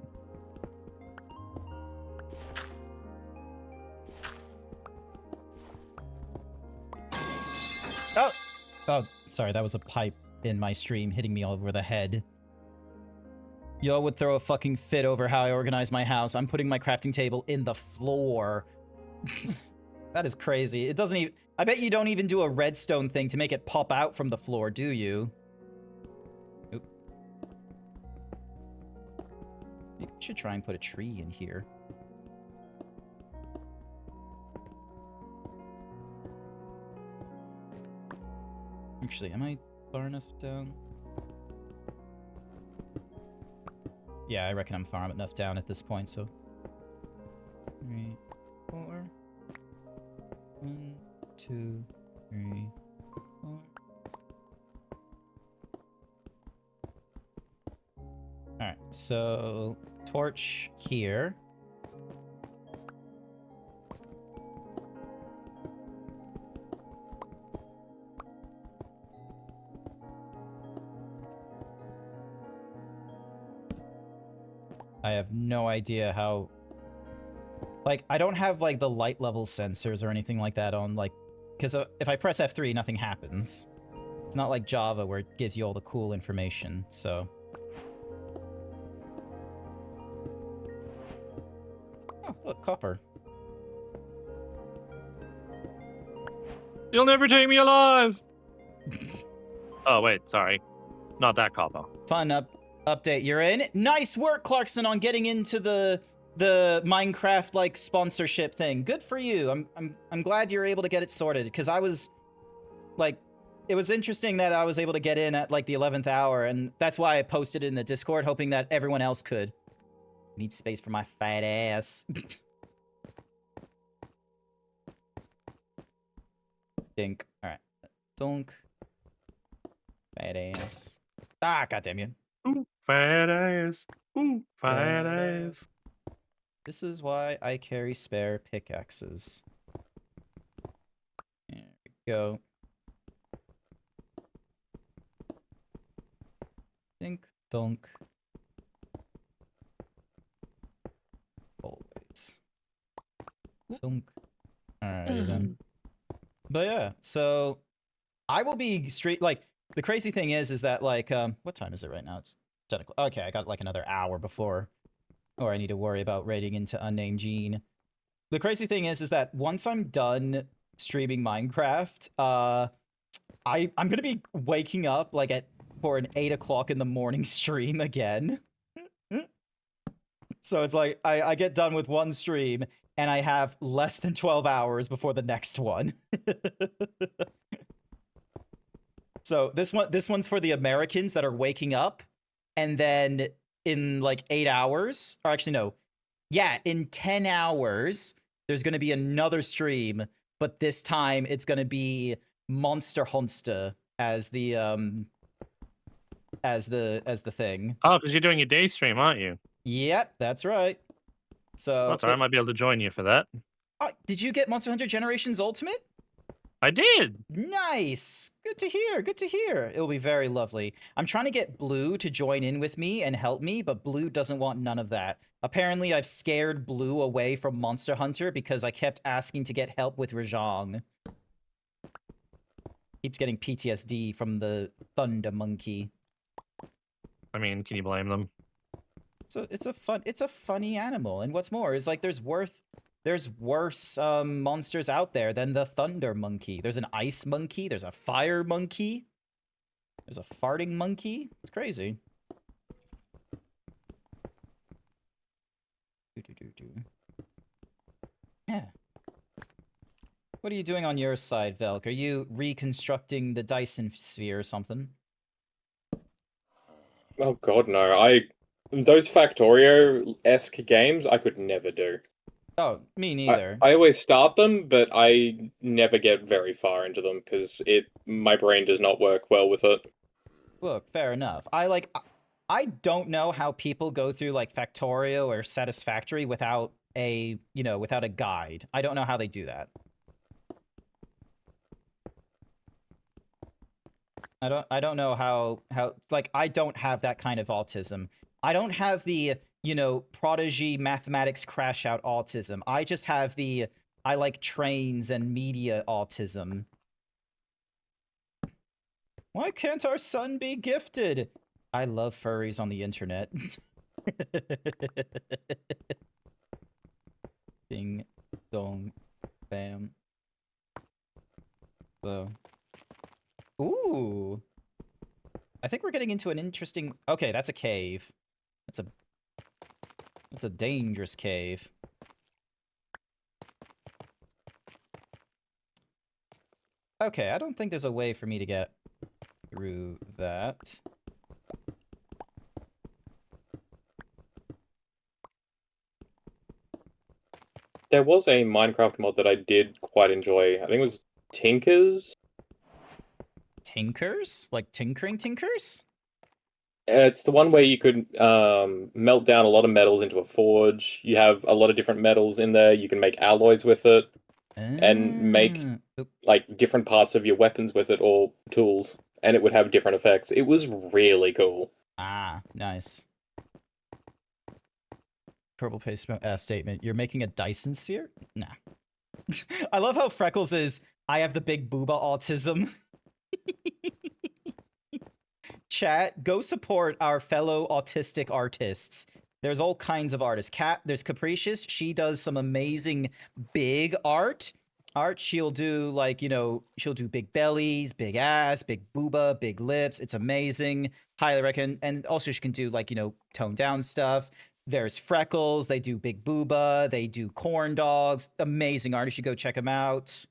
Oh, sorry, that was a pipe in my stream hitting me all over the head. Y'all would throw a fucking fit over how I organize my house. I'm putting my crafting table in the floor. That is crazy. It doesn't even... I bet you don't even do a redstone thing to make it pop out from the floor, do you? Oop. You should try and put a tree in here. Actually, am I far enough down? Yeah, I reckon I'm far enough down at this point, so... 3, 4... 1, 2, 3, 4... Alright, so... torch here. I have no idea how... Like, I don't have, like, the light level sensors or anything like that on, like... Because if I press F3, nothing happens. It's not like Java where it gives you all the cool information, so... Oh, look, copper. You'll never take me alive! Oh, wait, sorry. Not that copper. Fun update you're in. Nice work, Clarkson, on getting into the Minecraft like sponsorship thing. Good for you. I'm glad you're able to get it sorted, because I was like, it was interesting that I was able to get in at like the 11th hour, and that's why I posted in the Discord, hoping that everyone else could. Need space for my fat ass. Dink. Alright. Dunk. Fat ass. Ah, goddamn you. Fat ass. Ooh, fat Fat ass. This is why I carry spare pickaxes. There we go. Dink donk. Always. Dunk. Alrighty then. But yeah, so I will be straight. Like the crazy thing is that like what time is it right now? It's 10 o'clock. Okay, I got like another hour before, or I need to worry about raiding into unnamed Gene. The crazy thing is that once I'm done streaming Minecraft, I'm gonna be waking up like for an 8 o'clock in the morning stream again. So it's like I get done with one stream and I have less than 12 hours before the next one. So this one's for the Americans that are waking up, and then in like 8 hours, or actually no, yeah, in 10 hours there's going to be another stream, but this time it's going to be Monster Hunter as the thing. Oh, because you're doing a day stream, aren't you? Yep, that's right. So That's all right. I might be able to join you for that. did you get Monster Hunter Generations Ultimate? I did. Nice. Good to hear. Good to hear. It'll be very lovely. I'm trying to get Blue to join in with me and help me, but Blue doesn't want none of that. Apparently, I've scared Blue away from Monster Hunter because I kept asking to get help with Rajang. Keeps getting PTSD from the Thunder Monkey. I mean, can you blame them? It's a funny animal, and what's more is like there's worse monsters out there than the Thunder Monkey. There's an ice monkey, there's a fire monkey, there's a farting monkey. It's crazy. Yeah. What are you doing on your side, Velk? Are you reconstructing the Dyson sphere or something? Oh god, no. Those Factorio-esque games I could never do. Oh, me neither. I always start them, but I never get very far into them because my brain does not work well with it. Look, fair enough. I don't know how people go through like Factorio or Satisfactory without a guide. I don't know how they do that. I don't know how like I don't have that kind of autism. I don't have the, prodigy mathematics crash out autism. I just have the I like trains and media autism. Why can't our son be gifted? I love furries on the internet. Ding dong bam. So ooh. I think we're getting into an interesting... Okay, that's a cave. That's a dangerous cave. Okay, I don't think there's a way for me to get through that. There was a Minecraft mod that I did quite enjoy. I think it was Tinkers. Tinkers? Like tinkering tinkers? It's the one where you could melt down a lot of metals into a forge. You have a lot of different metals in there. You can make alloys with it and make like different parts of your weapons with it or tools, and it would have different effects. It was really cool. Ah, nice. Kerbal Paste statement. You're making a Dyson sphere? Nah. I love how Freckles is, I have the big booba autism. Chat, go support our fellow autistic artists. There's all kinds of artists. There's Capricious. She does some amazing big art. She'll do like, she'll do big bellies, big ass, big booba, big lips. It's amazing. Highly recommend. And also she can do like, toned down stuff. There's Freckles. They do big booba. They do corn dogs. Amazing art. You should go check them out.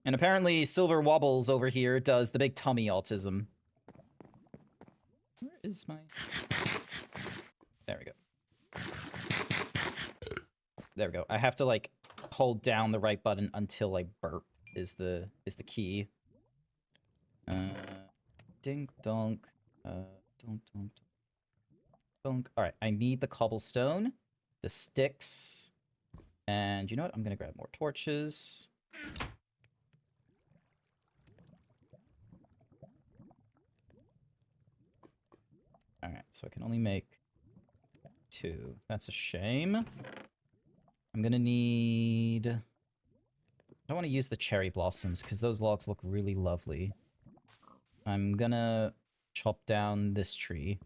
And apparently Silver Wobbles over here does the big tummy autism. Where is my... There we go. There we go. I have to like hold down the right button until I burp is the key. Ding donk. Donk donk. All right, I need the cobblestone, the sticks, and you know what? I'm gonna grab more torches. All right, so I can only make 2. That's a shame. I'm gonna need... I don't want to use the cherry blossoms because those logs look really lovely. I'm gonna chop down this tree.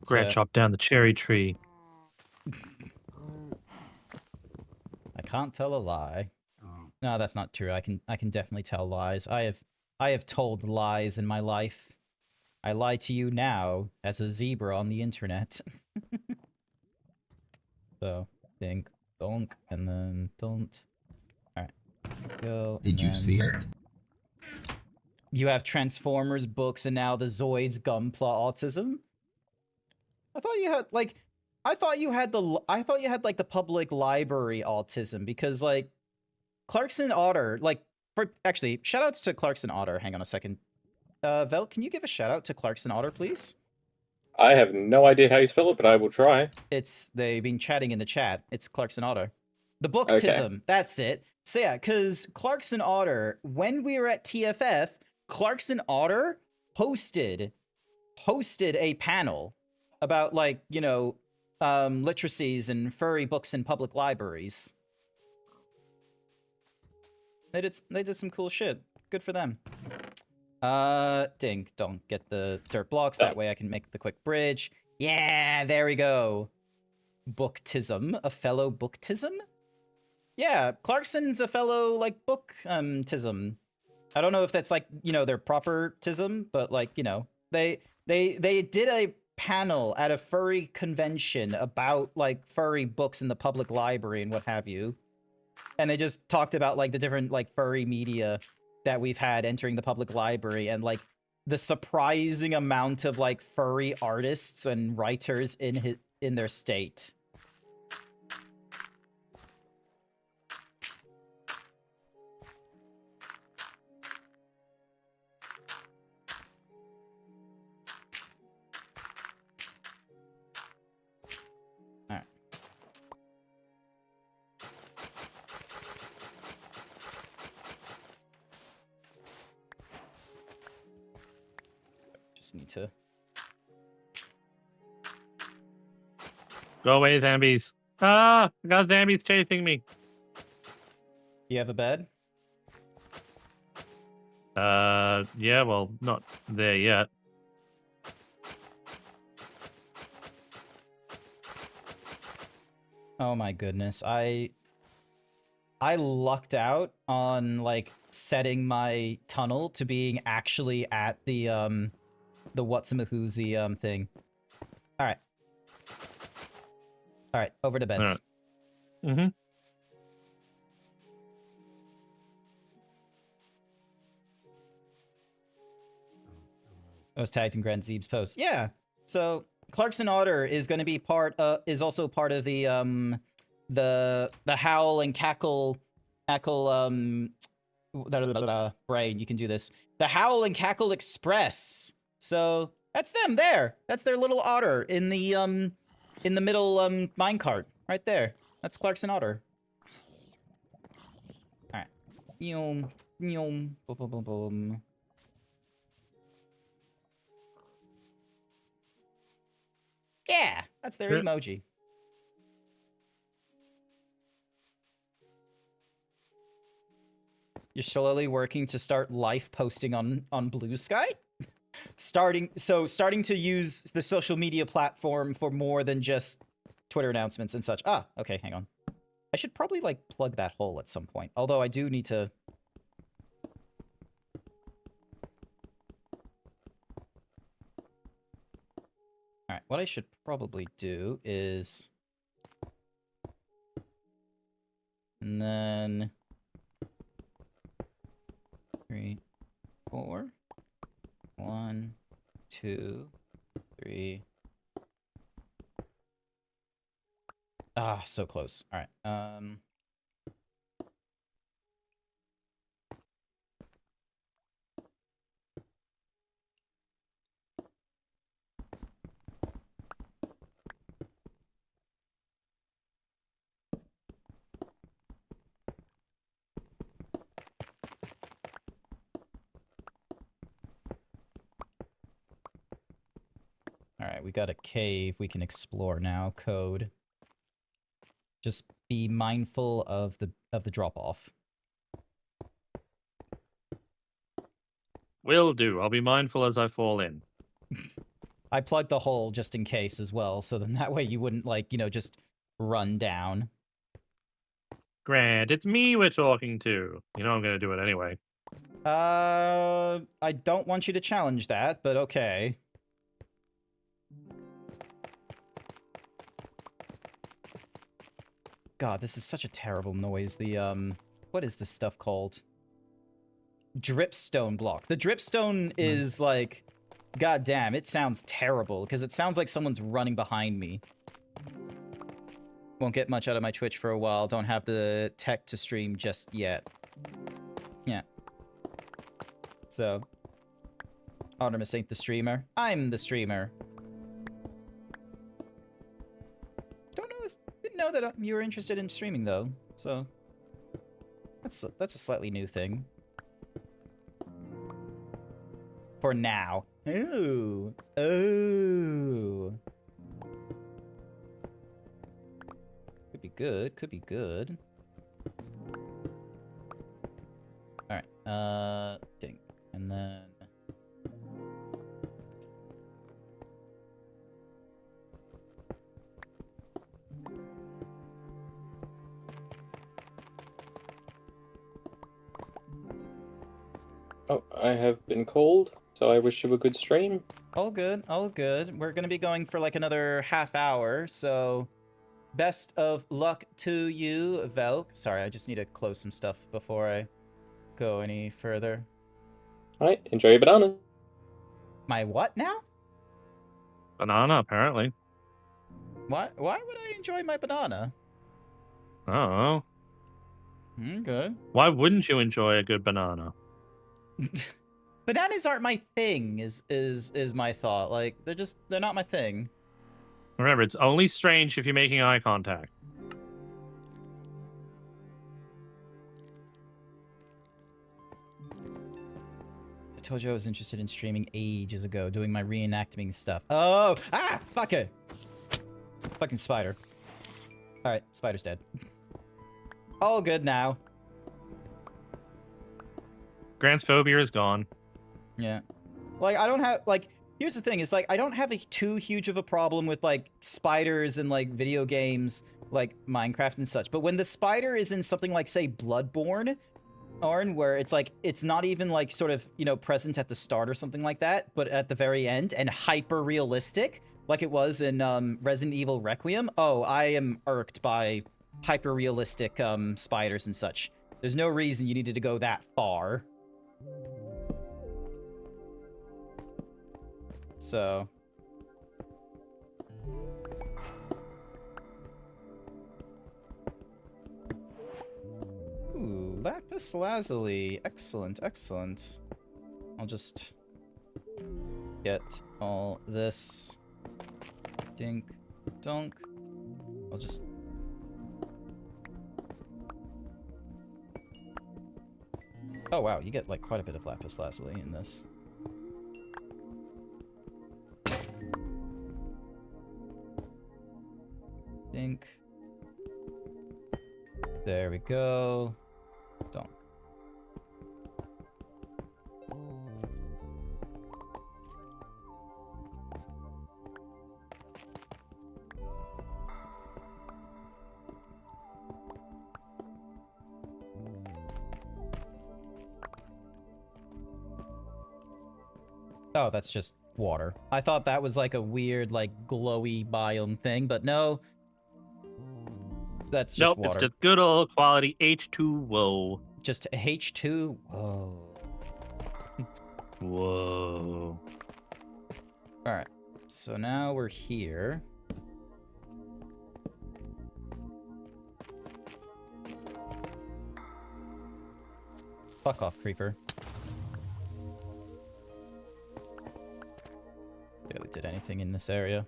Grant chopped down the cherry tree. I can't tell a lie. No, that's not true. I can definitely tell lies. I have told lies in my life. I lie to you now as a zebra on the internet. So, think, donk, and then don't. Alright. Go. Did you see it? You have Transformers books and now the Zoids Gunpla autism? I thought you had like I thought you had like the public library autism because like Clarkson Otter, like actually, shoutouts to Clarkson Otter. Hang on a second. Vel, can you give a shout out to Clarkson Otter, please? I have no idea how you spell it, but I will try. They've been chatting in the chat. It's Clarkson Otter. The booktism, Okay. that's it. So yeah, because Clarkson Otter, when we were at TFF, Clarkson Otter hosted a panel about like, you know, literacies and furry books in public libraries. They did some cool shit. Good for them. Ding, don't get the dirt blocks. That way I can make the quick bridge. Yeah, there we go. Booktism, a fellow booktism? Yeah, Clarkson's a fellow, like, book-tism. I don't know if that's, like, you know, their proper tism, but, like, you know, they did a panel at a furry convention about, like, furry books in the public library and what have you. And they just talked about, like, the different, like, furry media that we've had entering the public library and, like, the surprising amount of, like, furry artists and writers in their state. Need to go away, zombies. Ah, I got zombies chasing me. You have a bed? Yeah, well, not there yet. Oh my goodness. I lucked out on like setting my tunnel to being actually at the Whatsamahoozy thing. Alright. Alright, over to beds. Mm-hmm. I was tagged in GrantZeebs post. Yeah. So Clarkson Otter is going to be is also part of the Howl and Cackle brain. You can do this. The Howl and Cackle Express. So that's them there. That's their little otter in the middle minecart right there. That's Clarkson Otter. All right. Boom, boom, boom, boom, boom. Yeah, that's their emoji. You're slowly working to start life posting on Blue Sky? starting to use the social media platform for more than just Twitter announcements and such. Ah, okay, hang on. I should probably like plug that hole at some point. Although I do need to... Alright, what I should probably do is... And then... 3, 4... 1, 2, 3. Ah, so close. All right. Alright, we got a cave we can explore now. Code. Just be mindful of the drop-off. Will do. I'll be mindful as I fall in. I plugged the hole just in case as well, so then that way you wouldn't, like, you know, just run down. Grant, it's me we're talking to. You know I'm gonna do it anyway. I don't want you to challenge that, but okay. God, this is such a terrible noise. The, what is this stuff called? Dripstone block. The dripstone is, like, god damn, it sounds terrible, because it sounds like someone's running behind me. Won't get much out of my Twitch for a while. Don't have the tech to stream just yet. Yeah. So, Artemis ain't the streamer. I'm the streamer. Didn't know that you were interested in streaming though. So, that's a slightly new thing. For now. Ooh. Ooh. Could be good. Could be good. Alright. Ding. And then... Oh, I have been called, so I wish you a good stream. All good, all good. We're gonna be going for like another half hour, so... Best of luck to you, Velk. Sorry, I just need to close some stuff before I go any further. Alright, enjoy your banana. My what now? Banana, apparently. Why would I enjoy my banana? Oh. Good. Why wouldn't you enjoy a good banana? Bananas aren't my thing, is my thought. Like, they're not my thing. Remember, it's only strange if you're making eye contact. I told you I was interested in streaming ages ago, doing my reenacting stuff. Oh! Ah! Fuck it! It's a fucking spider. Alright, spider's dead. All good now. Grant's phobia is gone. Yeah. Like, I don't have, like... Here's the thing, is like, I don't have too huge of a problem with, like, spiders in, like, video games, like Minecraft and such. But when the spider is in something like, say, Bloodborne, where it's, like, it's not even, like, sort of, you know, present at the start or something like that, but at the very end, and hyper-realistic, like it was in, Resident Evil Requiem, oh, I am irked by hyper-realistic, spiders and such. There's no reason you needed to go that far. So... Ooh, lapis lazuli. Excellent, excellent. I'll just get all this. Dink, donk. I'll just... Oh wow, you get like quite a bit of lapis lazuli in this. Dink. There we go. Donk. Oh, that's just water. I thought that was like a weird, like, glowy biome thing, but no. That's just water. It's just good old quality H2O. Just H2? Whoa. Whoa. Alright. So now we're here. Fuck off, creeper. Barely did anything in this area.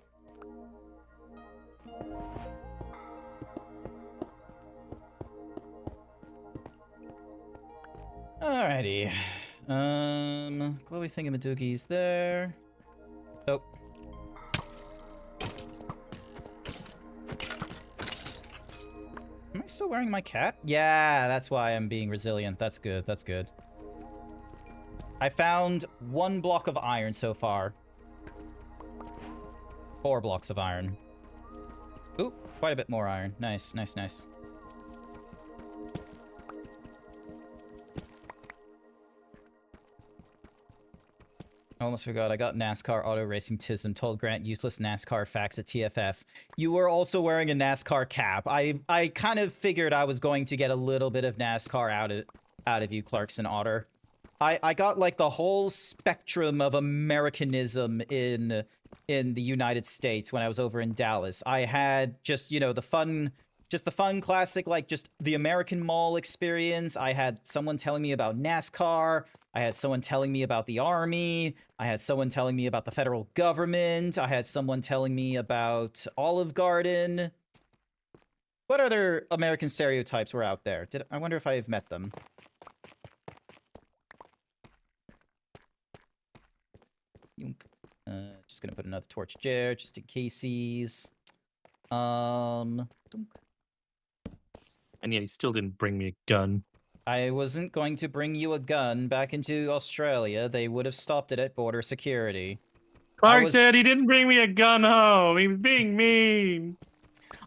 Alrighty. Glowy thingamadoogies there. Oh. Am I still wearing my cap? Yeah, that's why I'm being resilient. That's good. That's good. I found 1 block of iron so far. 4 blocks of iron. Ooh, quite a bit more iron. Nice, nice, nice. I almost forgot. I got NASCAR auto racing tism. Told Grant useless NASCAR facts at TFF. You were also wearing a NASCAR cap. I kind of figured I was going to get a little bit of NASCAR out of you, Clarkson Otter. I got like the whole spectrum of Americanism in the United States when I was over in Dallas. I had just, you know, the fun classic, like just the American Mall experience. I had someone telling me about NASCAR. I had someone telling me about the Army. I had someone telling me about the federal government. I had someone telling me about Olive Garden. What other American stereotypes were out there? I wonder if I've met them. Just gonna put another torch there, just in cases. And yet he still didn't bring me a gun. I wasn't going to bring you a gun back into Australia. They would have stopped it at border security. Clark said he didn't bring me a gun home. He was being mean.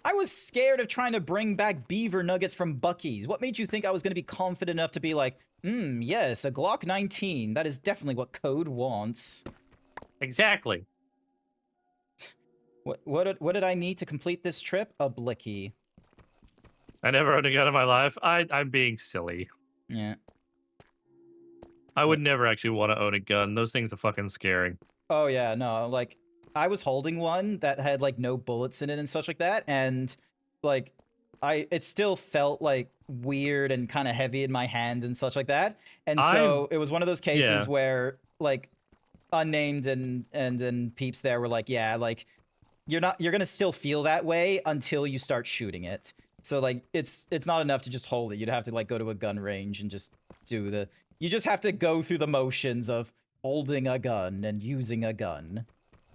I was scared of trying to bring back beaver nuggets from Buc-ee's. What made you think I was going to be confident enough to be like, yes, a Glock 19. That is definitely what Code wants. Exactly. What did I need to complete this trip? A blicky. I never owned a gun in my life. I'm being silly. Yeah. I would never actually want to own a gun. Those things are fucking scary. Oh yeah, no, like I was holding one that had like no bullets in it and such like that, and like it still felt like weird and kind of heavy in my hands and such like that. And so it was one of those cases where like unnamed and peeps there were like, yeah, like you're gonna still feel that way until you start shooting it. So like it's not enough to just hold it. You'd have to like go to a gun range and just do you just have to go through the motions of holding a gun and using a gun.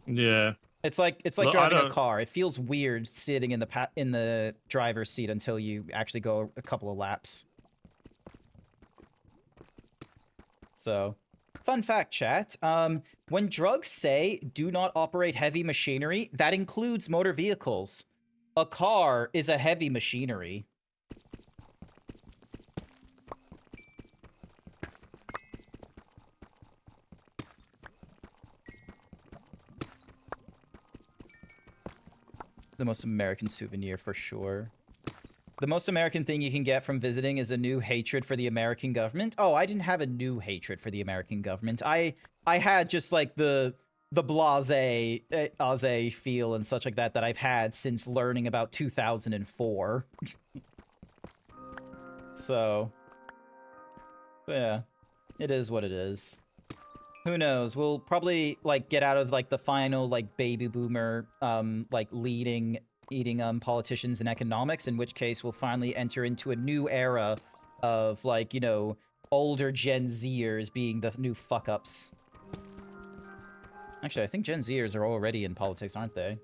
Yeah. It's like driving a car. It feels weird sitting in the driver's seat until you actually go a couple of laps. So, fun fact, chat. When drugs say do not operate heavy machinery, that includes motor vehicles. A car is a heavy machinery. The most American souvenir for sure. The most American thing you can get from visiting is a new hatred for the American government. Oh, I didn't have a new hatred for the American government. I had just like the blasé feel and such like that I've had since learning about 2004. So, yeah, it is what it is. Who knows? We'll probably like get out of like the final like baby boomer like eating politicians and economics, in which case we'll finally enter into a new era of like, you know, older Gen Zers being the new fuck-ups. Actually, I think Gen Zers are already in politics, aren't they?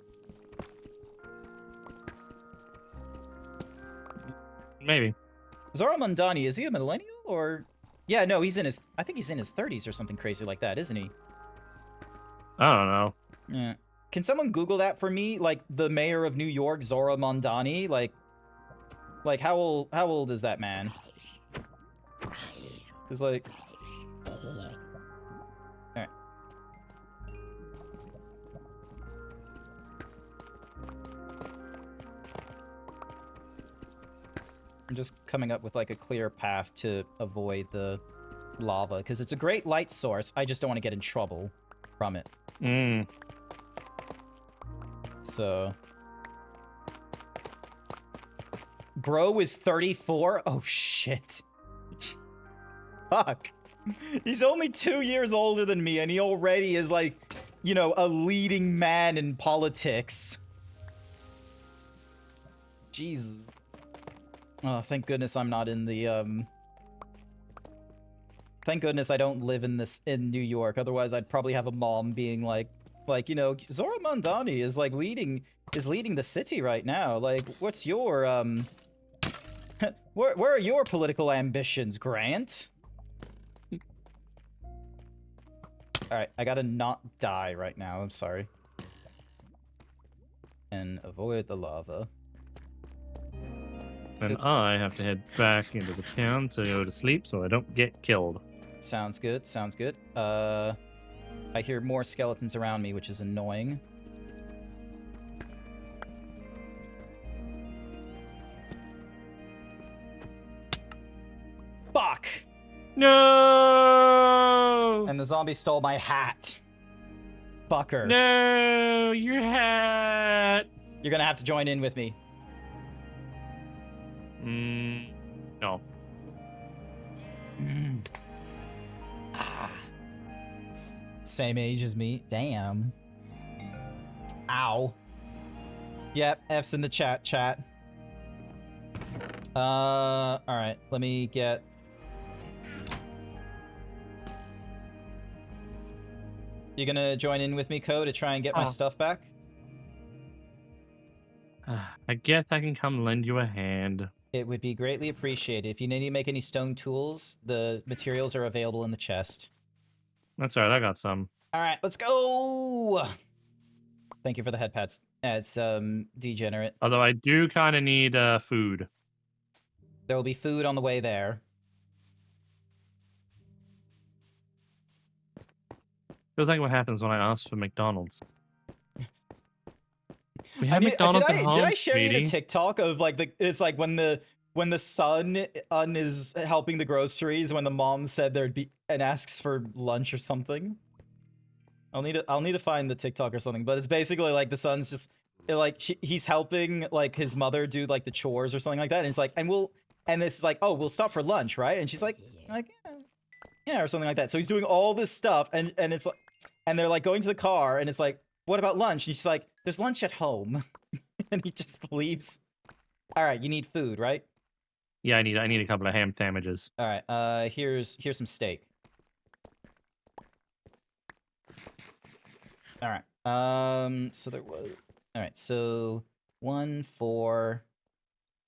Maybe. Zoro Mondani, is he a millennial or... Yeah, no, I think he's in his 30s or something crazy like that, isn't he? I don't know. Yeah. Can someone Google that for me? Like, the mayor of New York, Zoro Mondani? Like how old is that man? It's like... Alright. I'm just coming up with like a clear path to avoid the lava, because it's a great light source. I just don't want to get in trouble from it. So... Bro is 34? Oh, shit. Fuck. He's only 2 years older than me, and he already is, like, you know, a leading man in politics. Jesus. Oh, thank goodness I'm not in the, Thank goodness I don't live in New York. Otherwise, I'd probably have a mom being like, you know, Zoro Mondani is, like, leading the city right now. Like, what's your Where are your political ambitions, Grant? Alright, I gotta not die right now, I'm sorry. And avoid the lava. And I have to head back into the town to go to sleep so I don't get killed. Sounds good, sounds good. I hear more skeletons around me, which is annoying. Fuck! No! And the zombie stole my hat. Fucker. No, your hat. You're gonna have to join in with me. No. Ah. Same age as me. Damn. Ow. Yep, F's in the chat. Alright, let me get... You gonna join in with me, Ko, to try and get my stuff back? I guess I can come lend you a hand. It would be greatly appreciated. If you need to make any stone tools, the materials are available in the chest. That's alright, I got some. Alright, let's go! Thank you for the head pats. It's, degenerate. Although I do kind of need food. There will be food on the way there. Feels like what happens when I ask for McDonald's. We have McDonald's at home, did I share you the sweetie? TikTok of like it's like when the son is helping the groceries when the mom said there'd be and asks for lunch or something? I'll need to find the TikTok or something, but it's basically like the son's just like he's helping like his mother do like the chores or something like that, and it's like and it's like, oh, we'll stop for lunch, right? And she's like yeah, or something like that. So he's doing all this stuff, and it's like, and they're like going to the car, and it's like, what about lunch? And she's like, there's lunch at home, and he just leaves. All right, you need food, right? Yeah, I need a couple of ham sandwiches. All right, here's some steak. All right, so there was. All right, so 1, 4,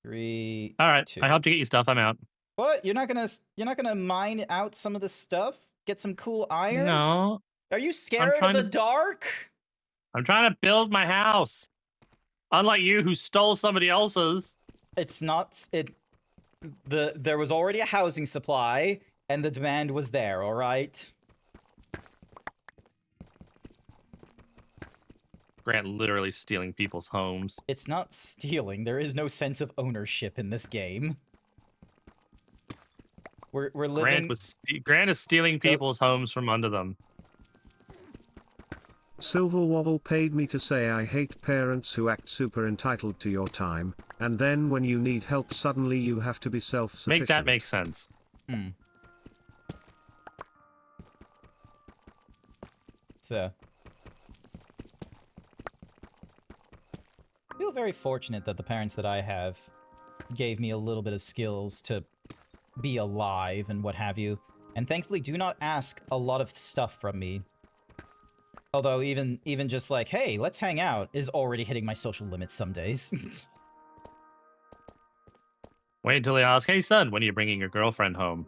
3. All right, 2. I helped you get your stuff. I'm out. What? You're not gonna mine out some of the stuff? Get some cool iron? No, Are you scared of the dark? I'm trying to build my house. Unlike you, who stole somebody else's. It's not. There was already a housing supply, and the demand was there. All right. Grant literally stealing people's homes. It's not stealing. There is no sense of ownership in this game. We're living. Grant is stealing people's homes from under them. Silver Wobble paid me to say I hate parents who act super entitled to your time, and then when you need help suddenly you have to be self-sufficient. Make that make sense. So, I feel very fortunate that the parents that I have gave me a little bit of skills to be alive and what have you, and thankfully do not ask a lot of stuff from me. Although even just like, hey, let's hang out is already hitting my social limits some days. Wait until they ask, hey son, when are you bringing your girlfriend home?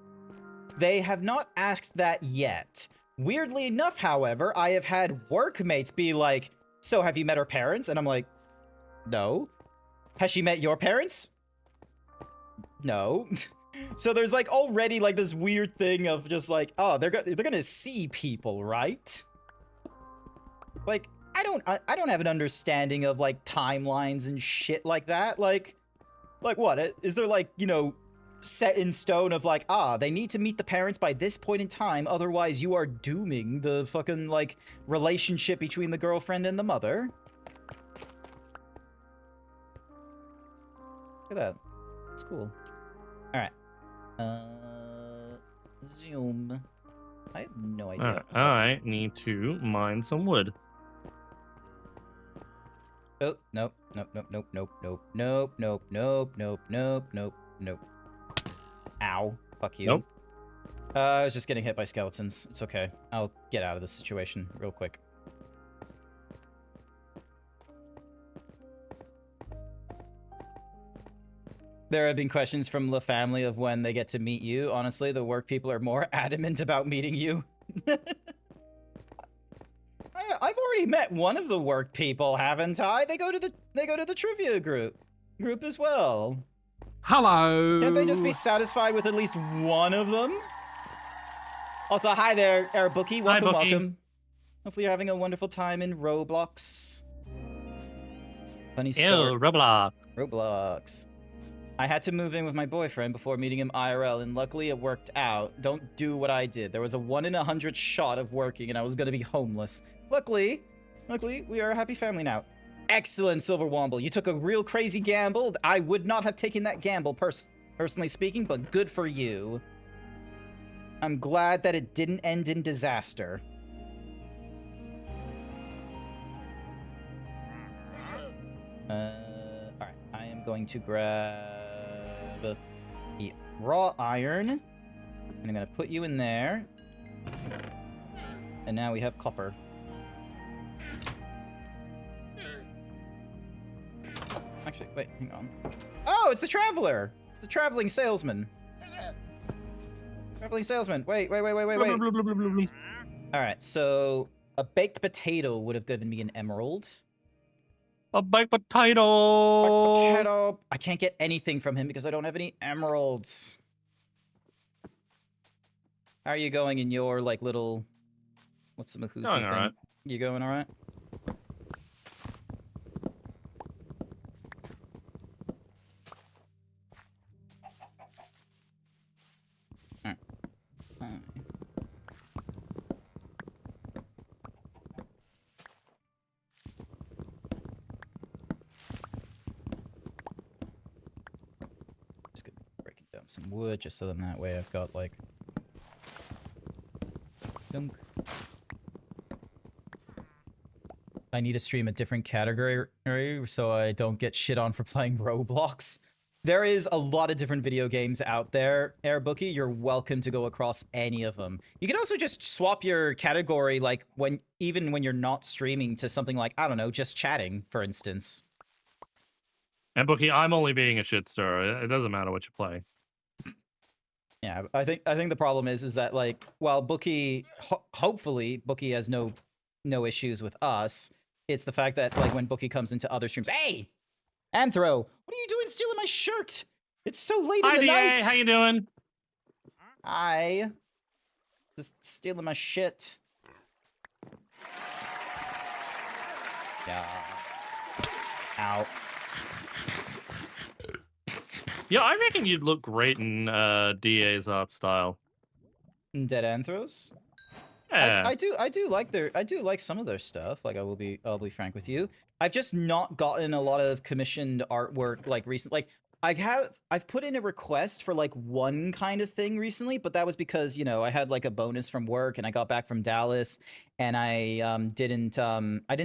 They have not asked that yet. Weirdly enough, however, I have had workmates be like, so have you met her parents? And I'm like, no. Has she met your parents? No. So there's like already like this weird thing of just like, oh, they're gonna see people, right? Like, I don't have an understanding of like timelines and shit like that. Like what? Is there like, you know, set in stone of like, they need to meet the parents by this point in time, otherwise you are dooming the fucking like relationship between the girlfriend and the mother? Look at that. It's cool. Alright. Zoom. I have no idea. I need to mine some wood. Oh, nope, nope, nope, nope, nope, nope, nope, nope, nope, nope, nope, nope, nope. Ow. Fuck you. Nope. I was just getting hit by skeletons. It's okay. I'll get out of this situation real quick. There have been questions from the family of when they get to meet you. Honestly, the work people are more adamant about meeting you. I've already met one of the work people, haven't I? They go to the trivia group as well. Hello. Can't they just be satisfied with at least one of them? Also, hi there, Bookie. Welcome, Bookie. welcome. Hopefully you're having a wonderful time in Roblox. Funny story. Ew, Roblox. Roblox. I had to move in with my boyfriend before meeting him IRL, and luckily it worked out. Don't do what I did. There was a 1 in 100 shot of working, and I was gonna be homeless. Luckily, we are a happy family now. Excellent, Silver Womble. You took a real crazy gamble. I would not have taken that gamble, personally speaking, but good for you. I'm glad that it didn't end in disaster. Alright. I am going to grab the raw iron. And I'm gonna put you in there. And now we have copper. Actually, wait, hang on. Oh, it's the Traveler! It's the traveling salesman. Traveling salesman. Wait. Alright, so a baked potato would have given me an emerald. A baked potato. Baked potato. I can't get anything from him because I don't have any emeralds. How are you going in your, like, little... What's the Mahusi thing? Alright. You going alright? Just gonna break down some wood just so then that way I've got like dunk. I need to stream a different category so I don't get shit on for playing Roblox. There is a lot of different video games out there, Airbookie. You're welcome to go across any of them. You can also just swap your category, like, even when you're not streaming to something like, I don't know, just chatting, for instance. And Bookie, I'm only being a shitstar. It doesn't matter what you play. Yeah, I think the problem is that, like, while Bookie, hopefully Bookie has no issues with us, it's the fact that, like, when Bookie comes into other streams, hey! Anthro, what are you doing stealing my shirt? It's so late in the night. How you doing? Hi. Just stealing my shit. Yeah. Ow. Yeah, I reckon you'd look great in DA's art style. Dead Anthros? Yeah. I do like some of their stuff. Like, I'll be frank with you. I've just not gotten a lot of commissioned artwork like recent. Like, I've put in a request for like one kind of thing recently, but that was because, you know, I had like a bonus from work and I got back from Dallas and I didn't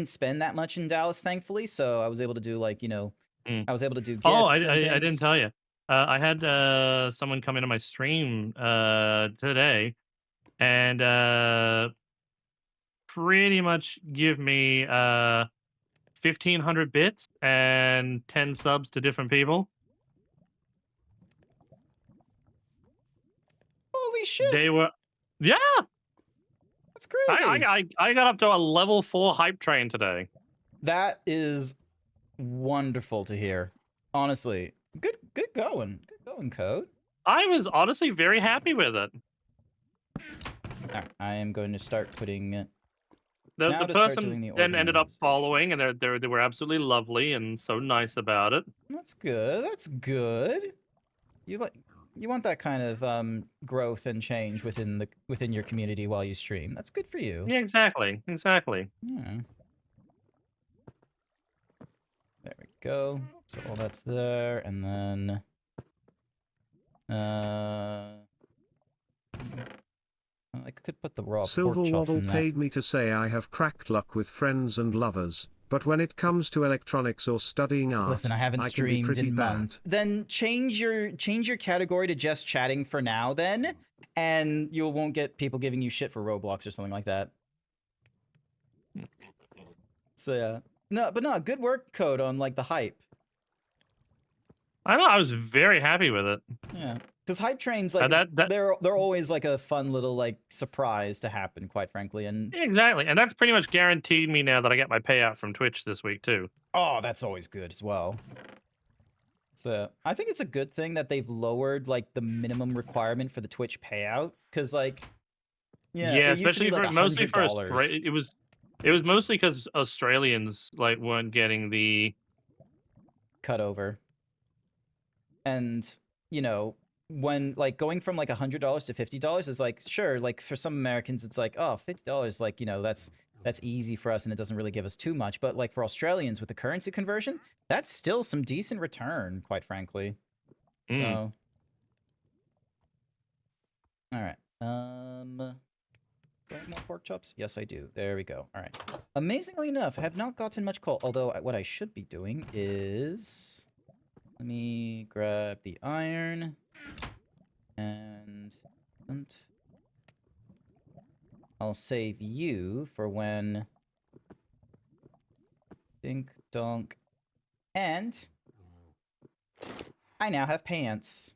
spend that much in Dallas, thankfully. So I was able to do like, you know, I was able to do gifts. Oh, and I didn't things. tell you. I had someone come into my stream today and pretty much give me 1,500 bits and 10 subs to different people. Holy shit! They were, yeah. That's crazy. I got up to a level 4 hype train today. That is wonderful to hear. Honestly, good going, Code. I was honestly very happy with it. Right, I am going to start putting. The person then ended up following, and they were absolutely lovely and so nice about it. That's good. That's good. You want that kind of growth and change within your community while you stream. That's good for you. Yeah, exactly. Yeah. There we go. So all that's there, and then I could put the raw Silver pork chops Waddle in there. paid me to say I have cracked luck with friends and lovers, but when it comes to electronics or studying art, Listen, I haven't can be streamed pretty in bad. months. Then change your category to just chatting for now, then, and you won't get people giving you shit for Roblox or something like that. So yeah, no, good work, Code, on like the hype. I know. I was very happy with it. Yeah, because hype trains like that they're always like a fun little like surprise to happen, quite frankly. And exactly, and that's pretty much guaranteed me now that I get my payout from Twitch this week too. oh, that's always good as well. So I think it's a good thing that they've lowered like the minimum requirement for the Twitch payout, because like Yeah, it used to be especially like for mostly for $100. it was mostly because Australians like weren't getting the cut over. And, you know, when like going from like $100 to $50 is like, sure, like for some Americans, it's like, oh, $50, like, you know, that's easy for us and it doesn't really give us too much. But like for Australians with the currency conversion, that's still some decent return, quite frankly. So, all right. Do I have more pork chops? Yes, I do. There we go. All right. Amazingly enough, I have not gotten much coal. Although what I should be doing is, let me grab the iron and I'll save you for when dink donk, and I now have pants.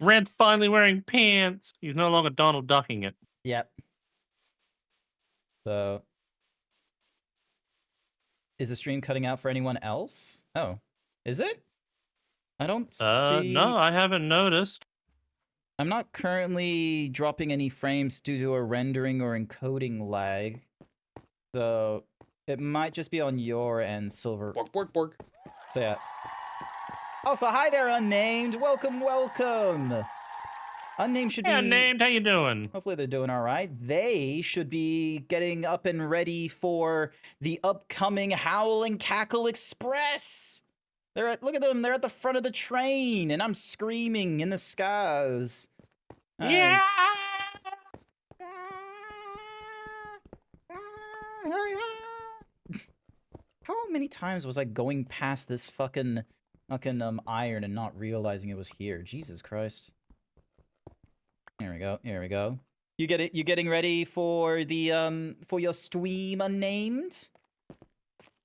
Red's finally wearing pants. He's no longer Donald Ducking it. Yep. So, is the stream cutting out for anyone else? Oh, is it? I don't see. No, I haven't noticed. I'm not currently dropping any frames due to a rendering or encoding lag. So, it might just be on your end, Silver. Bork. So, yeah. Also, hi there, Unnamed. Welcome, welcome. Unnamed should be... Unnamed, how you doing? Hopefully they're doing all right. They should be getting up and ready for the upcoming Howl and Cackle Express. Look at them. They're at the front of the train, and I'm screaming in the skies. Yeah. How many times was I going past this fucking iron and not realizing it was here? Jesus Christ. Here we go. Here we go. You getting ready for the for your stream, Unnamed?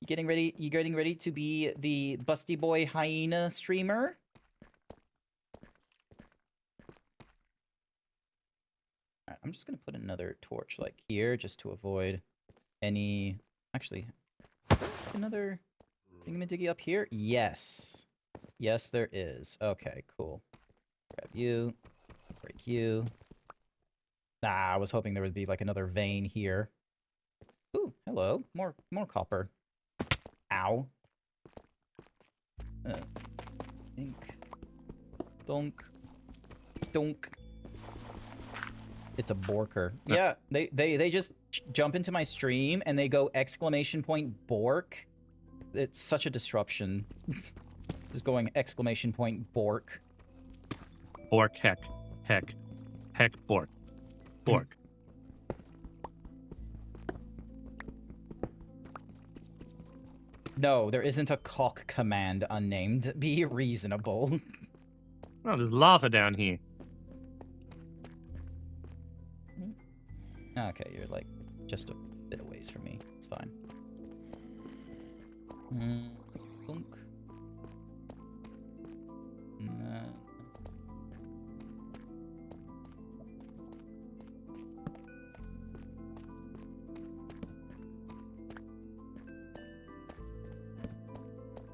You getting ready to be the Busty Boy Hyena streamer? Alright, I'm just gonna put another torch like here just to avoid any... Actually, another thingamadiggy up here? Yes. Yes, there is. Okay, cool. Grab you. Break you. Nah, I was hoping there would be like another vein here. Ooh, hello. More copper. Ow. Dink. Donk. Donk. It's a borker. Yeah, they just jump into my stream and they go exclamation point bork. It's such a disruption. Just going exclamation point bork. Bork, heck, bork. Bork. No, there isn't a cock command, Unnamed. Be reasonable. Oh, there's lava down here. Okay, you're like just a bit of ways from me. It's fine. Dunk.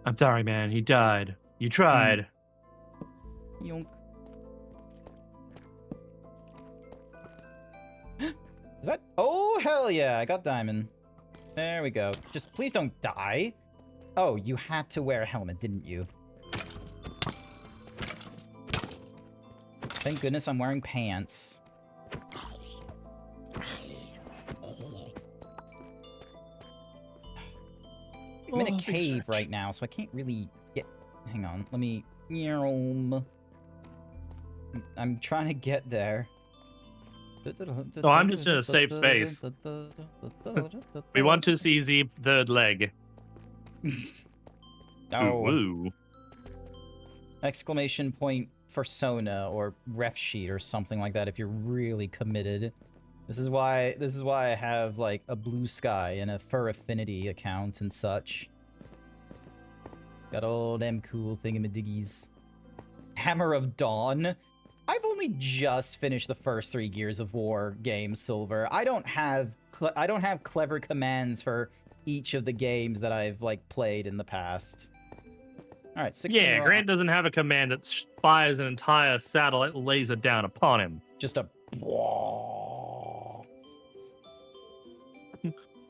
I'm sorry, man. He died. You tried. Yonk. Is that? Oh, hell yeah. I got diamond. There we go. Just please don't die. Oh, you had to wear a helmet, didn't you? Thank goodness I'm wearing pants. I'm in a cave right now, so I can't really get... Hang on, let me... I'm trying to get there. Oh, I'm just in a safe space. We want to see Zeeb third leg. Oh. Ooh. Exclamation point persona or ref sheet or something like that if you're really committed. This is why I have like a blue sky and a fur affinity account and such. Got all them cool thingamadiggies. Hammer of Dawn. I've only just finished the first 3 Gears of War games, Silver. I don't have clever commands for each of the games that I've like played in the past. All right, 16. Yeah, Grant doesn't have a command that fires an entire satellite laser down upon him. Just a.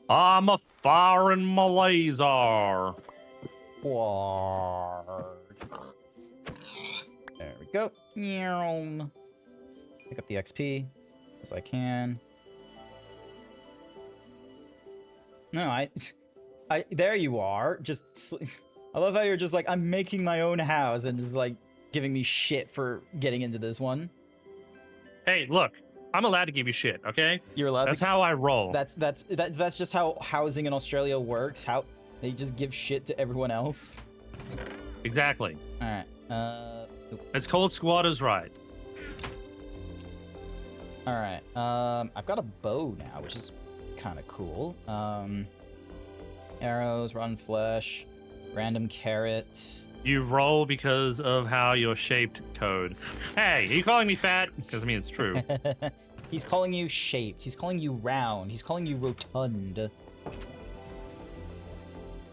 I'm a firing my laser. There we go. Pick up the XP as I can. No, I there you are. Just, I love how you're just like, I'm making my own house and just like giving me shit for getting into this one. Hey, look, I'm allowed to give you shit, okay? You're allowed That's to. how I roll. That's just how housing in Australia works. How they just give shit to everyone else. Exactly. All right. It's called squatters' right. All right. I've got a bow now, which is kind of cool. Arrows, rotten flesh, random carrot. You roll because of how you're shaped, Code. Hey, are you calling me fat? Because, I mean, it's true. He's calling you shaped. He's calling you round. He's calling you rotund.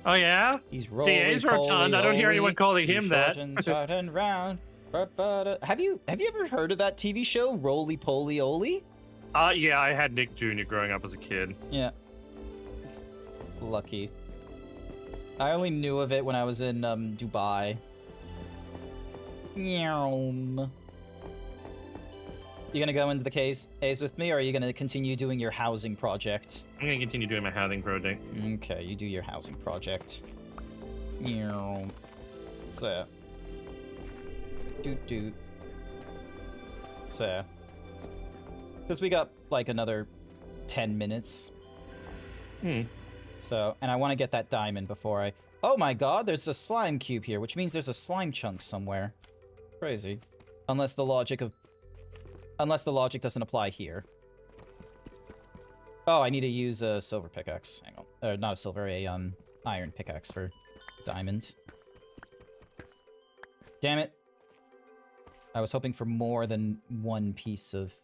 Oh, yeah? He's rolling. DA's rotund. I don't hear anyone calling him that. Short and round. Have you ever heard of that TV show, Roly Poly Oly? Yeah, I had Nick Jr. growing up as a kid. Yeah. Lucky. I only knew of it when I was in Dubai. You gonna go into the caves with me, or are you gonna continue doing your housing project? I'm gonna continue doing my housing project. Okay, you do your housing project. So. Doot. So. Because we got, like, another 10 minutes. So, and I want to get that diamond before I... Oh my god, there's a slime cube here, which means there's a slime chunk somewhere. Crazy. Unless the logic doesn't apply here. Oh, I need to use a silver pickaxe. Hang on. Not a silver, iron pickaxe for diamond. Damn it. I was hoping for more than one piece of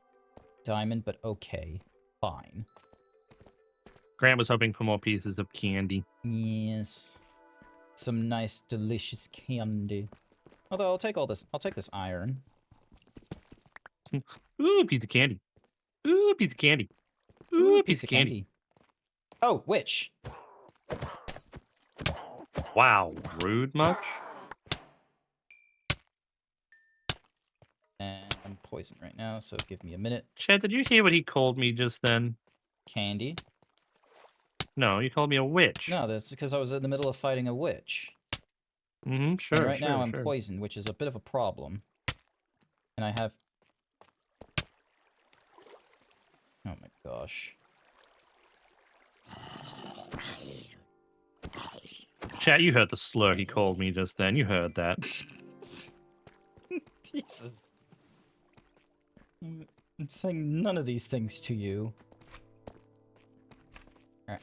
diamond, but okay. Fine. Grant was hoping for more pieces of candy. Yes. Some nice, delicious candy. Although, I'll take all this. I'll take this iron. Ooh, piece of candy. Ooh, piece of candy. Ooh, piece of candy. Oh, witch. Wow, rude much? And I'm poisoned right now, so give me a minute. Chad, did you hear what he called me just then? Candy? No, you called me a witch. No, that's because I was in the middle of fighting a witch. Sure, and right now I'm poisoned, which is a bit of a problem. And I have... Oh my gosh. Chat, you heard the slur he called me just then. You heard that. Jesus. I'm saying none of these things to you. Alright.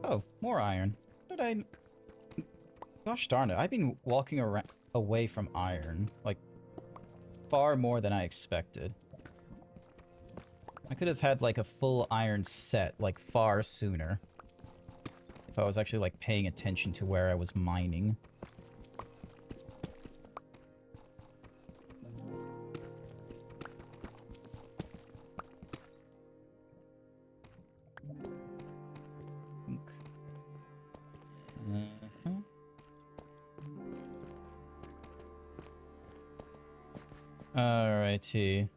Oh, more iron. Gosh darn it, I've been walking away from iron, like, far more than I expected. I could have had, like, a full iron set, like, far sooner. If I was actually, like, paying attention to where I was mining. Alrighty.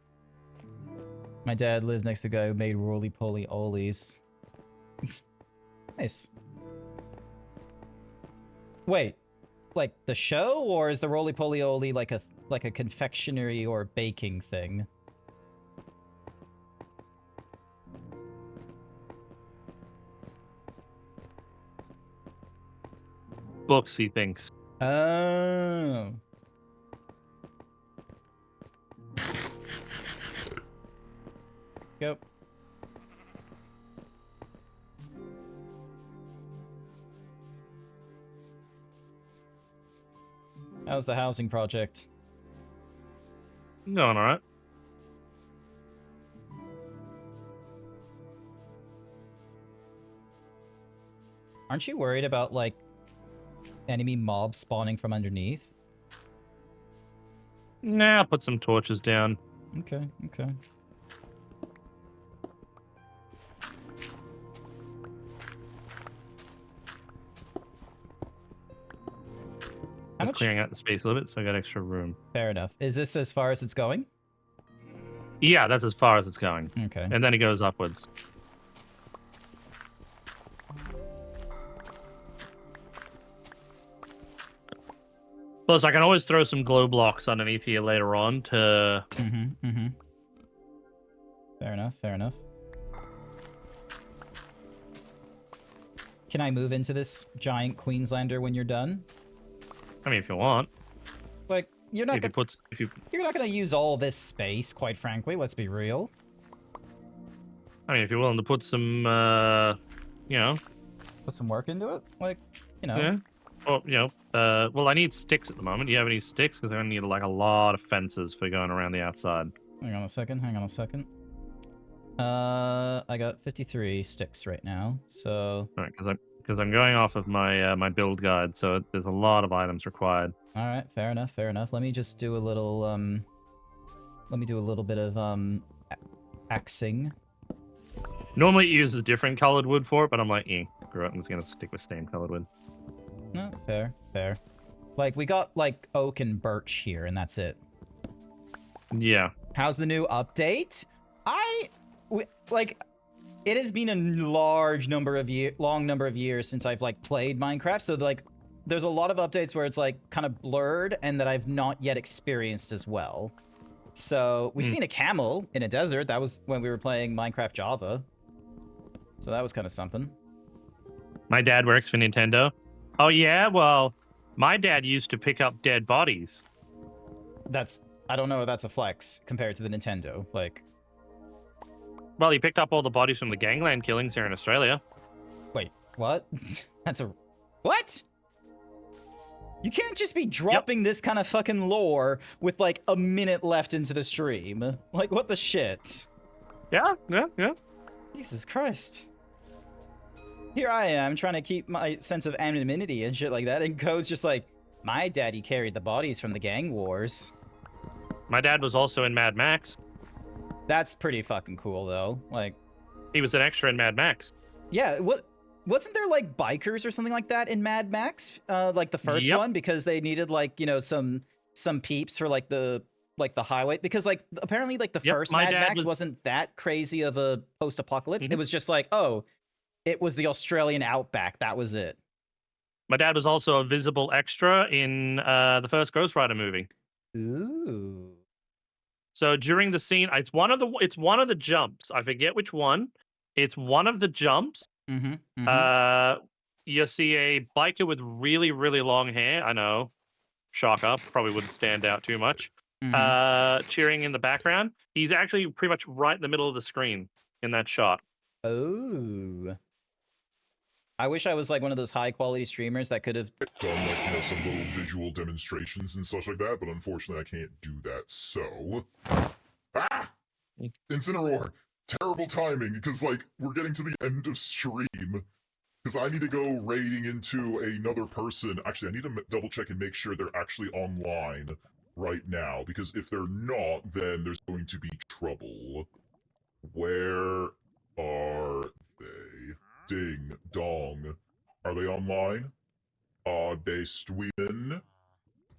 My dad lived next to a guy who made roly-poly ollies. Nice. Wait, like the show, or is the roly-poly ollie like a confectionery or baking thing? books, he thinks. Oh. Go. How's the housing project? Going all right. Aren't you worried about, like, enemy mobs spawning from underneath? Nah, I'll put some torches down. Okay, okay. How much? Clearing out the space a little bit, so I got extra room. Fair enough. Is this as far as it's going? Yeah, that's as far as it's going. Okay. And then it goes upwards. Plus, I can always throw some glow blocks underneath here later on to... Fair enough, fair enough. Can I move into this giant Queenslander when you're done? I mean, if you want. Like, you're not you're not gonna use all this space, quite frankly, let's be real. I mean, if you're willing to put some, you know... Put some work into it? Like, you know... Yeah. Well, you know, well, I need sticks at the moment. Do you have any sticks? Because I need, like, a lot of fences for going around the outside. Hang on a second. I got 53 sticks right now, so... Alright, because I'm going off of my my build guide, so there's a lot of items required. Alright, fair enough, fair enough. Let me just do a little, let me do a little bit of, axing. Normally it uses different colored wood for it, but I'm like, screw it, I'm just gonna stick with stained colored wood. No, fair, fair. Like, we got, like, oak and birch here, and that's it. Yeah. How's the new update? Like, it has been a long number of years since I've, like, played Minecraft, so, like, there's a lot of updates where it's, like, kind of blurred and that I've not yet experienced as well. So, we've seen a camel in a desert. That was when we were playing Minecraft Java. So that was kind of something. My dad works for Nintendo. Oh, yeah? Well, my dad used to pick up dead bodies. I don't know if that's a flex compared to the Nintendo. Like... Well, he picked up all the bodies from the gangland killings here in Australia. Wait, what? What? You can't just be dropping this kind of fucking lore with, like, a minute left into the stream. Like, what the shit? Yeah. Jesus Christ. Here I am, trying to keep my sense of anonymity and shit like that, and Code's just like, my daddy carried the bodies from the gang wars. My dad was also in Mad Max. That's pretty fucking cool, though. Like... He was an extra in Mad Max. Yeah, wasn't there, like, bikers or something like that in Mad Max? Like, the first one? Because they needed, like, you know, some peeps for, like, the highway. Because, like, apparently, like, the first Mad Max wasn't that crazy of a post-apocalypse. It was just like, oh, it was the Australian outback. That was it. My dad was also a visible extra in the first Ghost Rider movie. Ooh. So during the scene, it's one of the jumps. I forget which one. It's one of the jumps. You see a biker with really, really long hair. I know. Shocker. Probably wouldn't stand out too much. Cheering in the background. He's actually pretty much right in the middle of the screen in that shot. Oh. I wish I was like one of those high quality streamers that could have done like, you know, some little visual demonstrations and such like that, but unfortunately I can't do that, so... Ah! Incineroar! Terrible timing, because, like, we're getting to the end of stream. Because I need to go raiding into another person. Actually, I need to double check and make sure they're actually online right now, because if they're not, then there's going to be trouble. Where are they? Ding dong. Are they online? Are they streaming?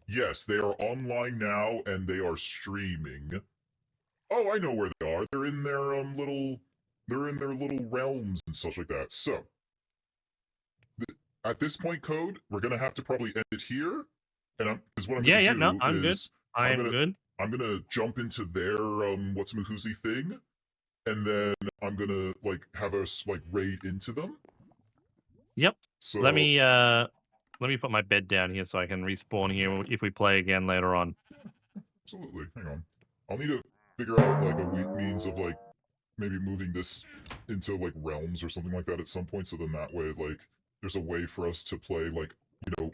Yes, they are online now, and they are streaming. Oh, I know where they are. They're in their little realms and such like that. So, at this point, Code, we're gonna have to probably end it here. And I'm good. I'm gonna jump into their what's-a-mahoozy thing, and then I'm gonna like have us like raid into them. Yep. So let me Let me put my bed down here so I can respawn here if we play again later on. Absolutely. Hang on. I'll need to figure out like a means of like maybe moving this into like realms or something like that at some point. So then that way, like, there's a way for us to play like, you know,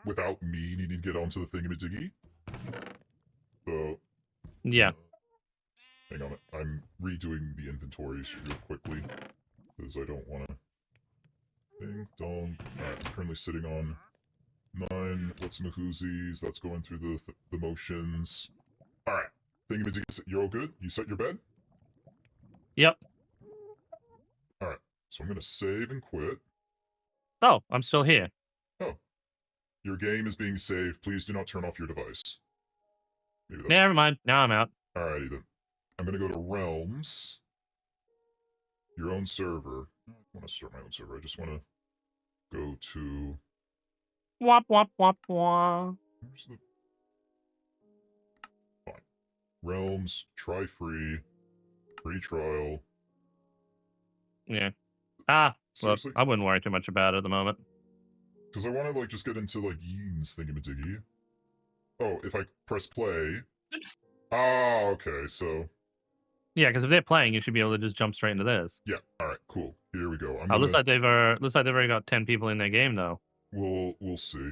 without me needing to get onto the thingamajiggy. So Yeah. Hang on. I'm redoing the inventories real quickly because I don't want to. Ding dong. Alright, I'm currently sitting on 9 what's-mahoozies. That's going through the motions. Alright. Thingamajiggy, you're all good? You set your bed? Yep. Alright. So I'm going to save and quit. Oh, I'm still here. Oh. Your game is being saved. Please do not turn off your device. Maybe that's... Never mind. Now I'm out. Alrighty then. I'm going to go to Realms. Your own server. I don't want to start my own server. I just want to go to... Wop, wop, wop, wop. Where's the... Fine. Realms, try free trial. Yeah. Look, Seriously? I wouldn't worry too much about it at the moment. Because I want to, like, just get into, like, Yeen's thingamajiggy. Oh, if I press play... Oh, okay, so... Yeah, because if they're playing, you should be able to just jump straight into this. Yeah, alright, cool. Here we go. Looks like they've already got 10 people in their game, though. We'll see.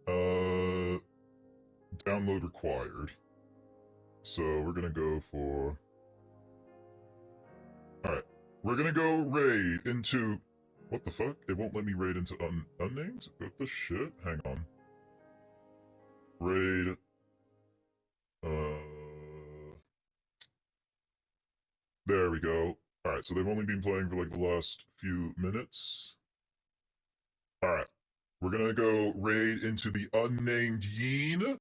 Download required. So we're gonna go for... Alright. We're gonna go raid into... What the fuck? It won't let me raid into unnamed? What the shit? Hang on. Raid... There we go. Alright, so they've only been playing for like the last few minutes. Alright. We're gonna go raid into the unnamed Yeen.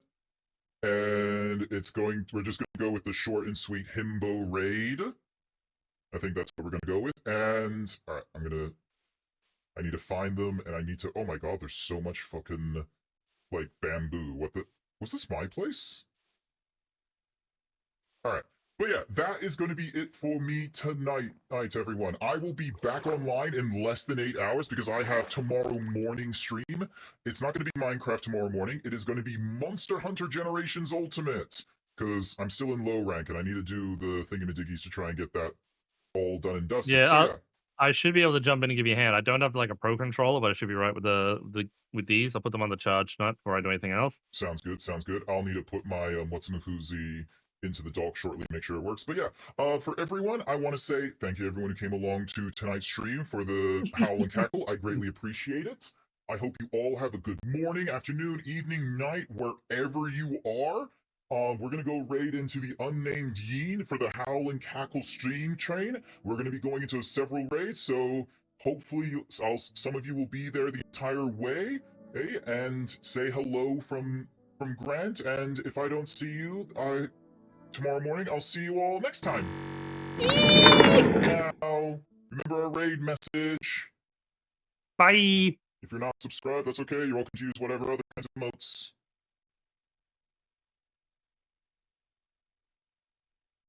And we're just gonna go with the short and sweet himbo raid. I think that's what we're gonna go with. And, alright, I need to find them, and I need to, oh my god, there's so much fucking, like, bamboo. Was this my place? Alright. But yeah, that is going to be it for me tonight, everyone. I will be back online in less than 8 hours because I have tomorrow morning stream. It's not going to be Minecraft tomorrow morning. It is going to be Monster Hunter Generations Ultimate because I'm still in low rank and I need to do the thingamajiggies to try and get that all done and dusted. Yeah, So, I should be able to jump in and give you a hand. I don't have like a pro controller, but I should be right with these. I'll put them on the charge nut before I do anything else. Sounds good, sounds good. I'll need to put my what's-mahoozy into the dock shortly, make sure it works. But yeah, for everyone, I want to say thank you everyone who came along to tonight's stream for the Howl and Cackle. I greatly appreciate it. I hope you all have a good morning, afternoon, evening, night, wherever you are. We're going to go raid into the unnamed Yeen for the Howl and Cackle stream train. We're going to be going into several raids, so hopefully some of you will be there the entire way, and say hello from Grant, and if I don't see you, tomorrow morning, I'll see you all next time. Now, remember our raid message. Bye. If you're not subscribed, that's okay. You're welcome to use whatever other kinds of emotes.